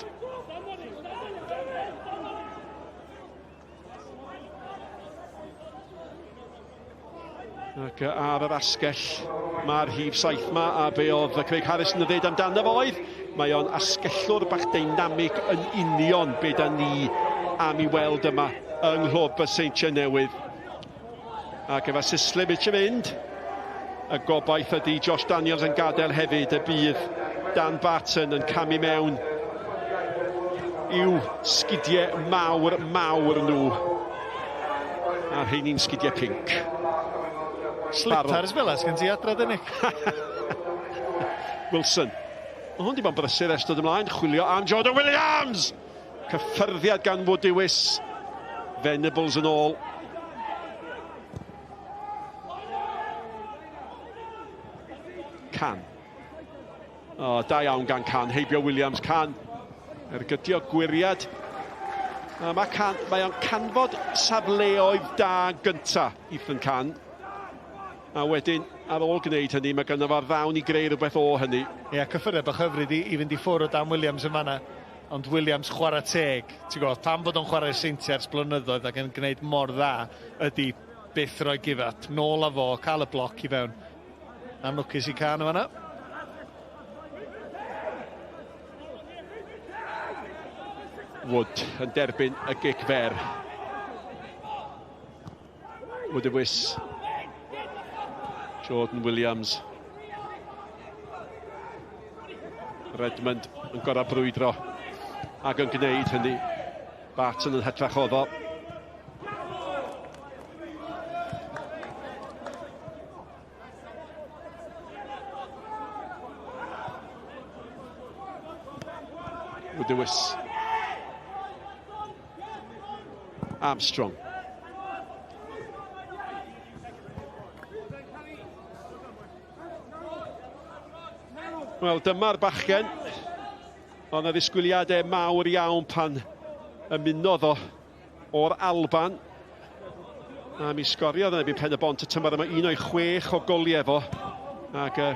Ac ar yr asgell mae'r hif saith ma, a be oedd Craig Harrison yn dweud amdano fo oedd, mae o'n asgellwr bach dynamic yn union be da ni am i weld yma yng nghlwb y Seintiau Newydd. Ac efo Sisley eisiau mynd, y gobaith ydy Josh Daniels yn gadael hefyd, y bydd Dan Barton yn camu mewn i'w sgidiau mawr nhw. A rheini'n sgidiau pinc. Slipars fel as gen ti adrodd yn eich. Wilson. Mae hwn di bod yn brysur ers dod ymlaen. Chwilio am Jordan Williams! Cyffyrddiad gan Wood Dewis. Venables yn ôl. Can. O, da iawn gan Can. Heibio Williams. Can. Ergydio gwiriad. Mae o'n canfod safleoedd da gynta, Ethan Can. A wedyn, ar ôl gwneud hynny, mae gynno fo'r ddawn i greu rhywbeth o hynny. Ie, cyffyriad bach hyfryd i fynd i ffwrdd o Dan Williams yn fanna. Ond Williams chwarae teg. Ti'n gwybod, pam bod o'n chwarae Seintiau ers blynyddoedd ac yn gwneud mor dda ydy byth roi give up. Nôl a fo, cael y bloc i fewn. Am lwcus i Can yn fanna. Wood yn derbyn y gic fer. Wood y wys. Jordan Williams. Redmond yn gorau brwydro ac yn gwneud hynny. Barton yn hytrach oddo. Dewis. Armstrong. Wel, dyma'r bachgen. Ond y ddisgwyliadau mawr iawn pan ymunodd o o'r Alban. A mi sgoriodd yn ebyn Pen-y-bont y tymor yma 1 o'i 6 o goliau efo. Ac y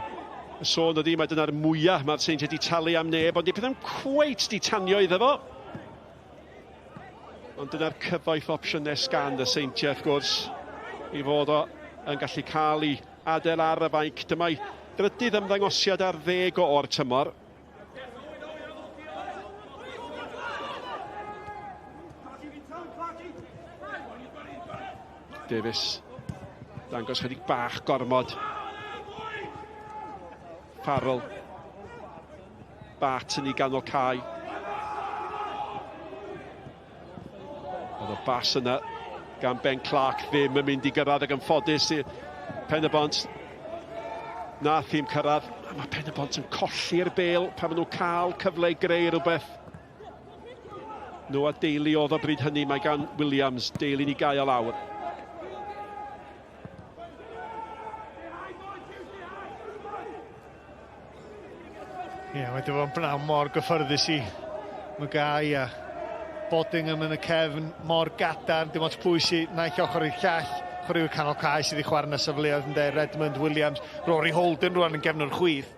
sôn ydi, mae dyna'r mwyaf mae'r Seintiau wedi talu am neb, ond dipyn yn cweit di tanio iddo fo. Ond dyna'r cyfoeth opsiynau sgan y Seintiau, wrth gwrs, i fod o yn gallu cael ei adael ar y fainc. Dyma'i drydydd ymddangosiad ar 10 o'r tymor. Davies, dangos chydig bach gormod. Farrell. Barton i ganol cae. Oedd y bas yna gan Ben Clark ddim yn mynd i gyrraedd ac yn ffodus i Pen-y-bont. Nath hi'n cyrraedd. Mae Pen-y-bont yn colli'r bêl pan maen nhw'n cael cyfle i greu rhywbeth. Nhw a Daly oedd o bryd hynny, mae gan Williams. Daly ni gael lawr. Ie, mae dy fo'n bnawn mor gyffyrddus i Magai a Boddingham yn y cefn mor gadarn, dim ond pwysig naill ochr i'r llall, chwaraewyr canol cae sydd wedi chwarae yn y safleoedd yn de, Redmond, Williams, Rory Holden rwan yn gefn o'r chwith.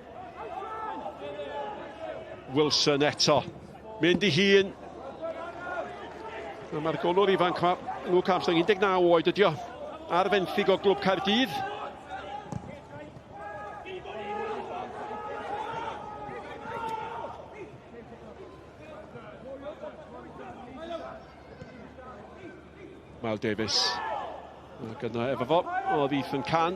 Wilson eto, mynd i hun. Mae'r golwr ifanc yma, Luke Armstrong, 19 oed ydi o, ar fenthyg o glwb Caerdydd. Mal Davies. Gyda efo fo, oedd Ethan Can.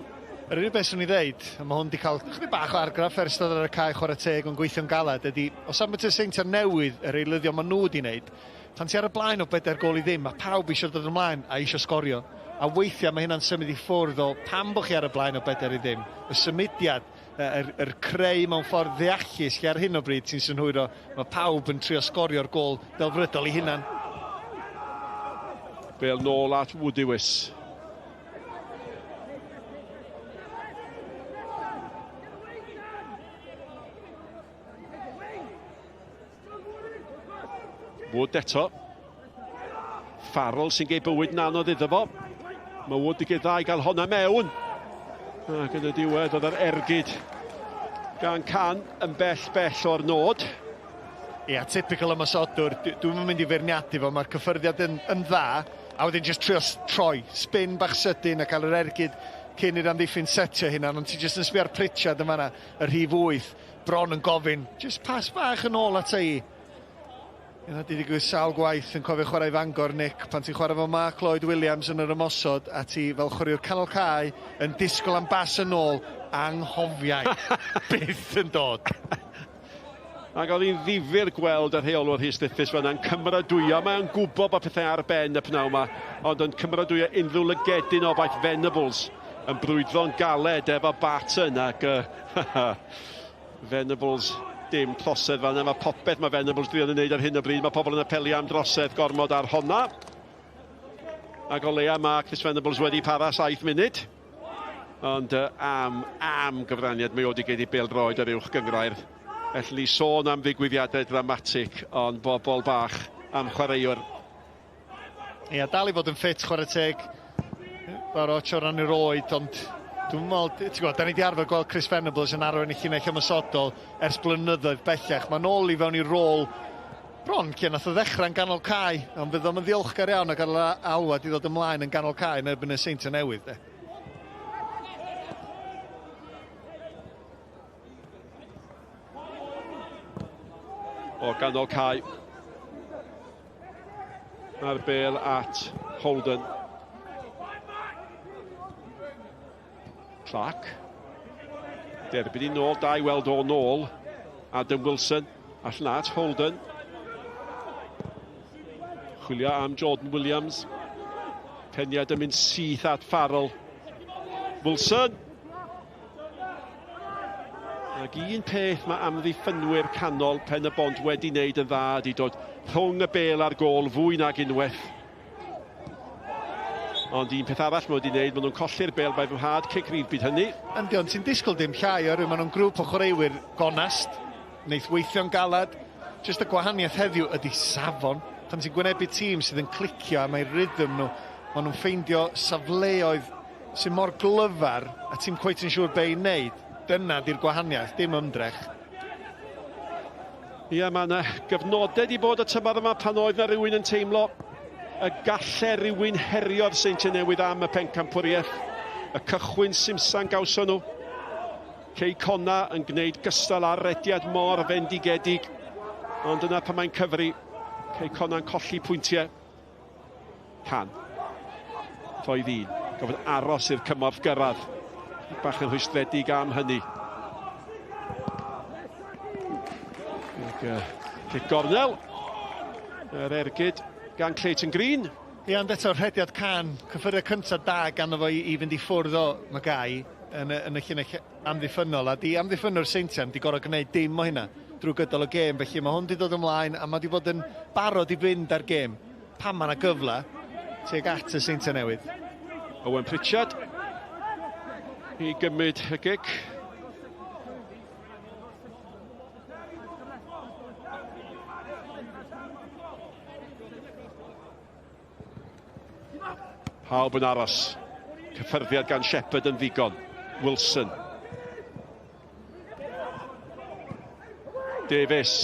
Yr unig beth swn i ddeud, a mae hwn wedi cael chydig bach o argraff ers dod ar y cae chwarae teg o'n gweithio'n galed, ydy, os am y Seintiau Newydd, yr eilyddio maen nhw wedi wneud, tan ti ar y blaen o 4 gol i ddim, mae pawb eisiau dod ymlaen a eisiau sgorio. A weithiau mae hynna'n symud i ffwrdd o pam bod chi ar y blaen o 4 i ddim. Y symudiad, yr creu mewn ffordd ddeallus lle ar hyn o bryd sy'n synhwyro, mae pawb yn trio sgorio'r gol delfrydol i hunan. Bêl nôl at Woodywys. Wood eto. Farrell sy'n gei bywyd yn anodd iddo fo. Mae Wood i gyda i gael honna mewn. Ac yn y diwedd oedd yr ergyd gan Can yn bell o'r nod. Ia, typical ymosodwr. Dwi'n mynd i feirniadu fo, mae'r cyffyrddiad yn dda. A wedyn just trio troi, spin bach sydyn a cael yr ergyd cyn i'r amddiffyn setio hynna. Ond ti just yn sbio ar Pritchard yma na, y rhif 8. Bron yn gofyn, just pas bach yn ôl at ei. Yna di digwydd sawl gwaith yn cofio chwarae Fangor, Nick, pan ti'n chwarae fo Mark Lloyd Williams yn yr ymosod, a ti fel chwaraewr canol cae yn disgwyl am bas yn ôl, anghofiau. Byth yn dod. Ac oedd hi'n ddifyr gweld yr rheolwr Rhys Lithus fan'na'n cymradwyo. Mae'n gwybod bod pethau ar ben y pnawn yma, ond yn cymradwyo unrhyw lygedyn o baith Venables yn brwydro'n galed efo Barton ac Venables dim trosedd fan yma. Popeth mae Venables dwi yn wneud ar hyn o bryd. Mae pobl yn apelio am drosedd gormod ar honna. Ac o leia mae Chris Venables wedi para 7 munud. Ond am gyfraniad mae wedi gei Pêl-droed ar uwch Gynghrair. Felly sôn am ddigwyddiadau dramatig, ond bobl bach am chwaraewr. Ia, dal i fod yn ffit chwarae teg. O'r o ran yr oed, ond dwi'n meddwl, ti'n gwybod, da ni wedi arfer gweld Chris Venables yn arwain i llinell ymosodol ers blynyddoedd bellach. Mae'n ôl i fewn i rôl bron lle nath o ddechrau'n ganol cae, ond fydd o'n ddiolchgar iawn ac ar alwad i ddod ymlaen yn ganol cae yn erbyn y Seintiau Newydd. O ganol cae. Mae'r bêl at Holden. Clark. Derbyn i nôl, da i weld o nôl. Adam Wilson, allan at Holden. Chwilio am Jordan Williams. Peniad yn mynd syth at Farrell. Wilson. Ac un peth mae amddiffynwyr canol Pen-y-bont wedi wneud yn dda ydi dod rhwng y bêl a'r gôl fwy nag unwaith. Ond un peth arall mae wedi wneud, maen nhw'n colli'r bêl bai fwhad cic rhydd byd hynny. Yndi, ond ti'n disgwyl dim llai o'r maen nhw'n grŵp o chwaraewyr gonast, wneith weithio'n galad. Just y gwahaniaeth heddiw ydy safon. Pan ti'n gwynebu tîm sydd yn clicio a mae'r rhythm nhw, maen nhw'n ffeindio safleoedd sy'n mor glyfar a ti'n cweit yn siŵr be i wneud. Dyna di'r gwahaniaeth, dim ymdrech. Ie, mae yna gyfnodau di bod y tymor yma pan oedd na rhywun yn teimlo y galle rhywun herio'r Seintiau Newydd am y pencampwriaeth. Y cychwyn simsa'n gawson nhw. Cei Conna yn gwneud gystal ar rediad mor fendigedig. Ond yna pan mae'n cyfri, Cei Conna'n colli pwyntiau. Can. Foedd un. Gofod aros i'r cymorth gyrraedd. Bach yn rhwystredig am hynny. Cic gornel. Yr ergyd gan Clayton Green. Ie, ond eto rhediad can, cyffuriau cyntaf da ganddo fo i fynd i ffwrdd o Magai yn y llinell amddiffynol. A di amddiffynwr Seintiau di gorau gwneud dim o hynna drwy gydol y gêm. Felly mae hwn di dod ymlaen a mae di bod yn barod i fynd ar gêm. Pan mae yna gyfle tuag at y Seintiau Newydd. Owen Pritchard i gymryd y gic. Pawb yn aros. Cyffyrddiad gan Shepherd yn ddigon. Wilson. Davies.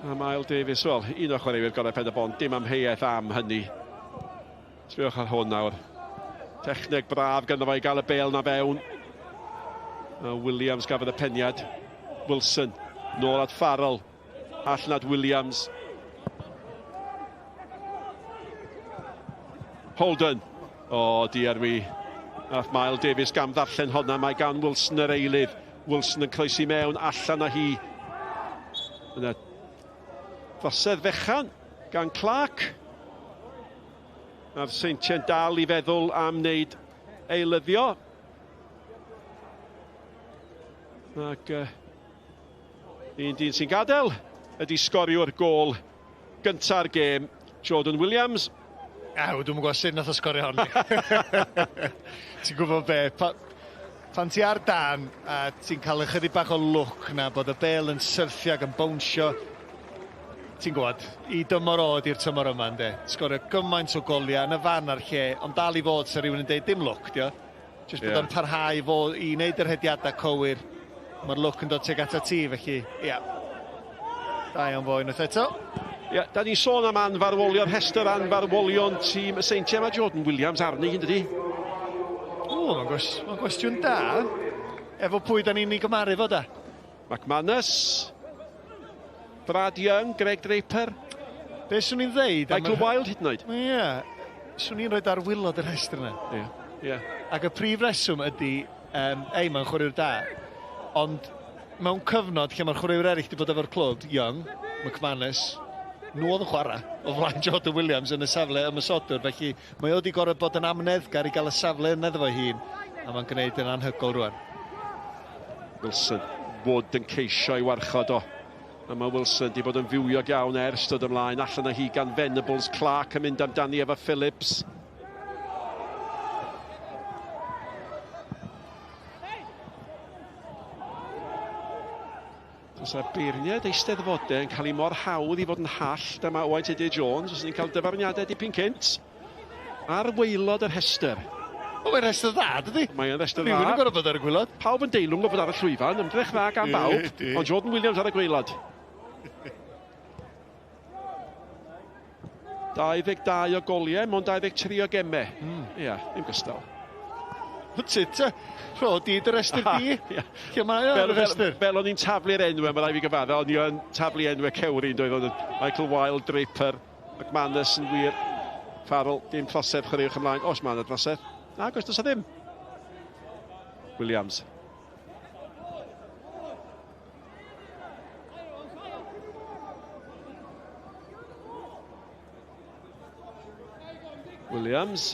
A Mael Davies, wel, un o'r chwaraewyr gorau Pen-y-bont, dim amheuaeth am hynny. Sbiwch ar hwn nawr. Techneg braf ganddo fo i gael y bêl na fewn. A Williams gafodd y peniad. Wilson, nôl at Farrell. Allan at Williams. Holden. O, diar mi. Nath Mael Davies gam ddarllen honna, mae gan Wilson yr eilydd. Wilson yn croesi mewn, allan a hi. Yna ddosedd fechan gan Clark. A'r Seintiau'n dal i feddwl am wneud eilyddio. Ac un dyn sy'n gadael ydy sgorio'r gôl gynta'r gêm, Jordan Williams. Aw, dwi'n gwybod sut nath o sgorio honni. Ti'n gwybod be, pan ti ar dan a ti'n cael ychydig bach o look na bod y bêl yn syrthio ac yn bownsio, ti'n gwybod, i dymor oed i'r tymor yma, ynddo. Sgorio gymaint o goliau yn y fan ar lle, ond dal i fod sy'n rhywun yn dweud dim look, dio. Just bod yn parhau i wneud yr hediadau cywir. Mae'r look yn dod tuag at y ti, felly, ia. Da iawn fo unwaith eto. Ia, da ni sôn am anfarwolio'r rhestr anfarwolion tîm y Seintiau. Mae Jordan Williams arni, hyn dydi? O, mae'n gwestiwn da. Efo pwy da ni'n ei gymaru fo da? McManus, Brad Young, Greg Draper. Be swn i'n ddeud? Michael Wilde hyd yn oed. Ie, swn i'n rhoi ar wylod y rhestr yna. Ie. Ac y prif reswm ydy, mae'n chwaraewr da, ond mewn cyfnod lle mae'r chwaraewr eraill wedi bod efo'r clwb, Young, McManus, nhw oedd yn chwarae o flaen Jordan Williams yn y safle ymysodwr, felly mae wedi gorfod bod yn amneddgar i gael y safle yn edrych fo hun, a mae'n gwneud yn anhygol rwan. Wilson, bod yn ceisio i warchod o. A mae Wilson wedi bod yn fywiog iawn ers dod ymlaen, allan o hi gan Venables. Clark yn mynd amdani efo Phillips. Os yna beirniad eisteddfodau yn cael ei mor hawdd i fod yn hallt am Owain Tudur Jones, os ni'n cael dyfarniadau dipyn cynt ar waelod yr rhestr. O, mae'n rhestr dda, dydi? Mae'n rhestr dda. Rwy'n gorfod bod ar y gwylod. Pawb yn deilwng o bod ar y llwyfan, ymdrech dda gan bawb, ond Jordan Williams ar y gwaelod. 22 o goliau, mond 23 o gemau. Ia, ddim gystal. Ti'n te? Rho di dy restr di. Lle mae yna restr? Fel o'n i'n taflu'r enwau, mae rai fi gyfadda, o'n i'n taflu enwau cewri, doedd o'n Michael Wilde, Draper, McManus yn wir. Farrell, dim trosedd chwaraewch ymlaen. Os mae'n y trosedd. Na, gos does o ddim. Williams. Williams.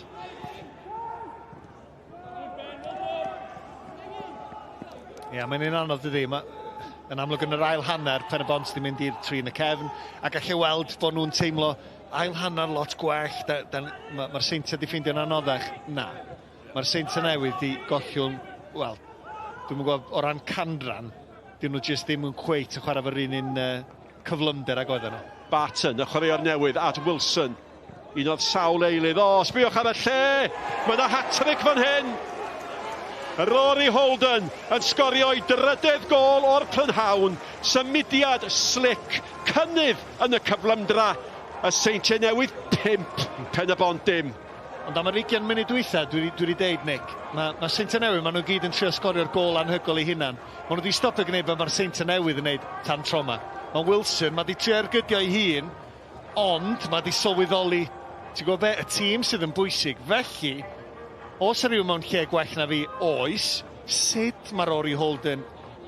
Ie, mae'n un anodd dydi. Yn amlwg yn yr ail hanner, Pen-y-bont di mynd i'r tri yn y cefn, ac allai weld bod nhw'n teimlo ail hanner lot gwell. Mae'r Seintiau di ffeindio'n anoddach. Na. Mae'r Seintiau Newydd di gollwng, wel, dwi'n gwybod o ran canran, dyn nhw jyst ddim yn cweit yn chwarae fo'r un cyflymder ag oedden nhw. Barton, y chwaraewr newydd, at Wilson. Un o'r sawl eilydd. O, sbiwch ar y lle! Mae yna hat-trick fan hyn! Rory Holden yn sgorio i drydydd gol o'r prynhawn. Symudiad slick, cynnydd yn y cyflymdra. Y Seintiau Newydd 5, Pen-y-bont dim. Ond am yr 20 munud dwytha, dwi wedi deud, Nick, mae Seintiau Newydd, maen nhw gyd yn trio sgorio'r gol anhygol i hunan. Maen nhw wedi stopio gwneud fel mae'r Seintiau Newydd yn gwneud tan troma. Mae Wilson, mae wedi trio ergydio i hun, ond mae wedi sylweddoli, ti'n gwybod be, y tîm sydd yn bwysig. Felly, os yw mewn lle gwell na fi, oes, sut mae Rory Holden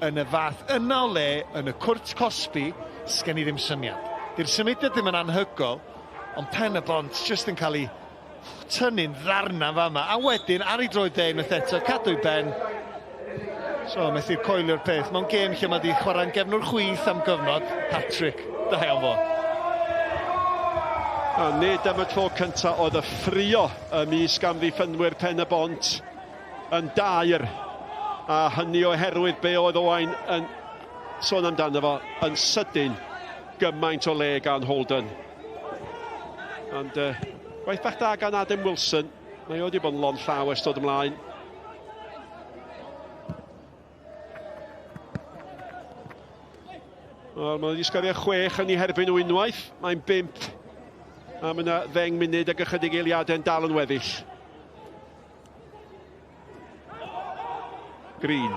yn y fath yna o le, yn y cwrt Cosby, sgen I ddim syniad. Di'r symudiad ddim yn anhygol, ond Pen-y-bont jyst yn cael ei tynnu'n ddarna fama. A wedyn, ar ei droed dde, unwaith eto, cadw I ben. So, methu'r coelio'r peth. Mewn gêm lle mae di chwarae'n gefnwr chwith am gyfnod, hat-trick. Da iawn fo. A nid am y tro cyntaf oedd y ffrio ymysg amddiffynwyr Pen-y-bont yn dair. A hynny oherwydd be oedd Owain yn sôn amdano fo yn sydyn gymaint o le gan Holden. Ond gwaith bach da gan Adam Wilson. Mae o wedi bod yn lon llaw ers dod ymlaen. Mae wedi sgorio 6 yn ei herbyn o unwaith. Mae'n 5. A mae yna 10 munud ag ychydig eiliadau'n dal yn weddill. Green.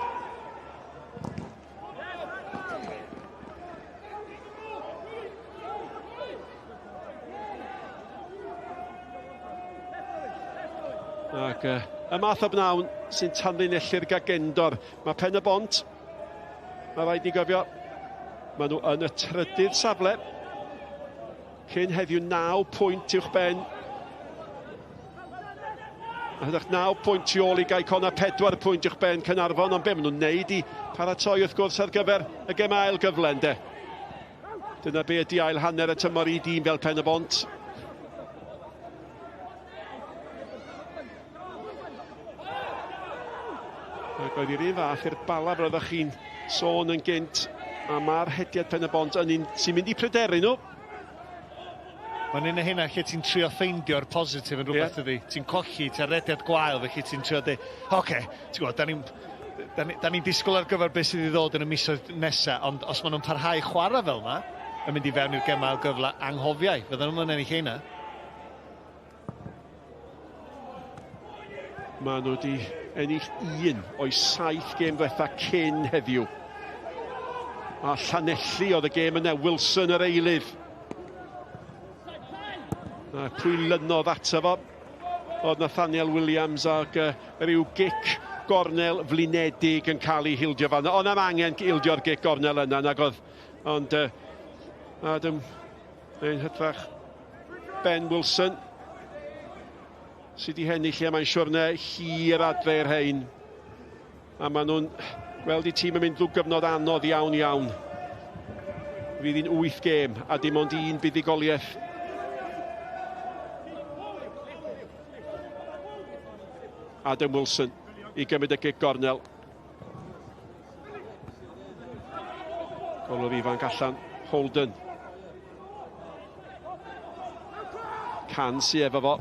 Ac y math o bnawn sy'n tanlinellu'r gagendor. Mae Pen-y-bont, mae rhaid ni gofio, maen nhw yn y trydydd safle. Cyn heddiw 9 pwynt uwch ben. A hydach 9 pwynt tu ôl I Gaicon a 4 pwynt uwch ben Cynarfon. Ond be maen nhw'n neud I paratoi wrth gwrs ar gyfer y gem ail gyflen de. Dyna be ydi ail hanner y tymor I dîm fel Pen-y-bont. Ac oedd i'r un fath i'r bala roeddech chi'n sôn yn gynt. A mae'r hediad Pen-y-bont yn un sy'n mynd I pryderu nhw. Mae'n un o hynna lle ti'n trio ffeindio'r positif yn rhywbeth ydi. Ti'n colli, ti'n rediad gwael, felly ti'n trio dweud, oce, ti'n gwybod, da ni'n disgwyl ar gyfer beth sydd I ddod yn y misoedd nesaf, ond os maen nhw'n parhau chwarae fel yma, yn mynd I fewn i'r gemael gyfle anghofiau, fydden nhw'n ennill hynna. Maen nhw wedi ennill 1 o'i 7 gêm ddiwetha cyn heddiw. A Llanelli oedd y gêm yna, Wilson yr eilydd. A pwy lynodd ato fo oedd Nathaniel Williams ac ryw gic gornel flinedig yn cael ei hildio fan. Ond am angen hildio'r gic gornel yna nag oedd. Ond Adam yn hytrach Ben Wilson sydd I hennill lle mae'n siwrne hir adfer hein. A maen nhw'n gweld I tîm yn mynd drwy gyfnod anodd iawn iawn. Fydd hi'n 8 gêm a dim ond 1 buddigoliaeth. Adam Wilson I gymryd y gic gornel. Golwr ifanc allan, Holden. Can sy efo fo.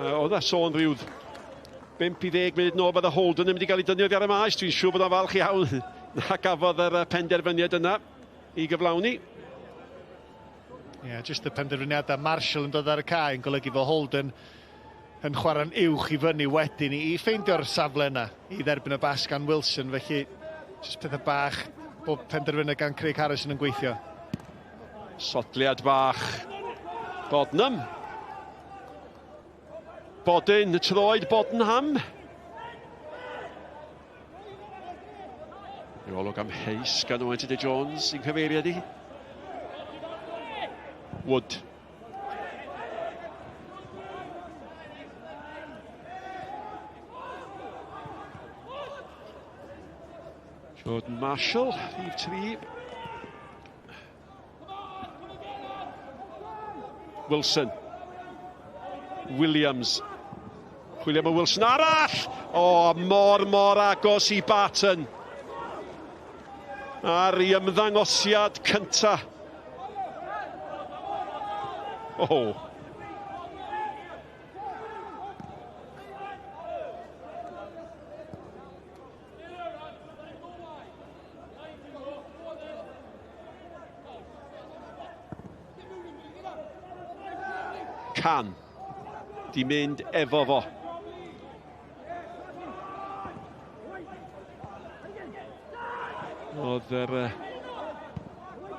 Oedd sôn rhyw 5 I 10 munud nôl bydd y Holden yn mynd I gael ei dynnu ar y maes. Dwi'n siŵr bod o'n falch iawn na gafodd yr penderfyniad yna I gyflawni. Ie, jyst y penderfyniadau Marshall yn dod ar y cae yn golygu fo Holden yn chwarae'n uwch i fyny wedyn i ffeindio'r safle yna i dderbyn y bas gan Wilson, felly jyst pethau bach bob penderfynu gan Craig Harrison yn gweithio. Sodliad bach Bodnam. Bodyn, troed Bodnham. Ei olwg am heis gan Owen Jones sy'n cyfeiriad i. Wood. Jordan Marshall, rhif 3. Wilson. Williams. Chwilio am y Wilson arall! O, mor agos i Barton. Ar ei ymddangosiad cynta. O. Can. Di mynd efo fo. Oedd yr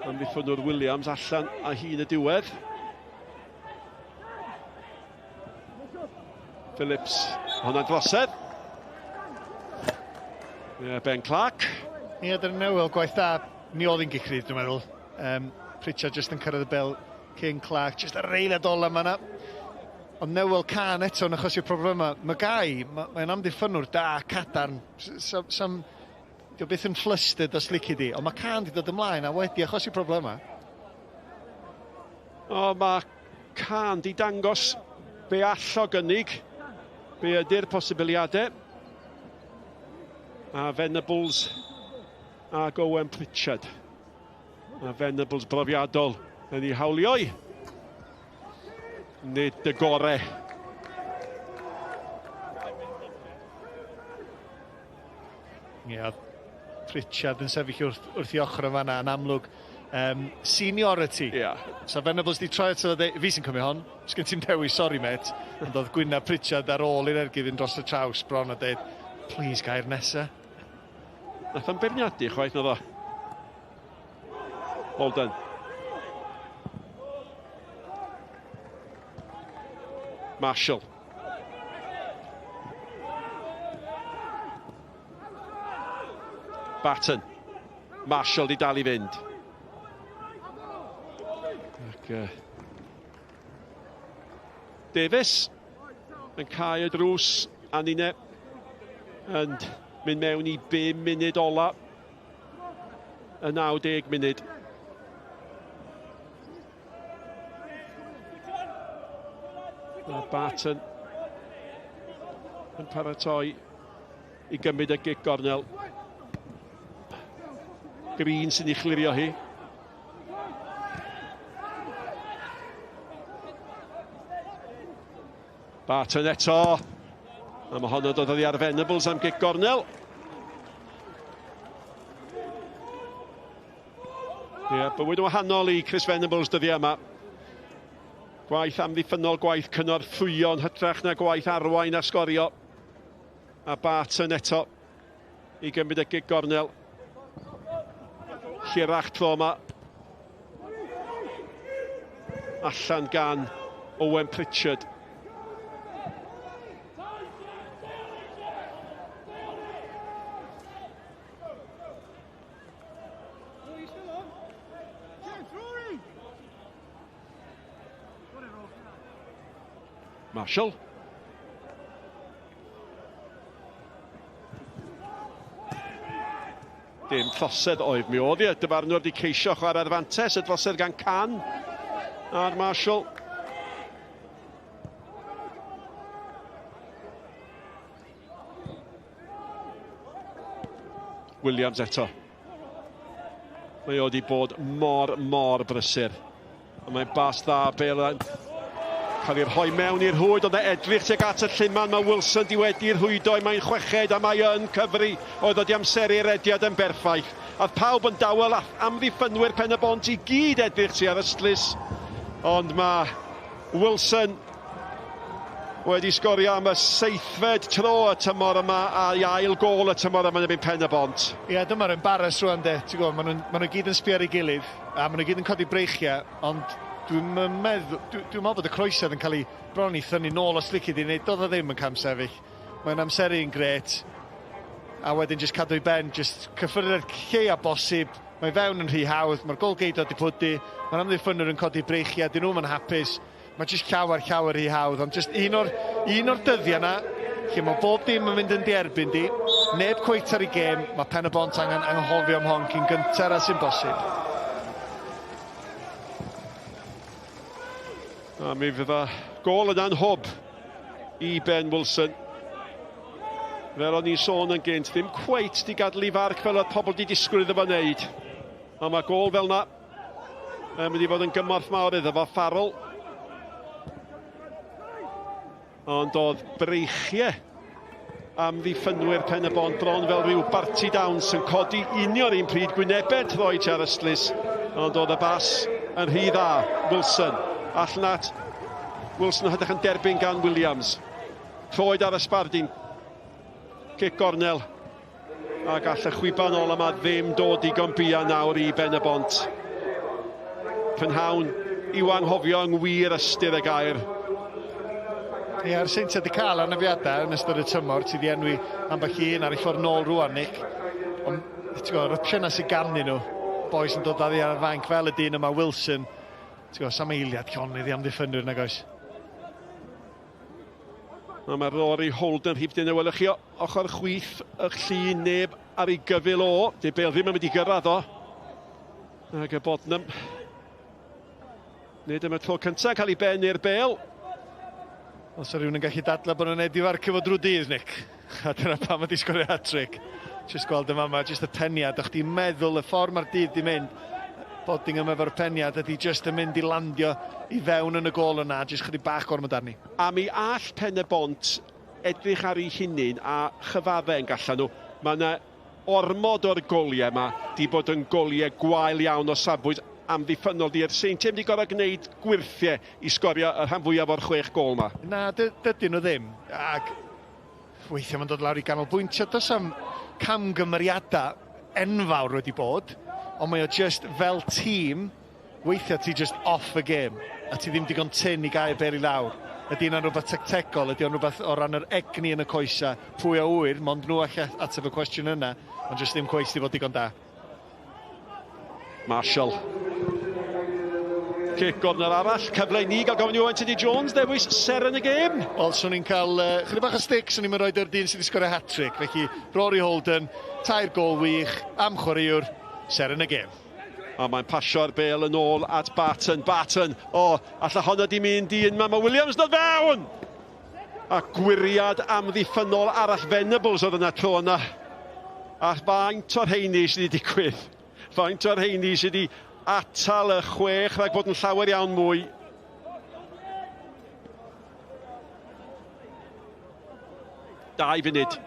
amddiffynwr Williams allan a hun y diwedd. Phillips, hwnna'n drosedd. Ben Clark. Ie, dyna Newell gwaith da. Ni oedd yn gicrydd, dwi'n meddwl. Pritchard just yn cyrraedd y bel. King Clark, just yr eiliad ola yma. Ond Newell can eto yn achosi problemau. Magai, mae'n amddiffynwr da, cadarn. Dio beth yn flustered os lici di, ond mae can di dod ymlaen a wedi achosi problemau. O, mae can di dangos be all o gynnig, be ydy'r posibiliadau. A Venables a Owen Pritchard. A Venables brofiadol yn ei hawlioi. Nid y gorau. Ie, Pritchard yn sefyll wrth i ochr yn fanna yn amlwg. Seniority. So Venables di troi eto, fi sy'n cymryd hon. Sgyn ti'n dewis, sorry mate. Ond oedd Gwynna Pritchard ar ôl i'r ergydd yn dros y traws bron a dweud, please gair nesa. Nath am berniadu chwaith na ddo. Holden. Marshall. Barton. Marshall di dal I fynd. Ac, Davies yn cael y drws a ninne yn mynd mewn I 5 munud ola y 90 munud. A Barton yn paratoi I gymryd y gig gornel. Green sy'n I chlirio hi. Barton eto. A mae honno dod oddi ar Venables am gig gornel. Ie, bywyd yn wahanol I Chris Venables dyddi yma. Gwaith amddiffynol, gwaith cynorthwyo yn hytrach na gwaith arwain a Sgorio. A Barton eto I gymryd y gig gornel. Hirach tro yma. Allan gan Owen Pritchard. Marshall. Dim llosedd oedd mi oedd I. Dyfarnwr di ceisio chwarae'r fantes. Y drosedd gan Can ar Marshall. Williams eto. Mae oedd I bod mor brysur. Mae'n bas dda Bale cael ei rhoi mewn i'r hwyd, ond edrych tuag at y llunman, mae Wilson di wedi'r hwydo, mae'n chweched a mae yn cyfri, oedd wedi amseru'r ediad yn berffaith. A pawb yn dawel amddiffynwyr Pen-y-bont I gyd edrych tu ar ystlys, ond mae Wilson wedi sgorio am y 7fed tro y tymor yma a'i ail gol y tymor yma yn ebyn Pen-y-bont. Ie, dyma'r embarrass rwan de. Maen nhw gyd yn sbio ar ei gilydd a maen nhw gyd yn codi breichiau, ond dwi'n meddwl bod y croesedd yn cael ei bron i thynnu nôl os licid i wneud. Doedd o ddim yn cam sefyll. Mae'n amseru'n gret a wedyn jyst cadw i ben, jyst cyffyrddiad lleia bosib. Mae fewn yn rhy hawdd, mae'r golgeidod wedi pwdu, mae'r amddiffynwyr yn codi breichiau, dyn nhw'n hapus. Mae jyst llawer rhy hawdd, ond jyst un o'r dyddiau yna, lle mae bob dim yn mynd yn dierbyn di, neb cweit ar ei gêm, mae Pen-y-bont angen anghofio am hon cyn gyntar a sy'n bosib. A mi fydd y gol yn anhob i Ben Wilson. Fel o'n i'n sôn yn gynt, ddim cweit di gadw i farc fel oedd pobl di disgwyl iddo fo wneud. A mae gol fel yna yn mynd i fod yn gymorth mawr iddo fo Farrell. Ond oedd breichiau am ddiffynwyr Pen-y-bont bron fel rhyw Barty Downs yn codi unio'r un pryd gwynebed Roy Charles, ond oedd y bas yn rhy dda. Wilson, allan at Wilson ydych yn derbyn gan Williams. Troed ar ysbardyn. Cic gornel. A gall y chwiban ôl yma ddim dod i gombia nawr i Pen-y-bont. Prynhawn i'w anghofio yng wir ystyr y gair. A'r Seintiau wedi cael anafiadau yn ystod y tymor, ti di enwi ambell un ar ei ffordd nôl rwan, Nick. Ond, ti'n gwybod, yr opsiynau sy'n ganddyn nhw, boes yn dod addi ar y fanc fel y dyn yma Wilson. Ti'n gwybod, sam eiliad llonydd i amddiffynwyr nag oes. A mae Rory Holden rhif dyn y welwch chi ochr chwith y llun neb ar ei gyfil o. Di Bêl ddim yn mynd i gyrraedd o. Ac y Bodnam. Nid yma tro cyntaf cael ei ben i'r Bêl. Os o rhywun yn gallu dadla bod nhw'n edrych farcio fo drwy dydd, Nick. A dyna pam wedi sgorio hat-trick. Just gweld yma, just y peniad. O'ch ti'n meddwl y ffordd mae'r dydd di mynd. Bodding yma efo'r peniad ydy just yn mynd i landio i fewn yn y gol yna. Just chydig bach gormod arni. A mi all Pen-y-bont edrych ar ei hunain a chyfaddau yn gallan nhw. Mae yna ormod o'r goliau yma di bod yn goliau gwael iawn o safbwynt amddiffynol di'r Seintiau wedi gorau gwneud gwirthiau i sgorio y rhan fwyaf o'r 6 gol yma. Na, dydyn nhw ddim. Ac weithiau mae'n dod lawr i ganolbwyntio. Does am camgymeriadau enfawr wedi bod, ond mae o just fel tîm, weithiau ti just off y gêm, a ti ddim digon tyn i gael Bêl i lawr. Ydy yna'n rhywbeth tactegol, ydy o'n rhywbeth o ran yr egni yn y coesa, pwy o wyr, mond nhw all ateb y cwestiwn yna, ond just ddim cweith i fod digon da. Marshall. Cic gornel arall, cyfle i ni gael gofyn i Anthony Jones, dewis ser yn y gêm. Wel, swn i'n cael chydig bach o stick, swn i'n mynd roed yr dyn sydd wedi sgorio hat-trick. Felly, Rory Holden, 2 gol wych, am chwaraewr, ser yn y gêm. A mae'n pasio'r Bêl yn ôl at Barton. Alla honna di mynd i un, mae Williams dod fewn! A gwiriad amddiffynol arall Venables oedd yna tro yna. A faint o'r heini sydd wedi digwydd. Faint o'r heini sydd wedi atal y 6 rhag bod yn llawer iawn mwy. Dau funud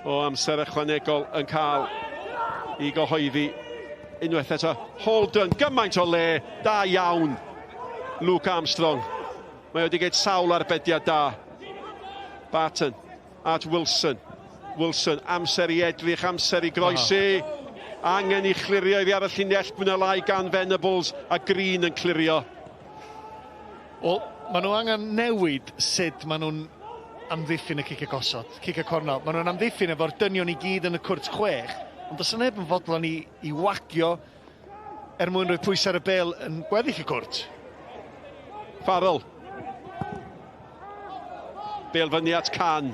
o amser ychwanegol yn cael i gyhoeddi unwaith eto. Holden, gymaint o le, da iawn. Luke Armstrong. Mae wedi gwneud sawl arbediad da. Barton at Wilson. Wilson, amser i edrych, amser i groesi. Angen i chlirio iddi ar y llinell mwy lai gan Venables a Green yn clirio. Wel, maen nhw angen newid sut maen nhw'n amddiffyn y cic y gosod, cic y cornel. Maen nhw'n amddiffyn efo'r dynion i gyd yn y cwrt 6, ond does neb yn fodlon i wagio mwyn rhoi pwys ar y Bêl yn gweddill y cwrt. Farrell. Bêl fyny at Can.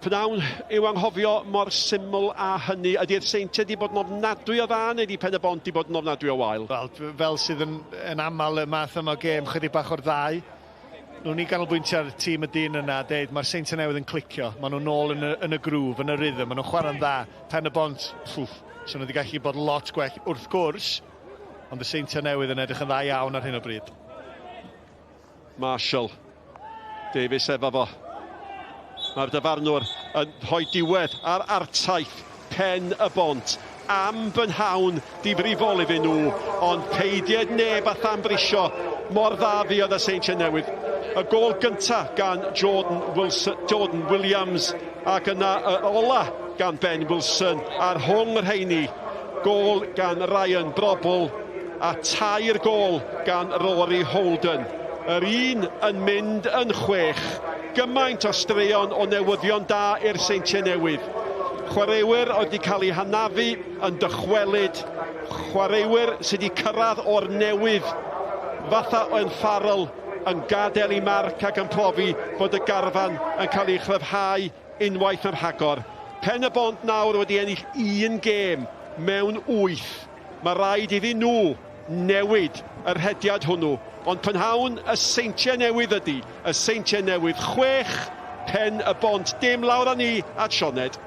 Pnawn i'w anghofio mor syml a hynny. Ydy'r Seintiau wedi bod yn ofnadwy o dda neu ydy Pen-y-bont wedi bod yn ofnadwy o wael? Fel sydd yn aml y math yma gêm, chydig bach o'r ddau. Nhw'n i ganolbwyntio ar tîm y dyn yna, deud mae'r Seintiau Newydd yn clicio. Maen nhw'n nôl yn y grŵf, yn y rhythm, maen nhw'n chwarae'n dda. Pen-y-bont, so nhw wedi gallu bod lot gwell wrth gwrs, ond y Seintiau Newydd yn edrych yn dda iawn ar hyn o bryd. Marshall. Davies efo fo. Mae'r dyfarnwr yn rhoi diwedd ar artaith Pen-y-bont. am bynhawn difrifol iddyn nhw, ond peidiad neb a thambrisio mor dda fi oedd y Seintiau Newydd. Y gol gyntaf gan Jordan Williams ac yna ola gan Ben Wilson ar hwng yr rheini. Gol gan Ryan Brobl a tair gol gan Rory Holden. Yr un yn mynd yn 6. Gymaint o straeon o newyddion da i'r Seintiau Newydd. Chwaraewyr oedd wedi cael eu hanafu yn dychwelyd. Chwaraewyr sydd wedi cyrraedd o'r newydd fatha o'n Farrell yn gadael i marc ac yn profi bod y garfan yn cael ei chryfhau unwaith yn rhagor. Pen-y-bont nawr wedi ennill 1 gêm mewn 8. Mae rhaid iddyn nhw newid yr hediad hwnnw. Ond prynhawn y Seintiau Newydd ydy. Y Seintiau Newydd 6, Pen-y-bont dim lawr â ni at Sioned.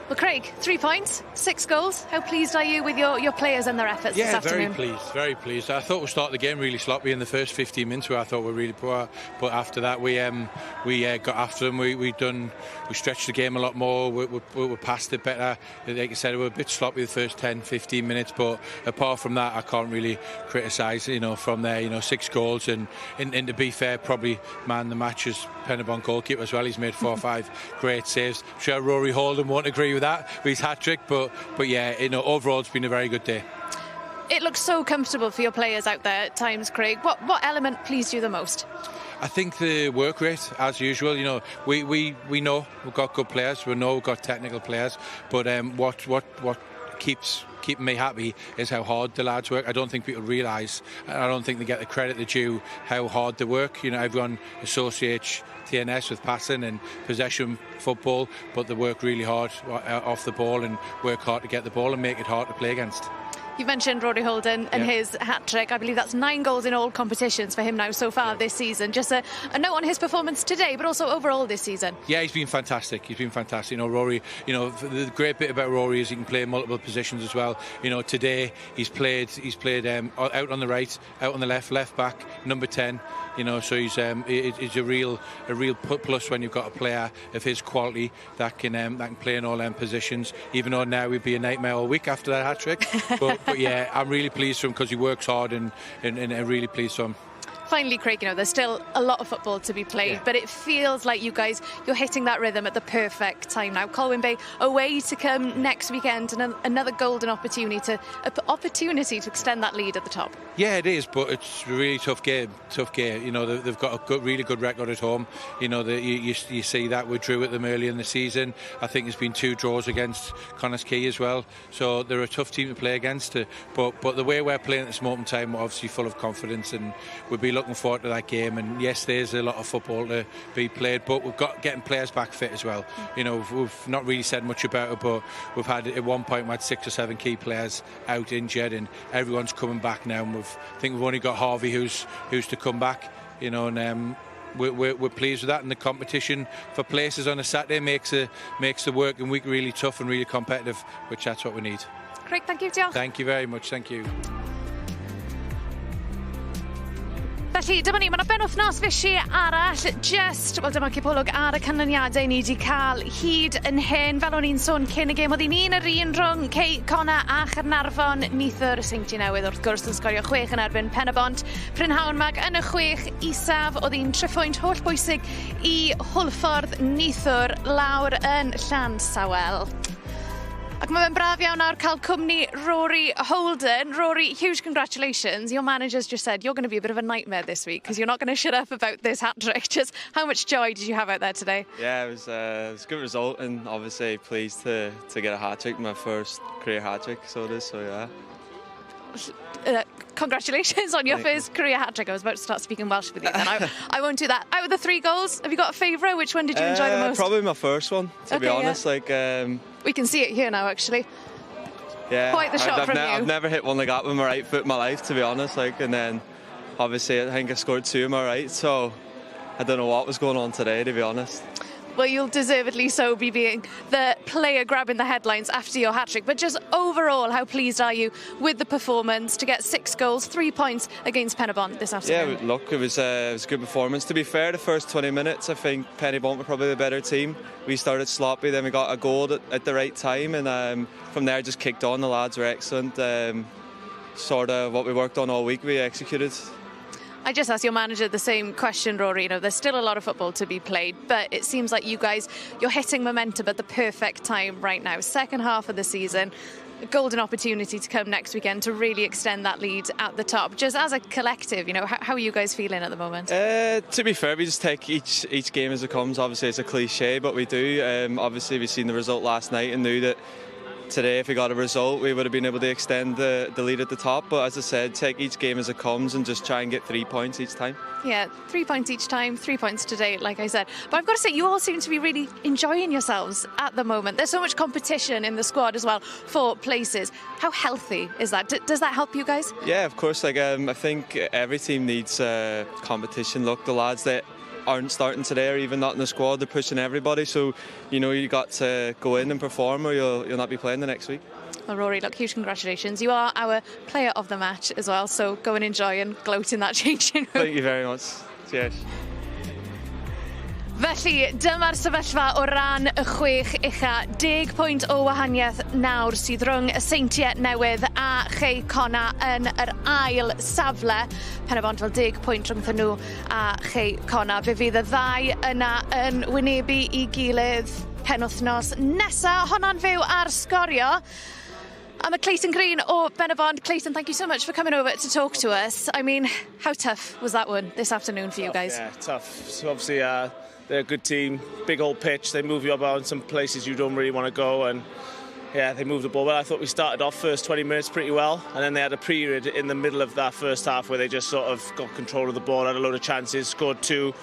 Well, Craig, 3 points, 6 goals. How pleased are you with your players and their efforts this afternoon? Yeah, very pleased. I thought we started the game really sloppy in the first 15 minutes where I thought we were really poor. But after that, we got after them. We stretched the game a lot more. We passed it better. Like I said, we were a bit sloppy the first 10, 15 minutes. But apart from that, I can't really criticise. From there, 6 goals and to be fair, probably man the match is Pen-y-bont goalkeeper as well. He's made 4 or 5 great saves. I'm sure Rory Holden won't agree with that with his hat-trick, but yeah, overall it's been a very good day. It looks so comfortable for your players out there at times, Craig. What element pleased you the most? I think the work rate, as usual. We know we've got good players. We know we've got technical players, but what keeps me happy is how hard the lads work. I don't think people realise, and I don't think they get the credit they due, how hard they work. Everyone associates TNS with passing and possession football, but they work really hard off the ball and work hard to get the ball and make it hard to play against. You mentioned Rory Holden and his hat-trick. I believe that's 9 goals in all competitions for him now so far this season. Just a note on his performance today, but also overall this season. Yeah, he's been fantastic. Rory, the great bit about Rory is he can play multiple positions as well. Today he's played out on the right, out on the left back, number 10. So he's a real plus when you've got a player of his quality that can play in all them positions. Even though now he'd be a nightmare all week after that hat-trick. But yeah, I'm really pleased for him because he works hard and really pleased for him. Finally, Craig, there's still a lot of football to be played, but it feels like you're hitting that rhythm at the perfect time now. Colwyn Bay away to come next weekend, and another golden opportunity to extend that lead at the top. Yeah, it is, but it's a really tough game. They've got a really good record at home. You see that we drew at them early in the season. I think there's been 2 draws against Connah's Quay as well. So they're a tough team to play against. But the way we're playing at this moment in time, we're obviously full of confidence, and we'll be looking forward to that game. And yes, there's a lot of football to be played, but we've got getting players back fit as well. We've not really said much about it, but we've had at one point we had 6 or 7 key players out injured, and everyone's coming back now. And I think we've only got Harvey who's to come back. And we're pleased with that. And the competition for places on a Saturday makes the working week really tough and really competitive, which that's what we need. Craig, thank you. Diolch. Thank you very much. Thank you. Felly, dyma ni, mae'n benwythnos fysi arall, dyma cipolwg ar y canlyniadau ni wedi cael hyd yn hyn. Fel o'n i'n sôn cyn y gêm, oedd hi'n yr un rhwng Connor a Chernarfon, nithwr Seintiau Newydd wrth gwrs yn sgorio 6 yn erbyn Pen-y-bont. Prynhawn mag yn y 6 isaf, oedd hi'n treffoint holl bwysig i Hwlffordd, nithwr lawr yn Llansawel. Ac mae'n braf iawn nawr cael cwmni Rory Holden. Rory, huge congratulations. Your manager's just said you're going to be a bit of a nightmare this week because you're not going to shut up about this hat-trick. Just how much joy did you have out there today? Yeah, it was a good result, and obviously pleased to get a hat-trick, my first career hat-trick, so it is, so yeah. Congratulations on your first career hat-trick. I was about to start speaking Welsh with you then. I won't do that. Out of the 3 goals, have you got a favourite? Which one did you enjoy the most? Probably my first one, to be honest. Yeah. We can see it here now, actually. Yeah, quite the shot from you. I've never hit one like that with my right foot in my life, to be honest. And then, obviously, I think I scored 2 in my right, so I don't know what was going on today, to be honest. Well, you'll deservedly so be being the player grabbing the headlines after your hat-trick. But just overall, how pleased are you with the performance to get 6 goals, 3 points against Pen-y-bont this afternoon? Yeah, look, it was a good performance. To be fair, the first 20 minutes, I think Pen-y-bont were probably the better team. We started sloppy, then we got a goal at the right time, and from there just kicked on. The lads were excellent. Sort of what we worked on all week, we executed. I just asked your manager the same question, Rory. You know, there's still a lot of football to be played, but it seems like you guys, you're hitting momentum at the perfect time right now. Second half of the season, a golden opportunity to come next weekend to really extend that lead at the top. Just as a collective, you know, how are you guys feeling at the moment? To be fair, we just take each game as it comes. Obviously, it's a cliche, but we do. Obviously, we've seen the result last night and knew that today, if we got a result, we would have been able to extend the lead at the top. But as I said, take each game as it comes and just try and get 3 points each time. Yeah, 3 points each time, 3 points today, like I said. But I've got to say, you all seem to be really enjoying yourselves at the moment. There's so much competition in the squad as well for places. How healthy is that? Does that help you guys? Yeah, of course. Like I think every team needs competition. Look, the lads that aren't starting today or even not in the squad, they're pushing everybody, so you know you got to go in and perform or you'll not be playing the next week. Well, Rory, look, huge congratulations. You are our player of the match as well, so go and enjoy and gloat in that changing room. Thank you very much. Cheers. Felly, dyma'r sefyllfa o ran y 6 ucha. 10 pwynt o wahaniaeth nawr sydd rhwng y Seintiau Newydd a Cona yn yr ail safle. Pen-y-bont fel 10 pwynt rhwngthyn nhw a Cona. Fe fydd y ddau yna yn wynebu I gilydd penwythnos nesa. Honna'n fyw ar Sgorio. I'm a Clayton Green or Pen-y-bont. Clayton, thank you so much for coming over to talk to us. I mean, how tough was that one this afternoon for you guys? Yeah, tough. So obviously, they're a good team, big old pitch. They move you about in some places you don't really want to go, and yeah, they moved the ball well. I thought we started off first 20 minutes pretty well, and then they had a period in the middle of that first half where they just sort of got control of the ball, had a load of chances, scored 2.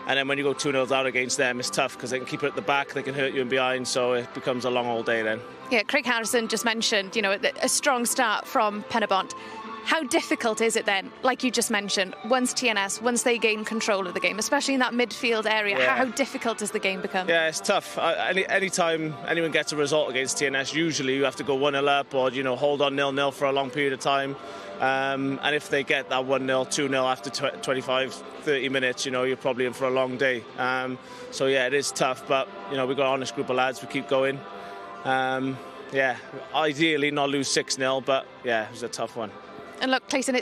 And then when you go 2-0 down against them, it's tough because they can keep it at the back, they can hurt you in behind, so it becomes a long old day then. Yeah, Craig Harrison just mentioned, you know, a strong start from Pen-y-bont. How difficult is it then, like you just mentioned, once they gain control of the game, especially in that midfield area, Yeah. how difficult does the game become? Yeah, it's tough. Any time anyone gets a result against TNS, usually you have to go 1-0 up or, you know, hold on 0-0 for a long period of time. And if they get that 1-0, 2-0 after 25, 30 minutes, you know, you're probably in for a long day. So, yeah, it is tough, but, you know, we've got an honest group of lads, we keep going. Yeah, ideally not lose 6-0, but, yeah, it was a tough one. And look, Clayton,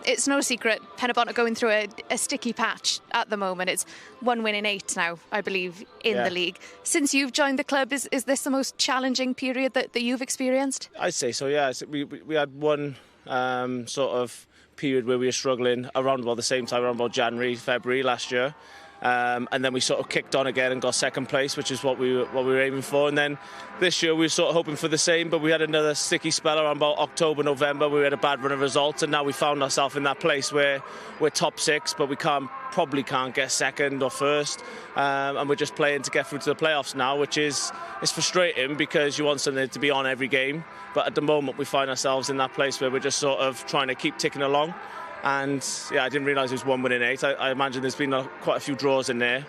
it's no secret Pen-y-bont are going through a sticky patch at the moment. It's 1 win in 8 now, I believe, in the league. Since you've joined the club, is this the most challenging period that you've experienced? I'd say so, yeah. We had one sort of period where we were struggling around about the same time, around about January, February last year. And then we sort of kicked on again and got second place, which is what we were aiming for. And then this year we were sort of hoping for the same, but we had another sticky spell around about October, November. We had a bad run of results, and now we found ourselves in that place where we're top 6, but we probably can't get second or first. And we're just playing to get through to the playoffs now, which is frustrating because you want something to be on every game. But at the moment we find ourselves in that place where we're just sort of trying to keep ticking along. And yeah, I didn't realise it was 1 win in 8. I imagine there's been quite a few draws in there,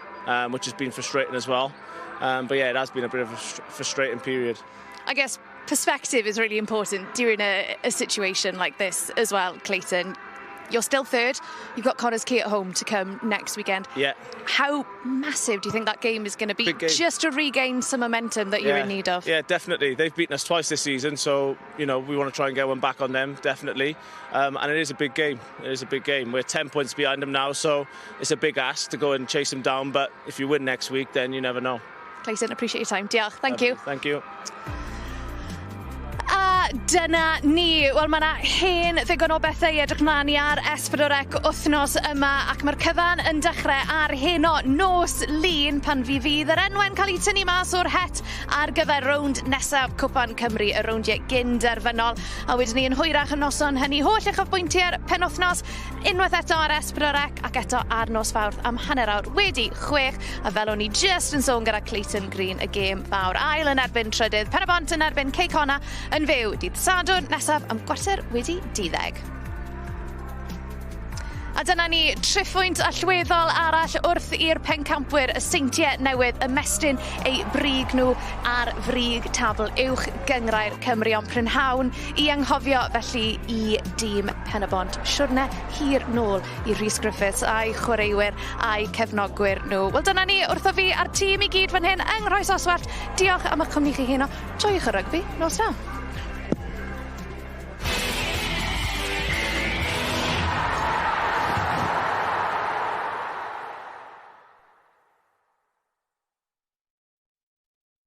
which has been frustrating as well. But yeah, it has been a bit of a frustrating period. I guess perspective is really important during a situation like this as well, Clayton. You're still third. You've got Connors Key at home to come next weekend. Yeah. How massive do you think that game is going to be just to regain some momentum that you're in need of? Yeah, definitely. They've beaten us twice this season, so, you know, we want to try and get one back on them, definitely. And it is a big game. It is a big game. We're 10 points behind them now, so it's a big ask to go and chase them down. But if you win next week, then you never know. Clayton, appreciate your time. Diolch. Thank you. Thank you. Dyna ni. Wel, mae yna hen ddigon o bethau edrych mlaen I ar S4C wythnos yma ac mae'r cyfan yn dechrau ar heno nos lun pan fydd yr enwau'n cael eu tynnu mas o'r het ar gyfer rownd nesaf Cwpan Cymru, y rowndiau gynderfynol. A wedyn ni yn hwyrach y noson hynny holl uchafbwyntiau'r penwythnos unwaith eto ar S4C ac eto ar nos Fawrth am hanner awr wedi 6. A fel o'n i just yn sôn gyda Clayton Green, y gêm fawr ail yn erbyn trydydd, Pen-y-bont yn erbyn Cona yn fyw dydd Sadwrn nesaf am 4:10. A dyna ni triphwynt allweddol arall wrth i'r pencampwyr y Seintiau Newydd ymestyn eu brig nhw ar frig tabl uwch Gynghrair Cymru ond prynhawn i anghofio felly i dîm Pen-y-bont. Siwrne hir nôl i Rhys Griffiths a'i chwaraewyr a'i cefnogwyr nhw. Wel dyna ni wrtho fi a'r tîm i gyd fan hyn yng Nghroi Soswellt. Diolch am eich cwmni chi heno. Joiwch y rygbi. Nos da.